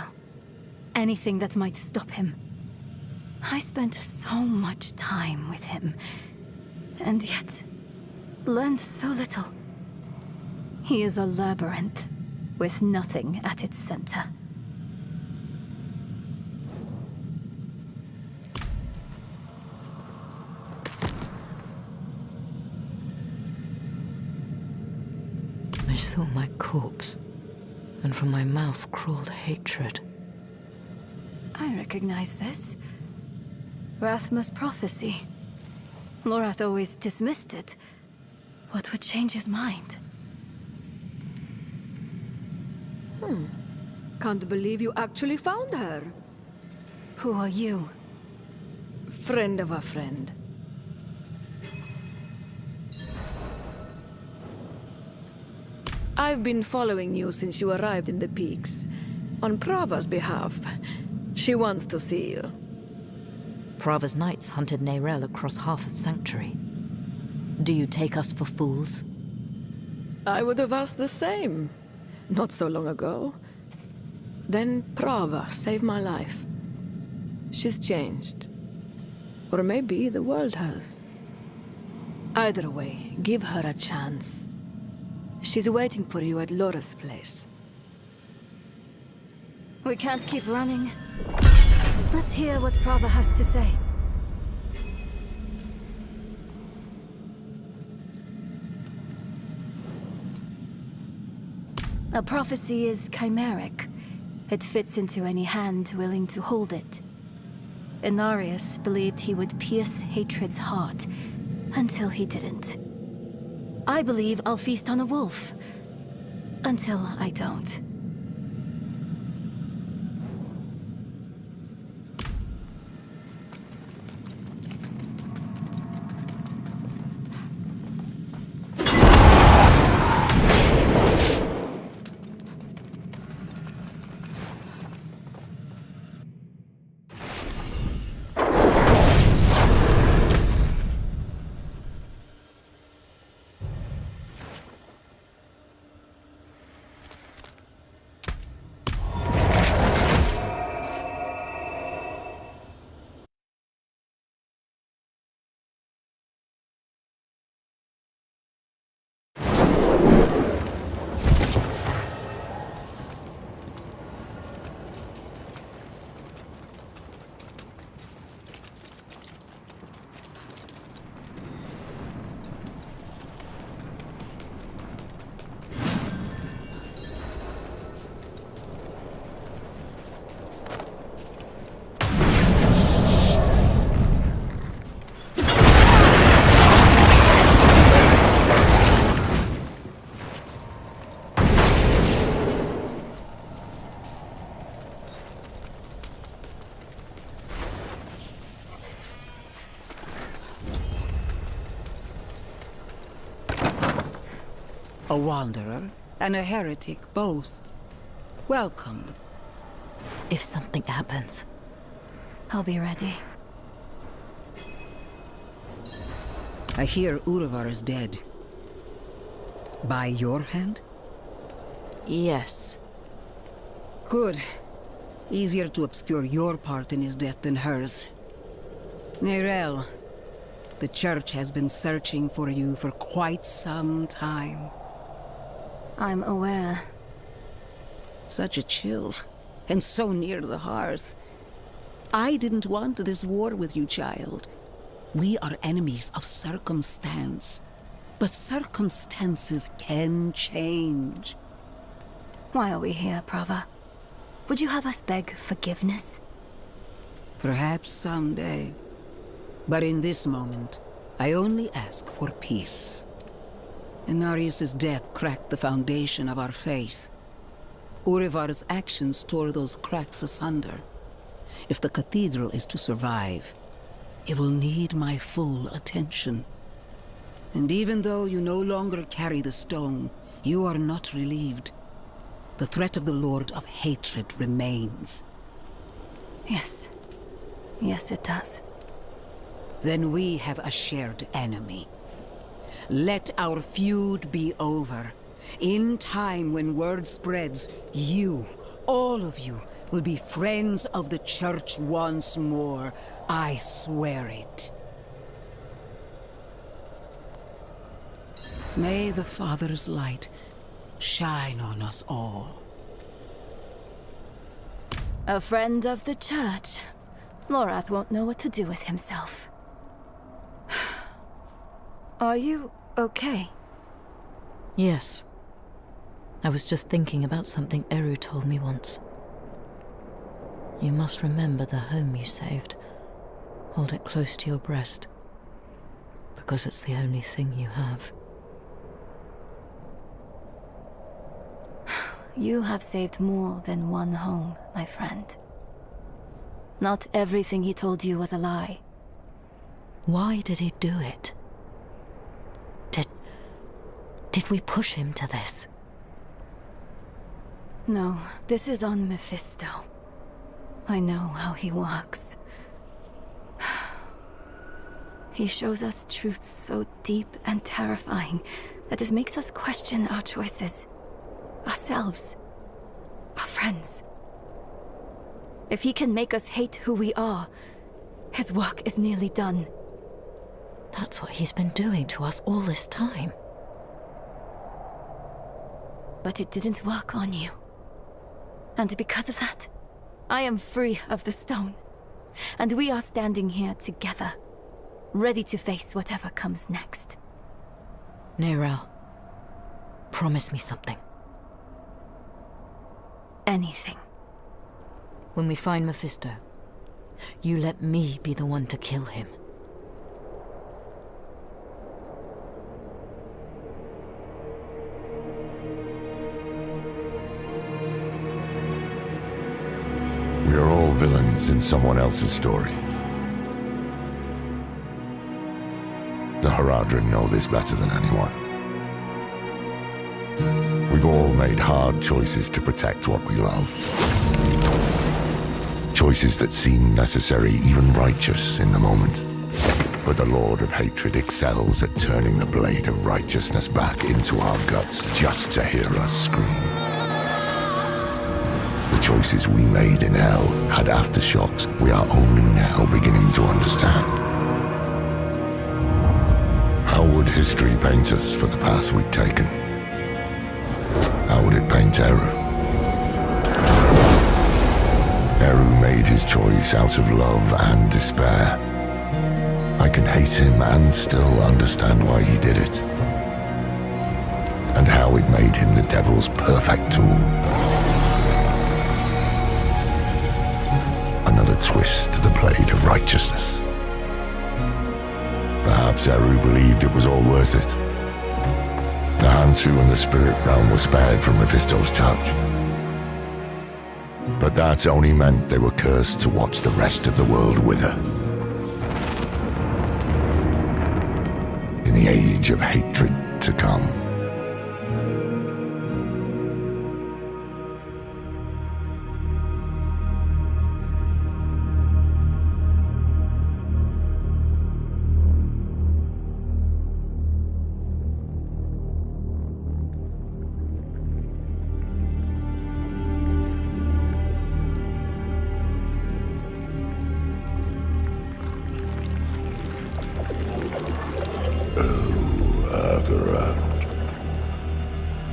Anything that might stop him. I spent so much time with him, and yet learned so little. He is a labyrinth, with nothing at its center. I saw my corpse, and from my mouth crawled hatred. I recognize this. Rathma's prophecy. Lorath always dismissed it. What would change his mind? Can't believe you actually found her. Who are you? Friend of a friend. I've been following you since you arrived in the peaks. On Prava's behalf. She wants to see you. Prava's knights hunted Neyrelle across half of Sanctuary. Do you take us for fools? I would have asked the same. Not so long ago. Then Prava saved my life. She's changed. Or maybe the world has. Either way, give her a chance. She's waiting for you at Lora's place. We can't keep running. Let's hear what Prava has to say. A prophecy is chimeric. It fits into any hand willing to hold it. Inarius believed he would pierce hatred's heart, until he didn't. I believe I'll feast on a wolf. Until I don't. A wanderer and a heretic both. Welcome. If something happens, I'll be ready. I hear Urivar is dead. By your hand? Yes. Good. Easier to obscure your part in his death than hers. Neyrelle, the Church has been searching for you for quite some time. I'm aware. Such a chill, and so near the hearth. I didn't want this war with you, child. We are enemies of circumstance. But circumstances can change. Why are we here, Prava? Would you have us beg forgiveness? Perhaps someday. But in this moment, I only ask for peace. Inarius' death cracked the foundation of our faith. Urivar's actions tore those cracks asunder. If the cathedral is to survive, it will need my full attention. And even though you no longer carry the stone, you are not relieved. The threat of the Lord of Hatred remains. Yes. Yes, it does. Then we have a shared enemy. Let our feud be over. In time, when word spreads, you, all of you, will be friends of the Church once more. I swear it. May the Father's light shine on us all. A friend of the Church. Lorath won't know what to do with himself. Are you okay? Yes. I was just thinking about something Eru told me once. You must remember the home you saved. Hold it close to your breast. Because it's the only thing you have. You have saved more than one home, my friend. Not everything he told you was a lie. Why did he do it? Did we push him to this? No, this is on Mephisto. I know how he works. He shows us truths so deep and terrifying that it makes us question our choices. Ourselves. Our friends. If he can make us hate who we are, his work is nearly done. That's what he's been doing to us all this time. But it didn't work on you. And because of that, I am free of the stone. And we are standing here together, ready to face whatever comes next. Neyrelle, promise me something. Anything. When we find Mephisto, you let me be the one to kill him. villains in someone else's story. The Haradrim know this better than anyone. We've all made hard choices to protect what we love. Choices that seem necessary, even righteous in the moment. But the Lord of Hatred excels at turning the blade of righteousness back into our guts just to hear us scream. The choices we made in hell had aftershocks we are only now beginning to understand. How would history paint us for the path we'd taken? How would it paint Eru? Eru made his choice out of love and despair. I can hate him and still understand why he did it. And how it made him the devil's perfect tool. Another twist to the blade of righteousness. Perhaps Eru believed it was all worth it. The Hantu and the spirit realm were spared from Mephisto's touch. But that only meant they were cursed to watch the rest of the world wither. In the age of hatred to come.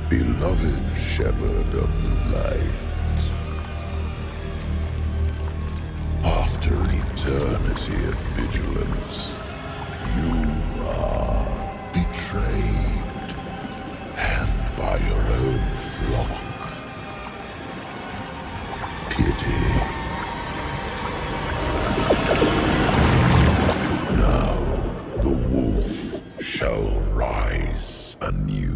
Beloved shepherd of the light, after an eternity of vigilance, you are betrayed, and by your own flock. Pity. Now the wolf shall rise anew.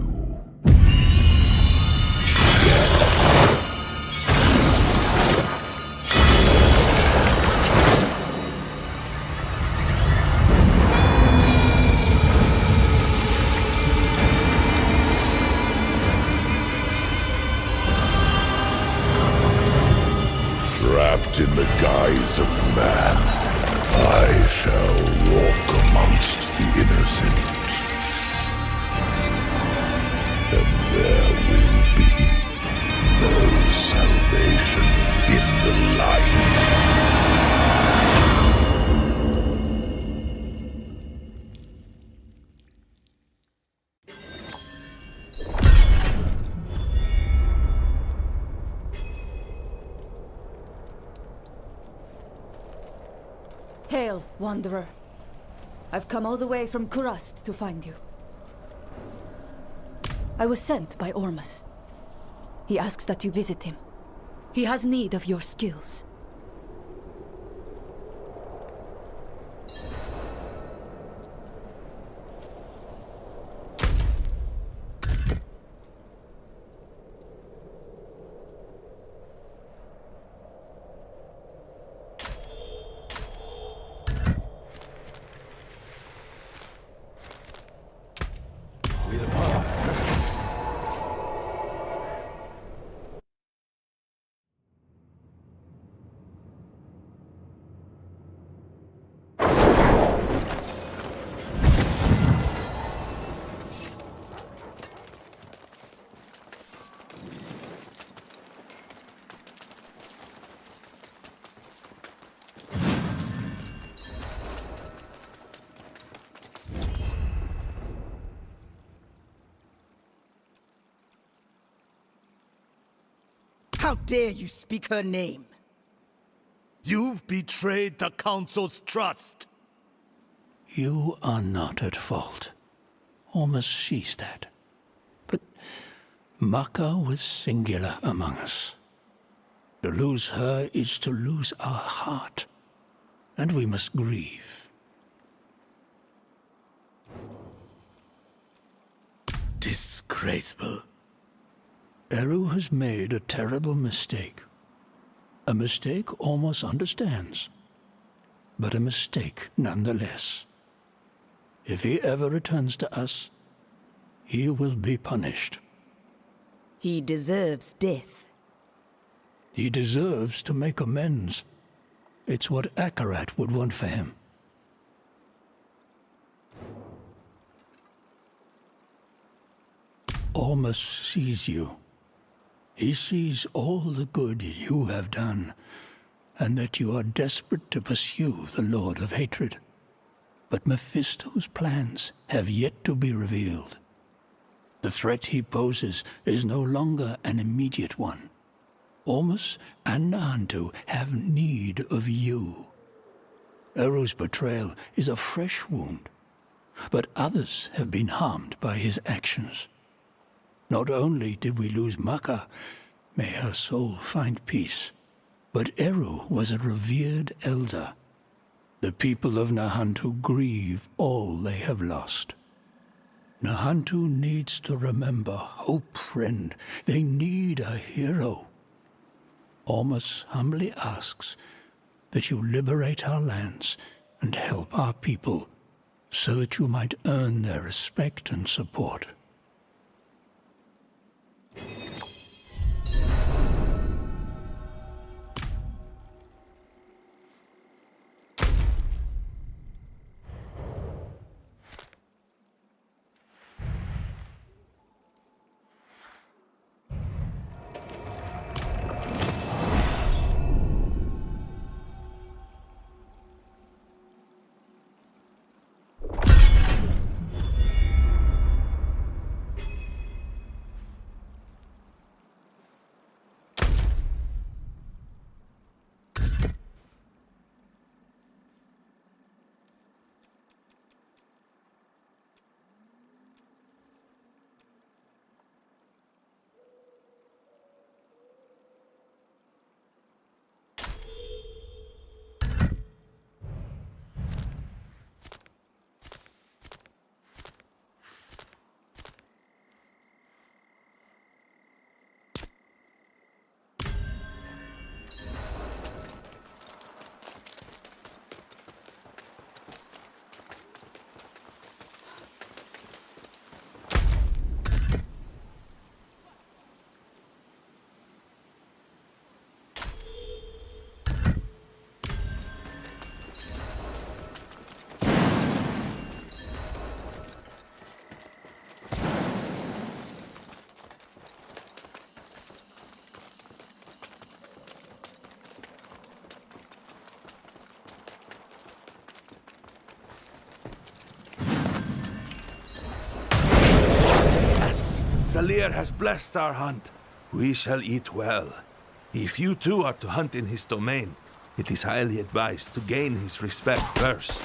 Wrapped in the guise of man, I shall walk amongst the innocent. And there will be no salvation in the light. Hail, Wanderer. I've come all the way from Kurast to find you. I was sent by Ormus. He asks that you visit him. He has need of your skills. How dare you speak her name? You've betrayed the Council's trust. You are not at fault. Ormus sees that. But Maka was singular among us. To lose her is to lose our heart, and we must grieve. Disgraceful. Eru has made a terrible mistake. A mistake almost understands, but a mistake nonetheless. If he ever returns to us, he will be punished. He deserves death. He deserves to make amends. It's what Akarat would want for him. Ormus sees you. He sees all the good you have done, and that you are desperate to pursue the Lord of Hatred. But Mephisto's plans have yet to be revealed. The threat he poses is no longer an immediate one. Ormus and Nahantu have need of you. Eru's betrayal is a fresh wound, but others have been harmed by his actions. Not only did we lose Maka, may her soul find peace, but Eru was a revered elder. The people of Nahantu grieve all they have lost. Nahantu needs to remember hope, friend. They need a hero. Ormus humbly asks that you liberate our lands and help our people so that you might earn their respect and support. Serie has blessed our hunt. We shall eat well. If you too are to hunt in his domain, it is highly advised to gain his respect first.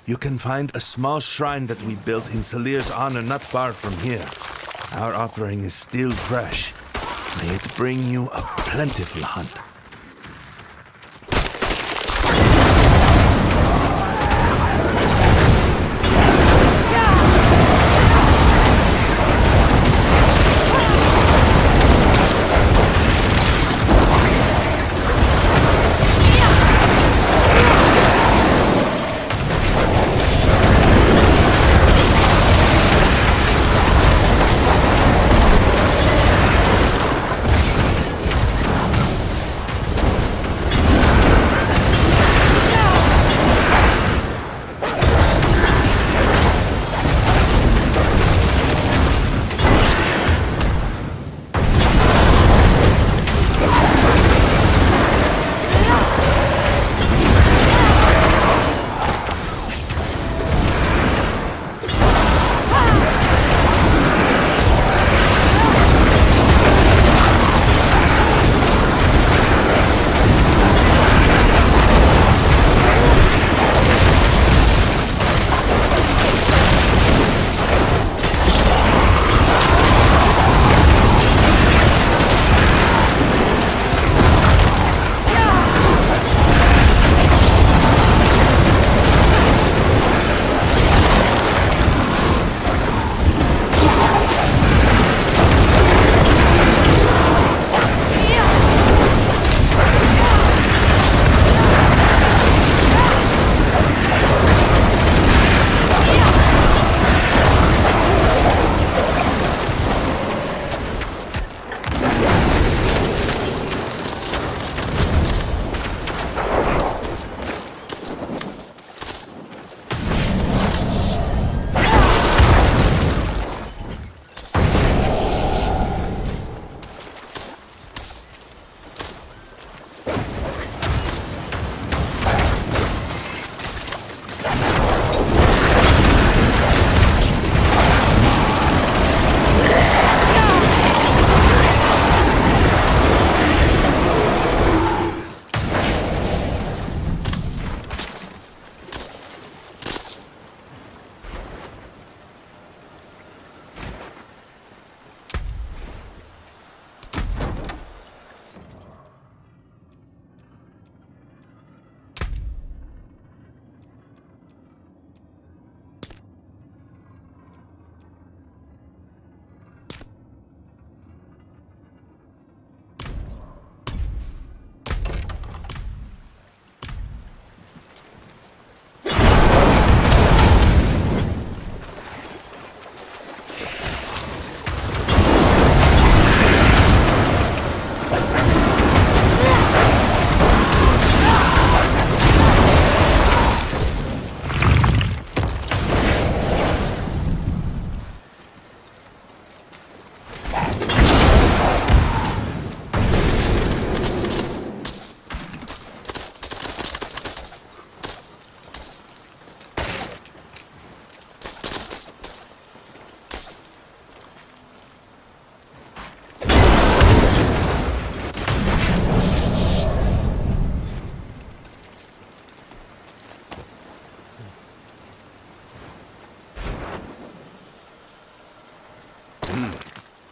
You can find a small shrine that we built in Serie's honor not far from here. Our offering is still fresh. May it bring you a plentiful hunt.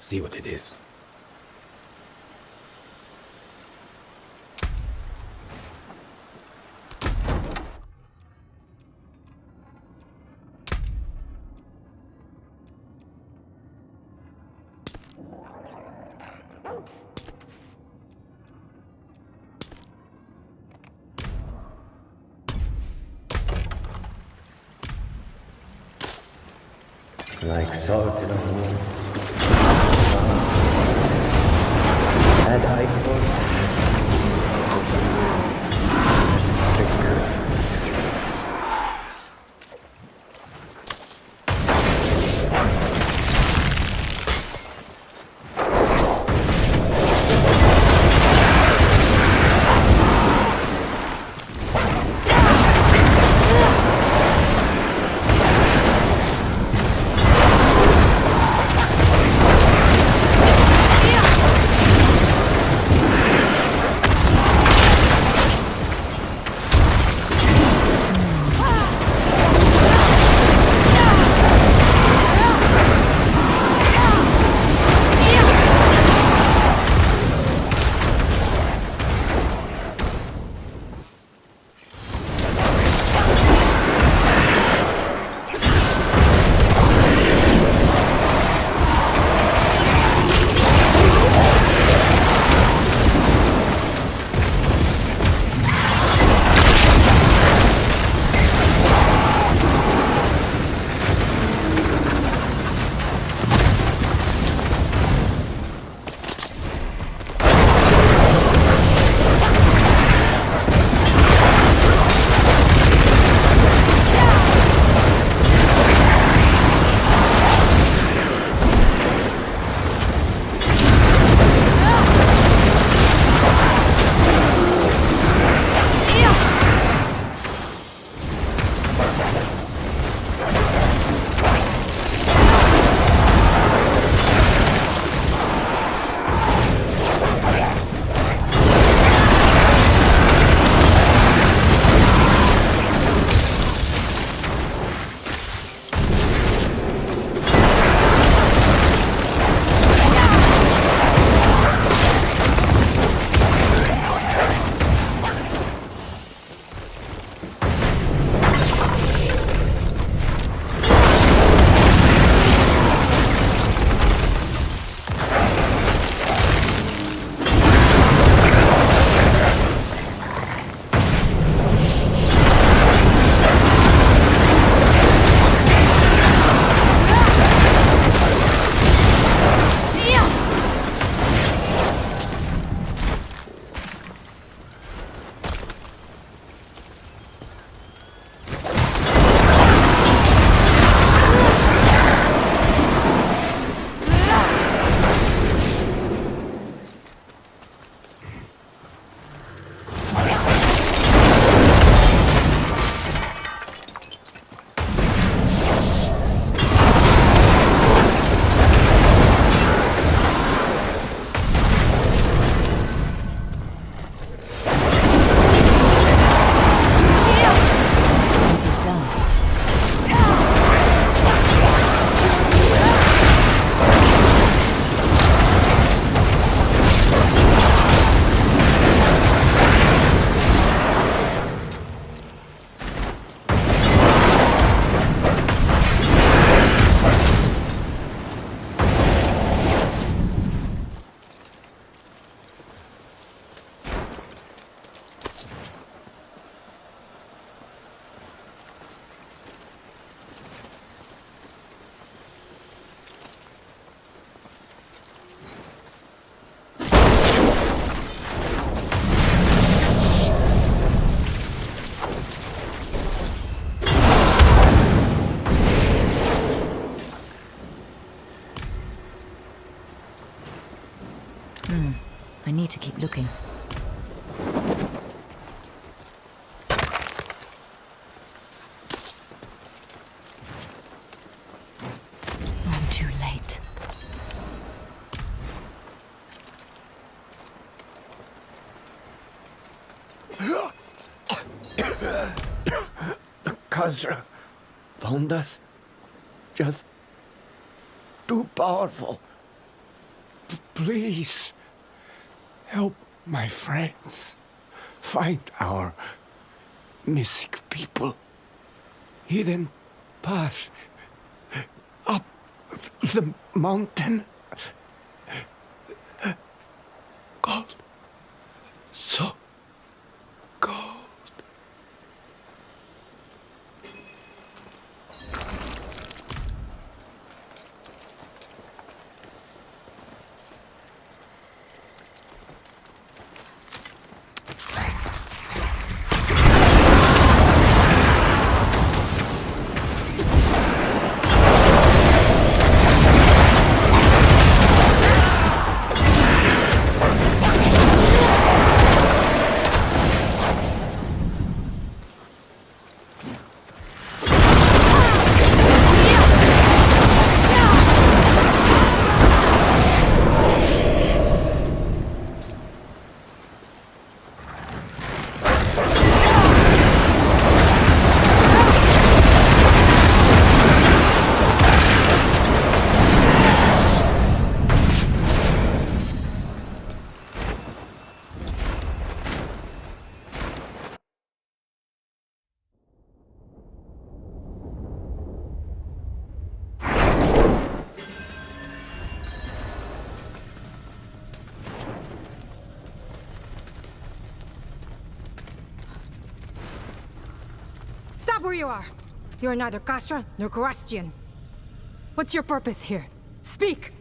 see what it is. Like salt in a wound. Had I I need to keep looking. I'm too late. The Khazra found us. Just too powerful. Please, help my friends find our missing people. Hidden path up the mountain. Cold. So cold. Stop where you are! You're neither Kasra nor Karastian. What's your purpose here? Speak!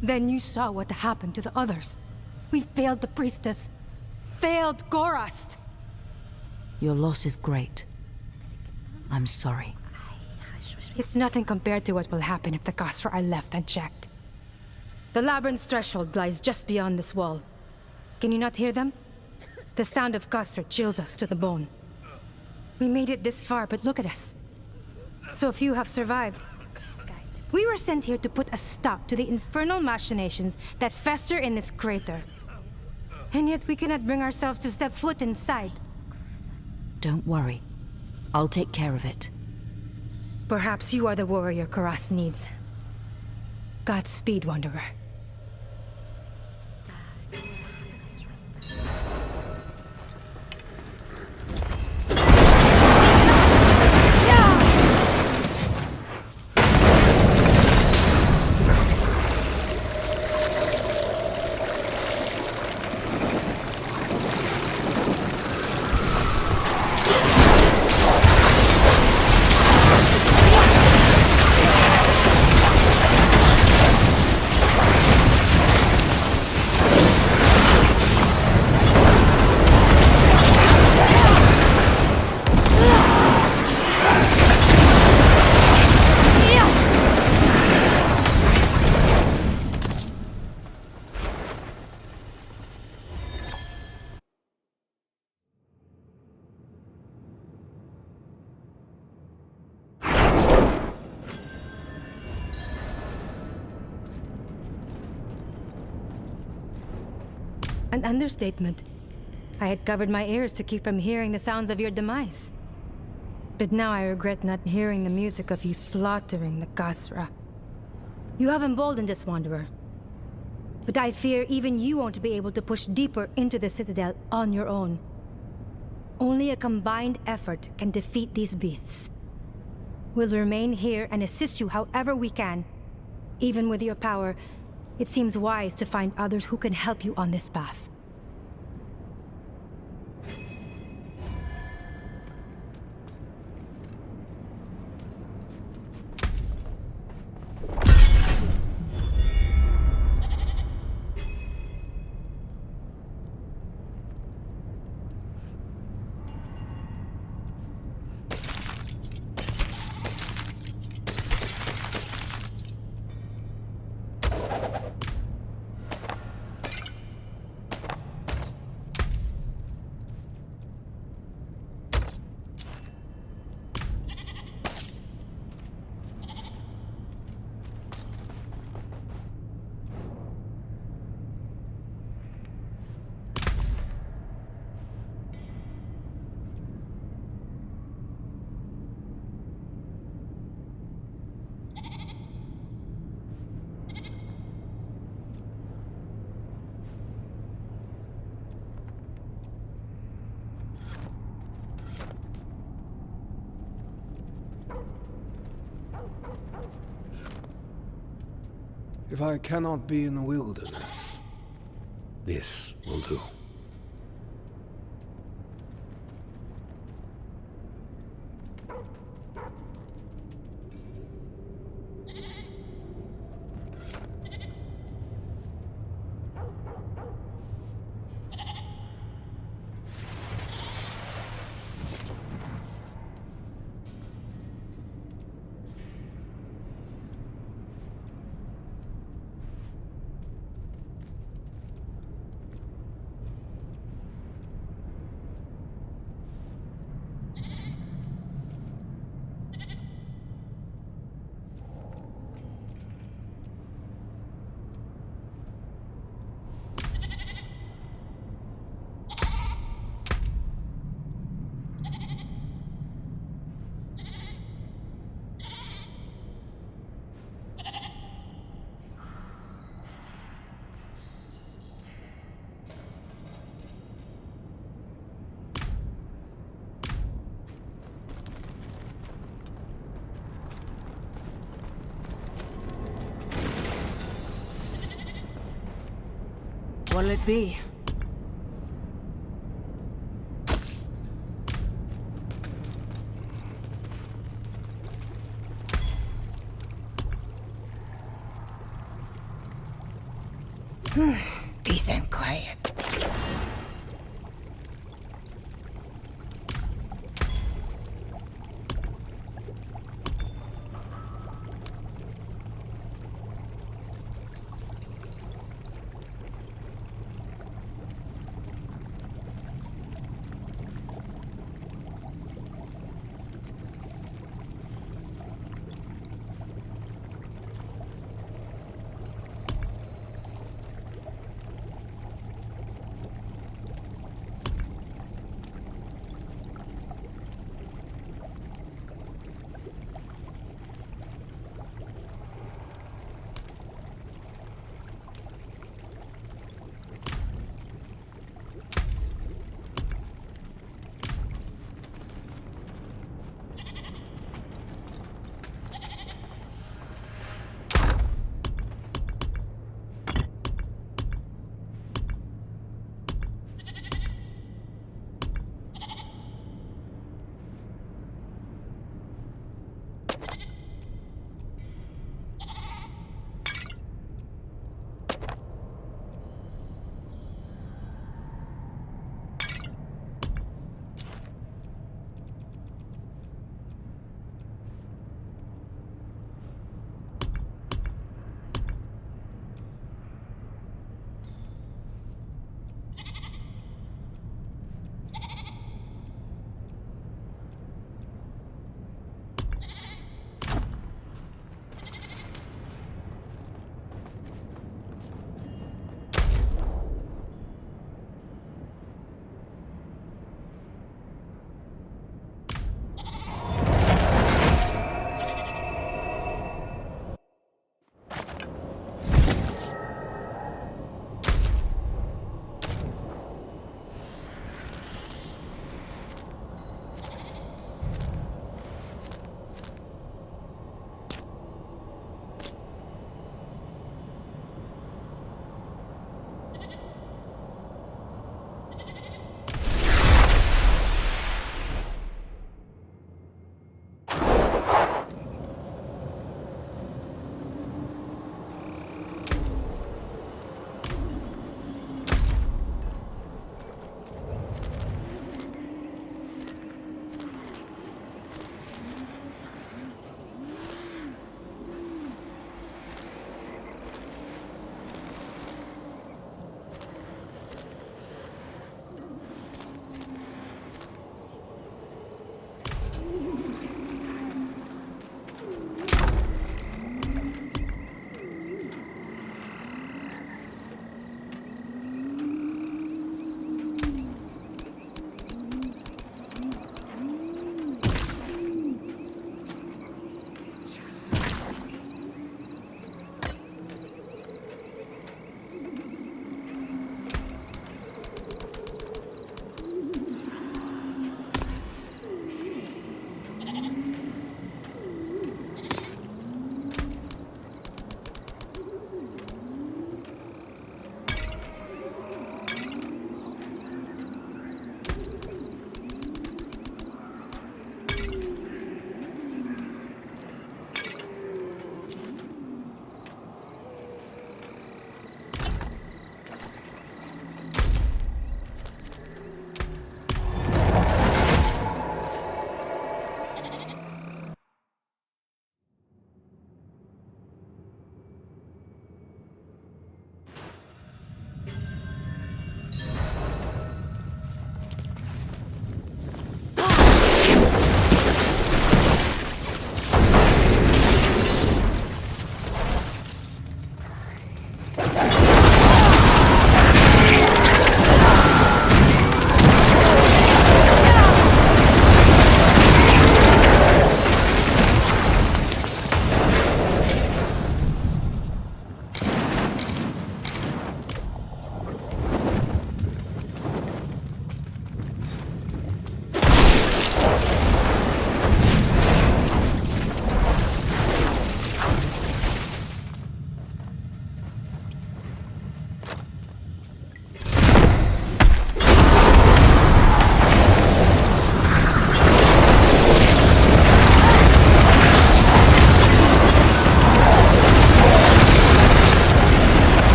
Then you saw what happened to the others. We failed the priestess. Failed Gorast! Your loss is great. I'm sorry. It's nothing compared to what will happen if the Kasra are left unchecked. The labyrinth's threshold lies just beyond this wall. Can you not hear them? The sound of Kasra chills us to the bone. We made it this far, but look at us. So few have survived. We were sent here to put a stop to the infernal machinations that fester in this crater. And yet we cannot bring ourselves to step foot inside. Don't worry. I'll take care of it. Perhaps you are the warrior Karas needs. Godspeed, Wanderer. An understatement. I had covered my ears to keep from hearing the sounds of your demise. But now I regret not hearing the music of you slaughtering the Kasra. You have emboldened this Wanderer. But I fear even you won't be able to push deeper into the Citadel on your own. Only a combined effort can defeat these beasts. We'll remain here and assist you however we can. Even with your power, it seems wise to find others who can help you on this path. If I cannot be in the wilderness, this will do. What'll it be? Peace and quiet.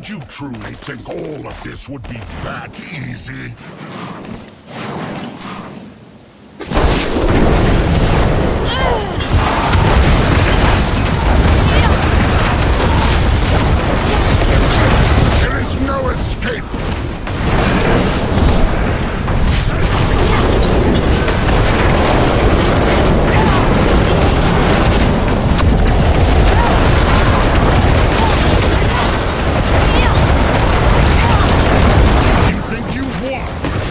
Did you truly think all of this would be that easy? There is no escape! You think you won?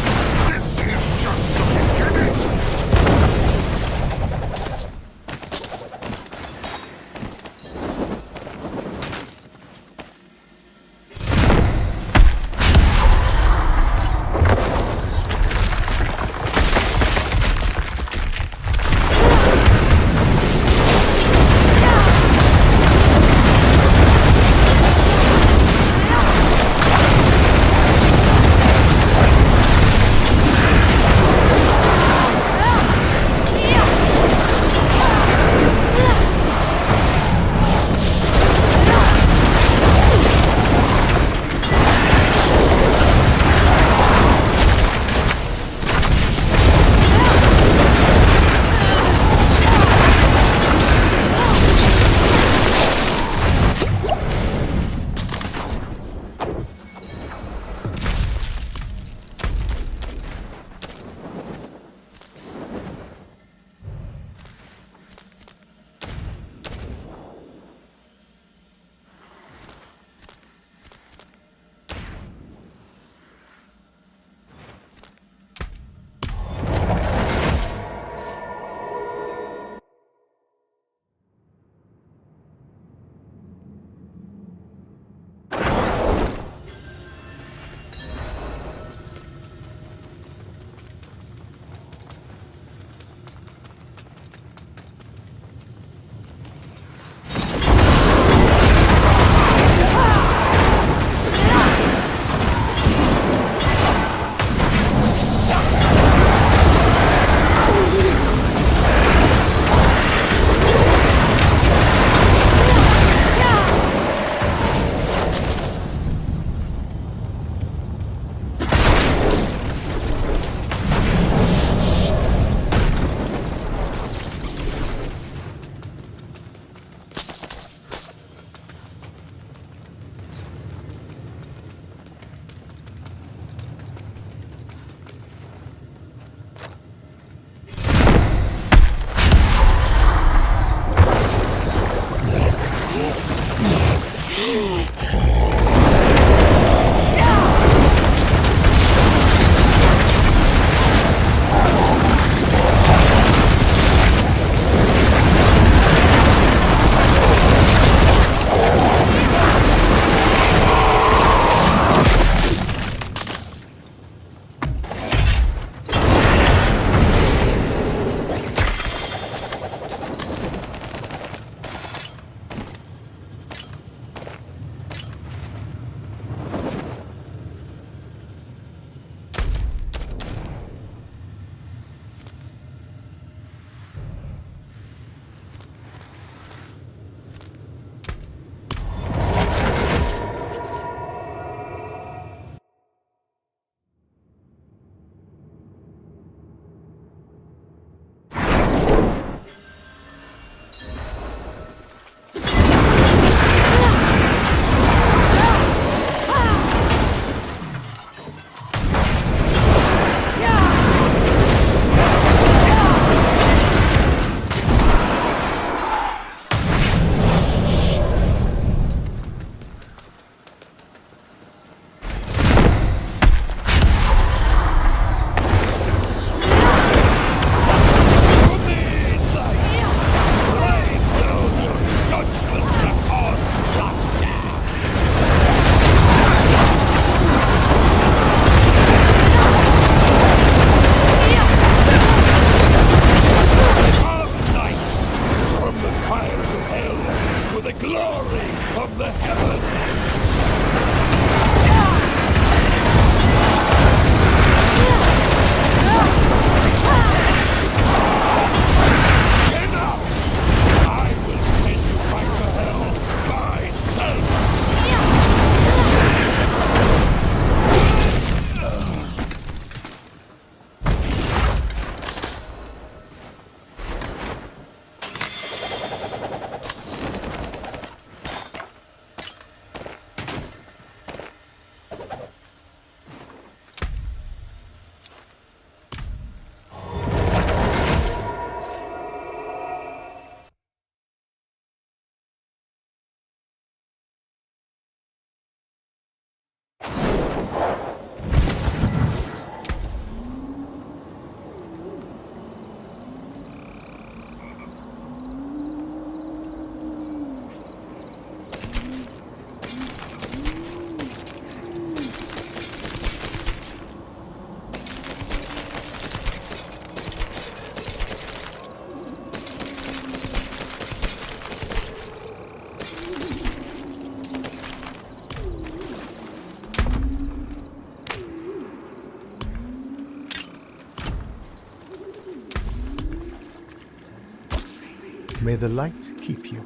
May the light keep you.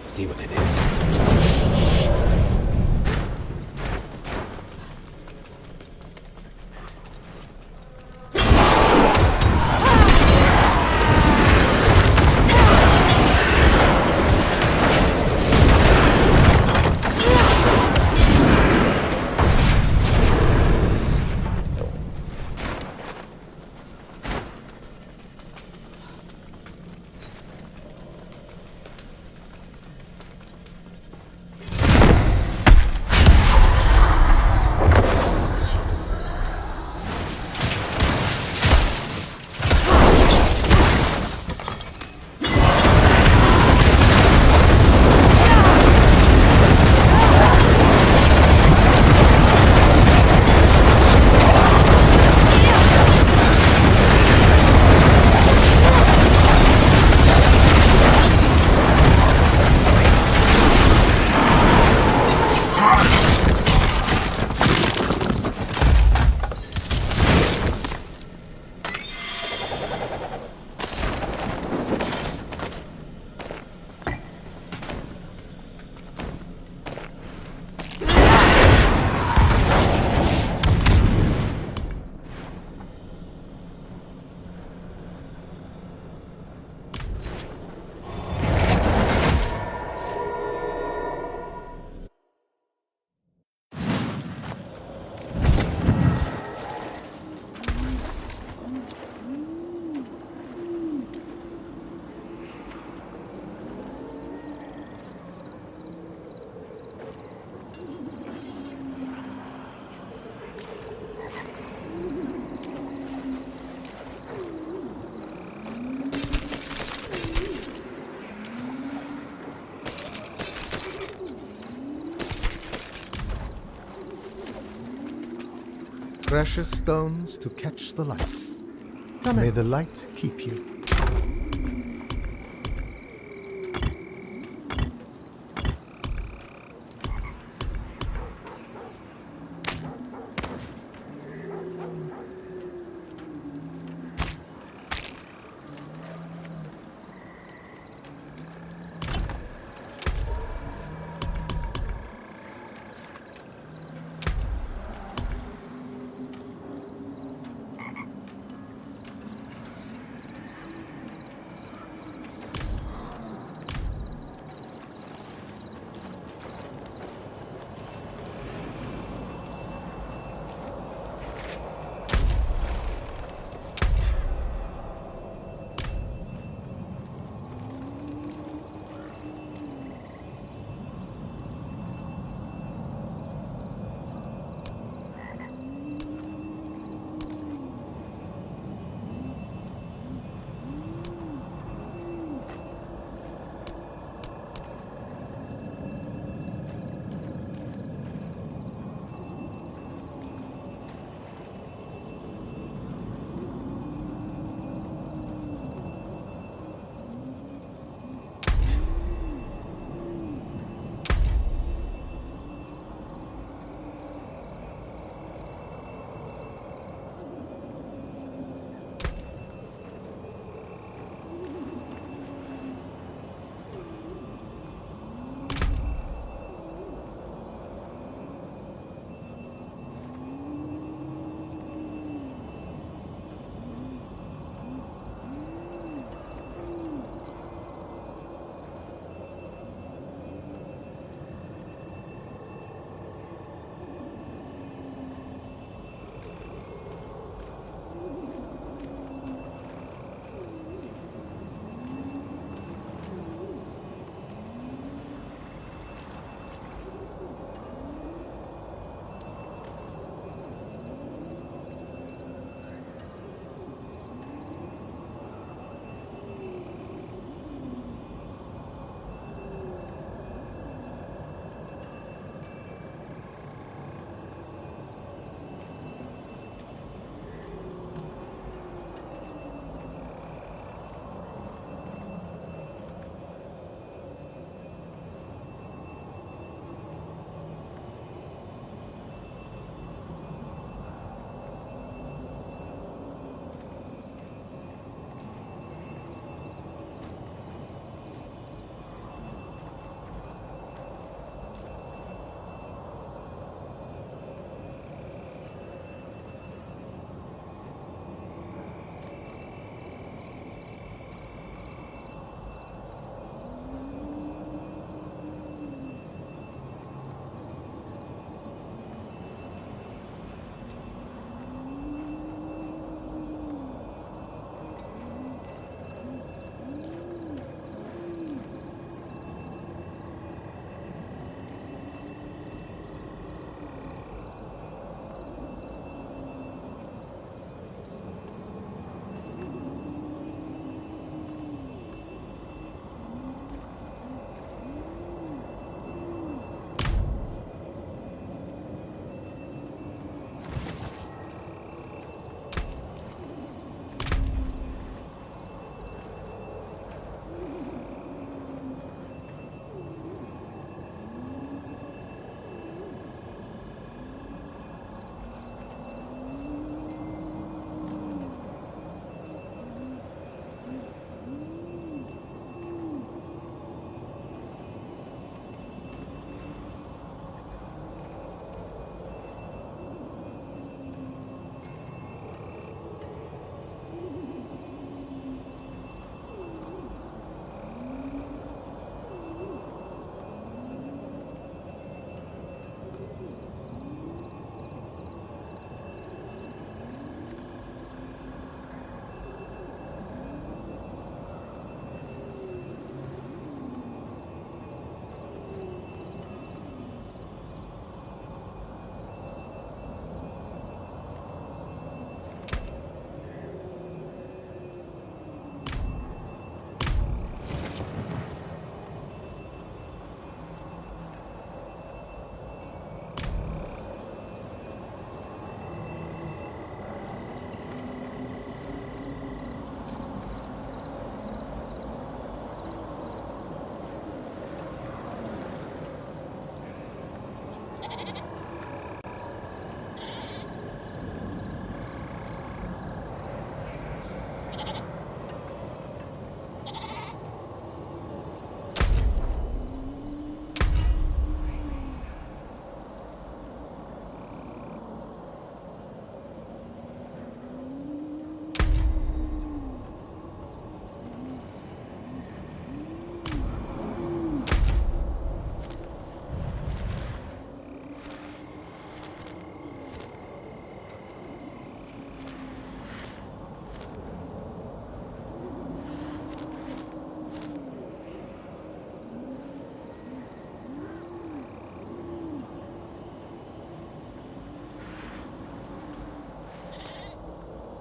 See what it is. Precious stones to catch the light. May the light keep you.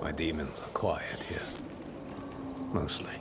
My demons are quiet here. Mostly.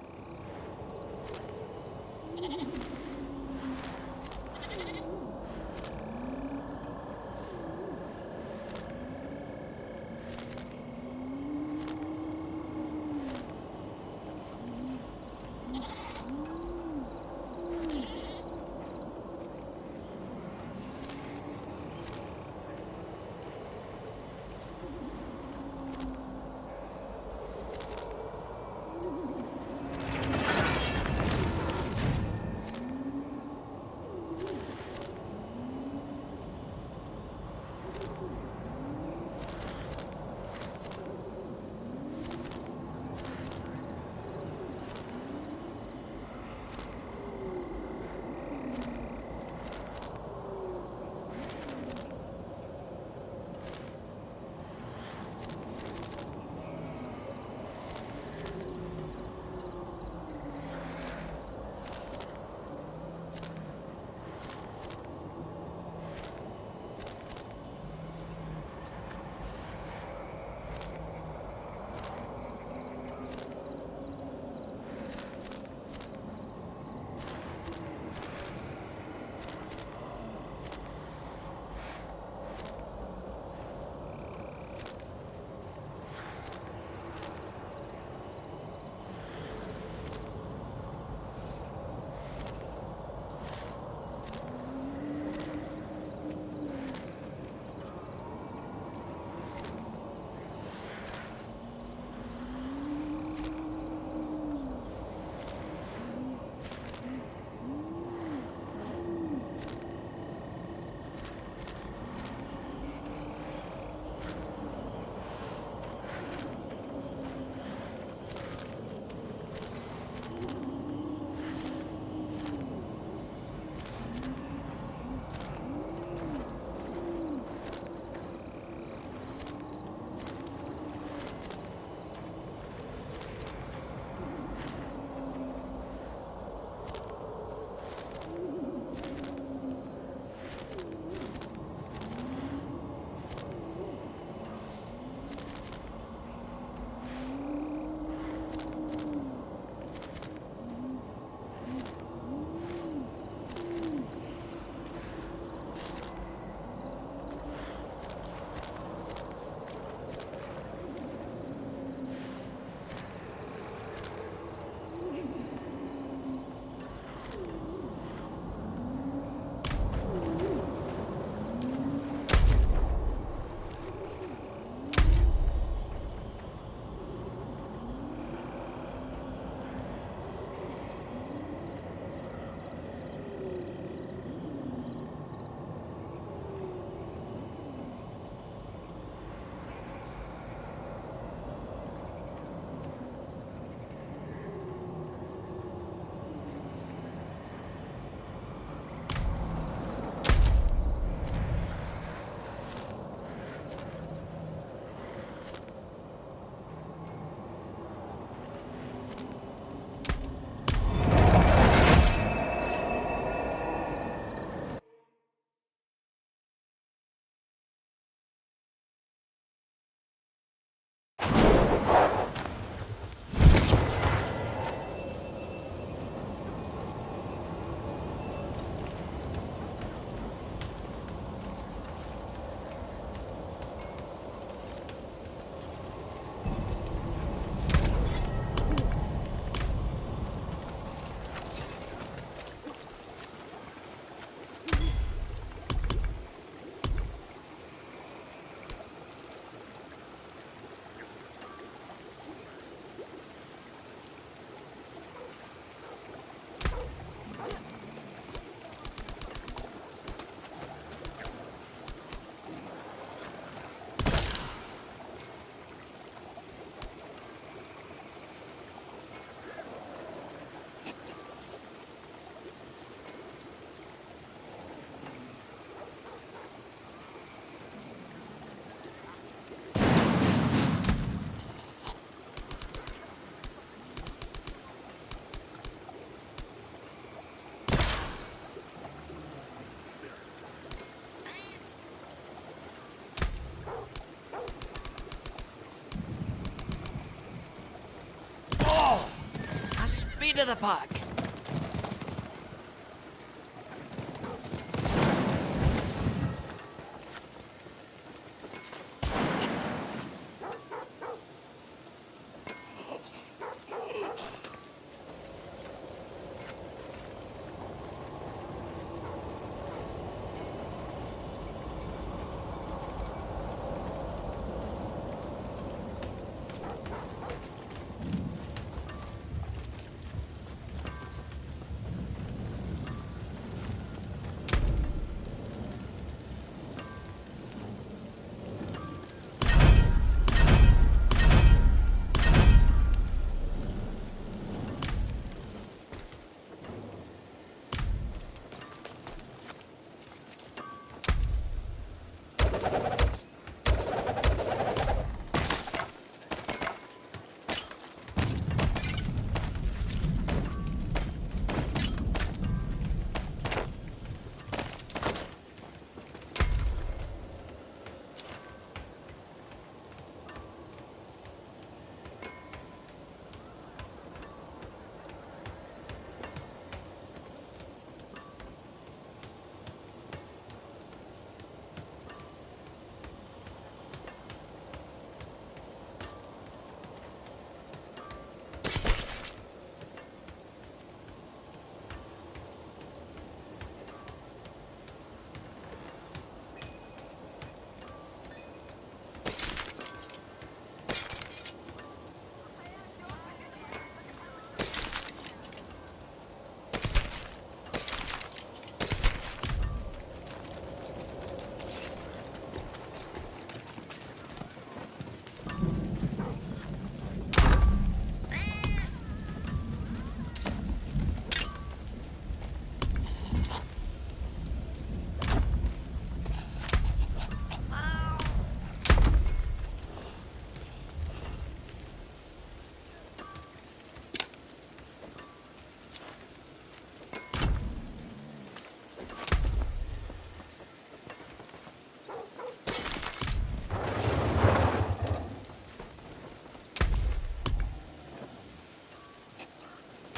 speed of the pack.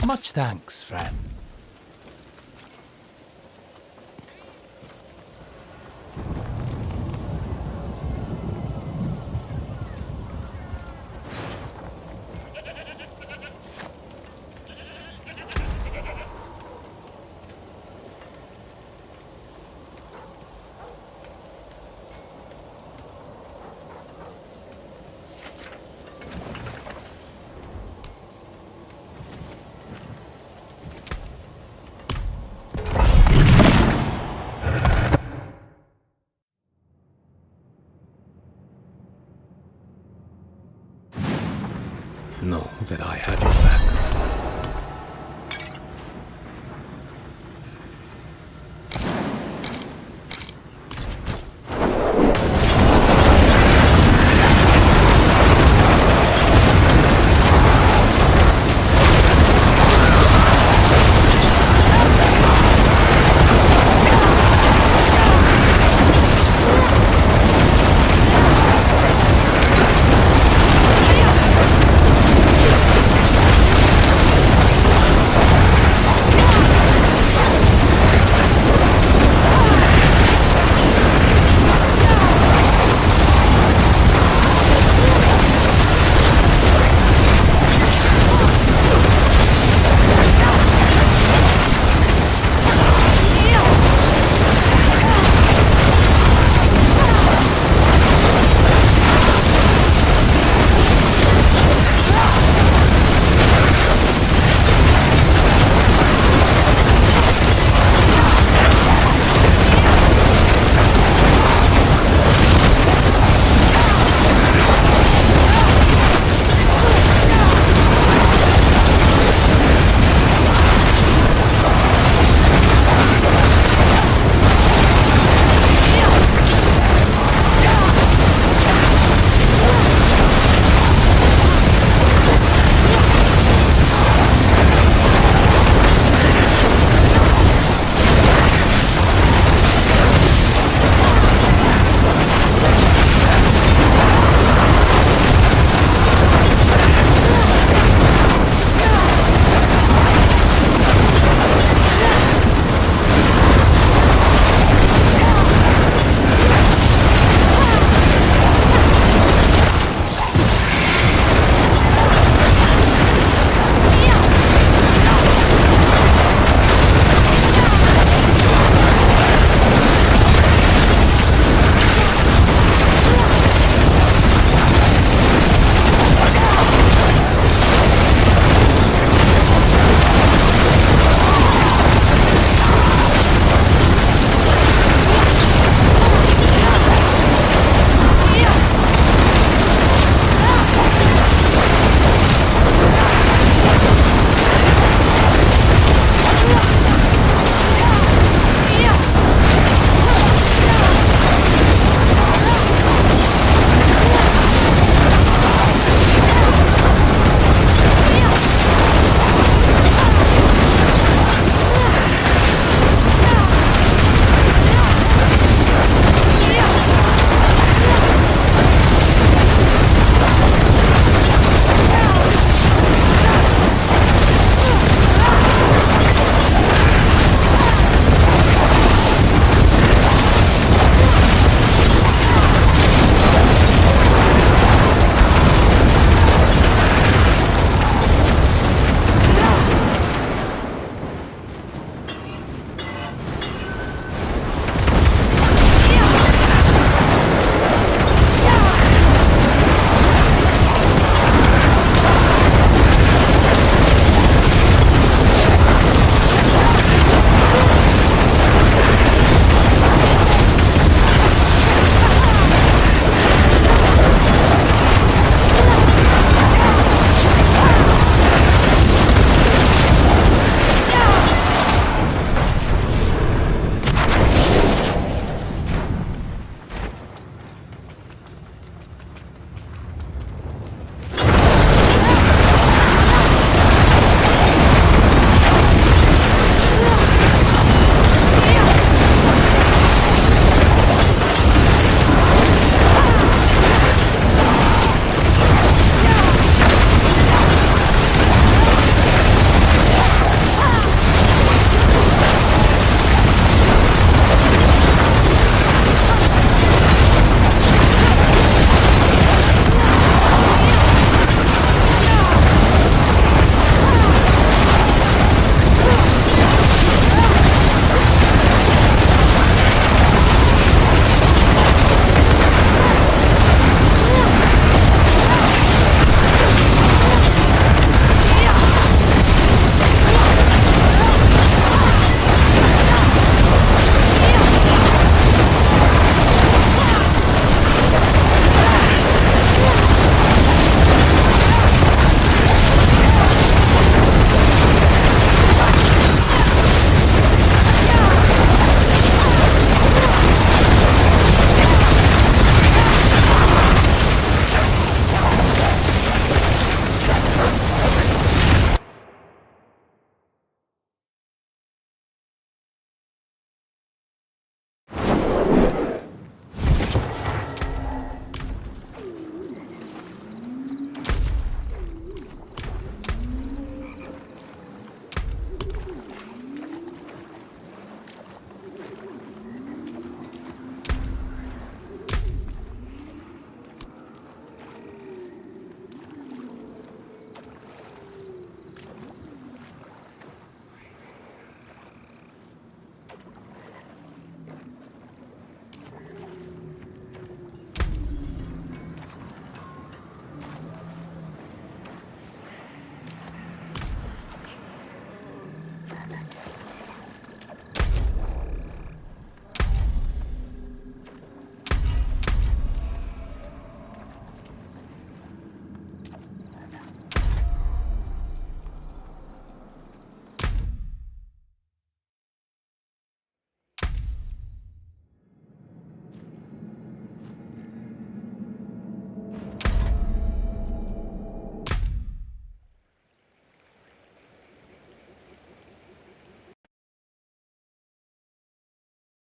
Much thanks, friend. Know that I had your back.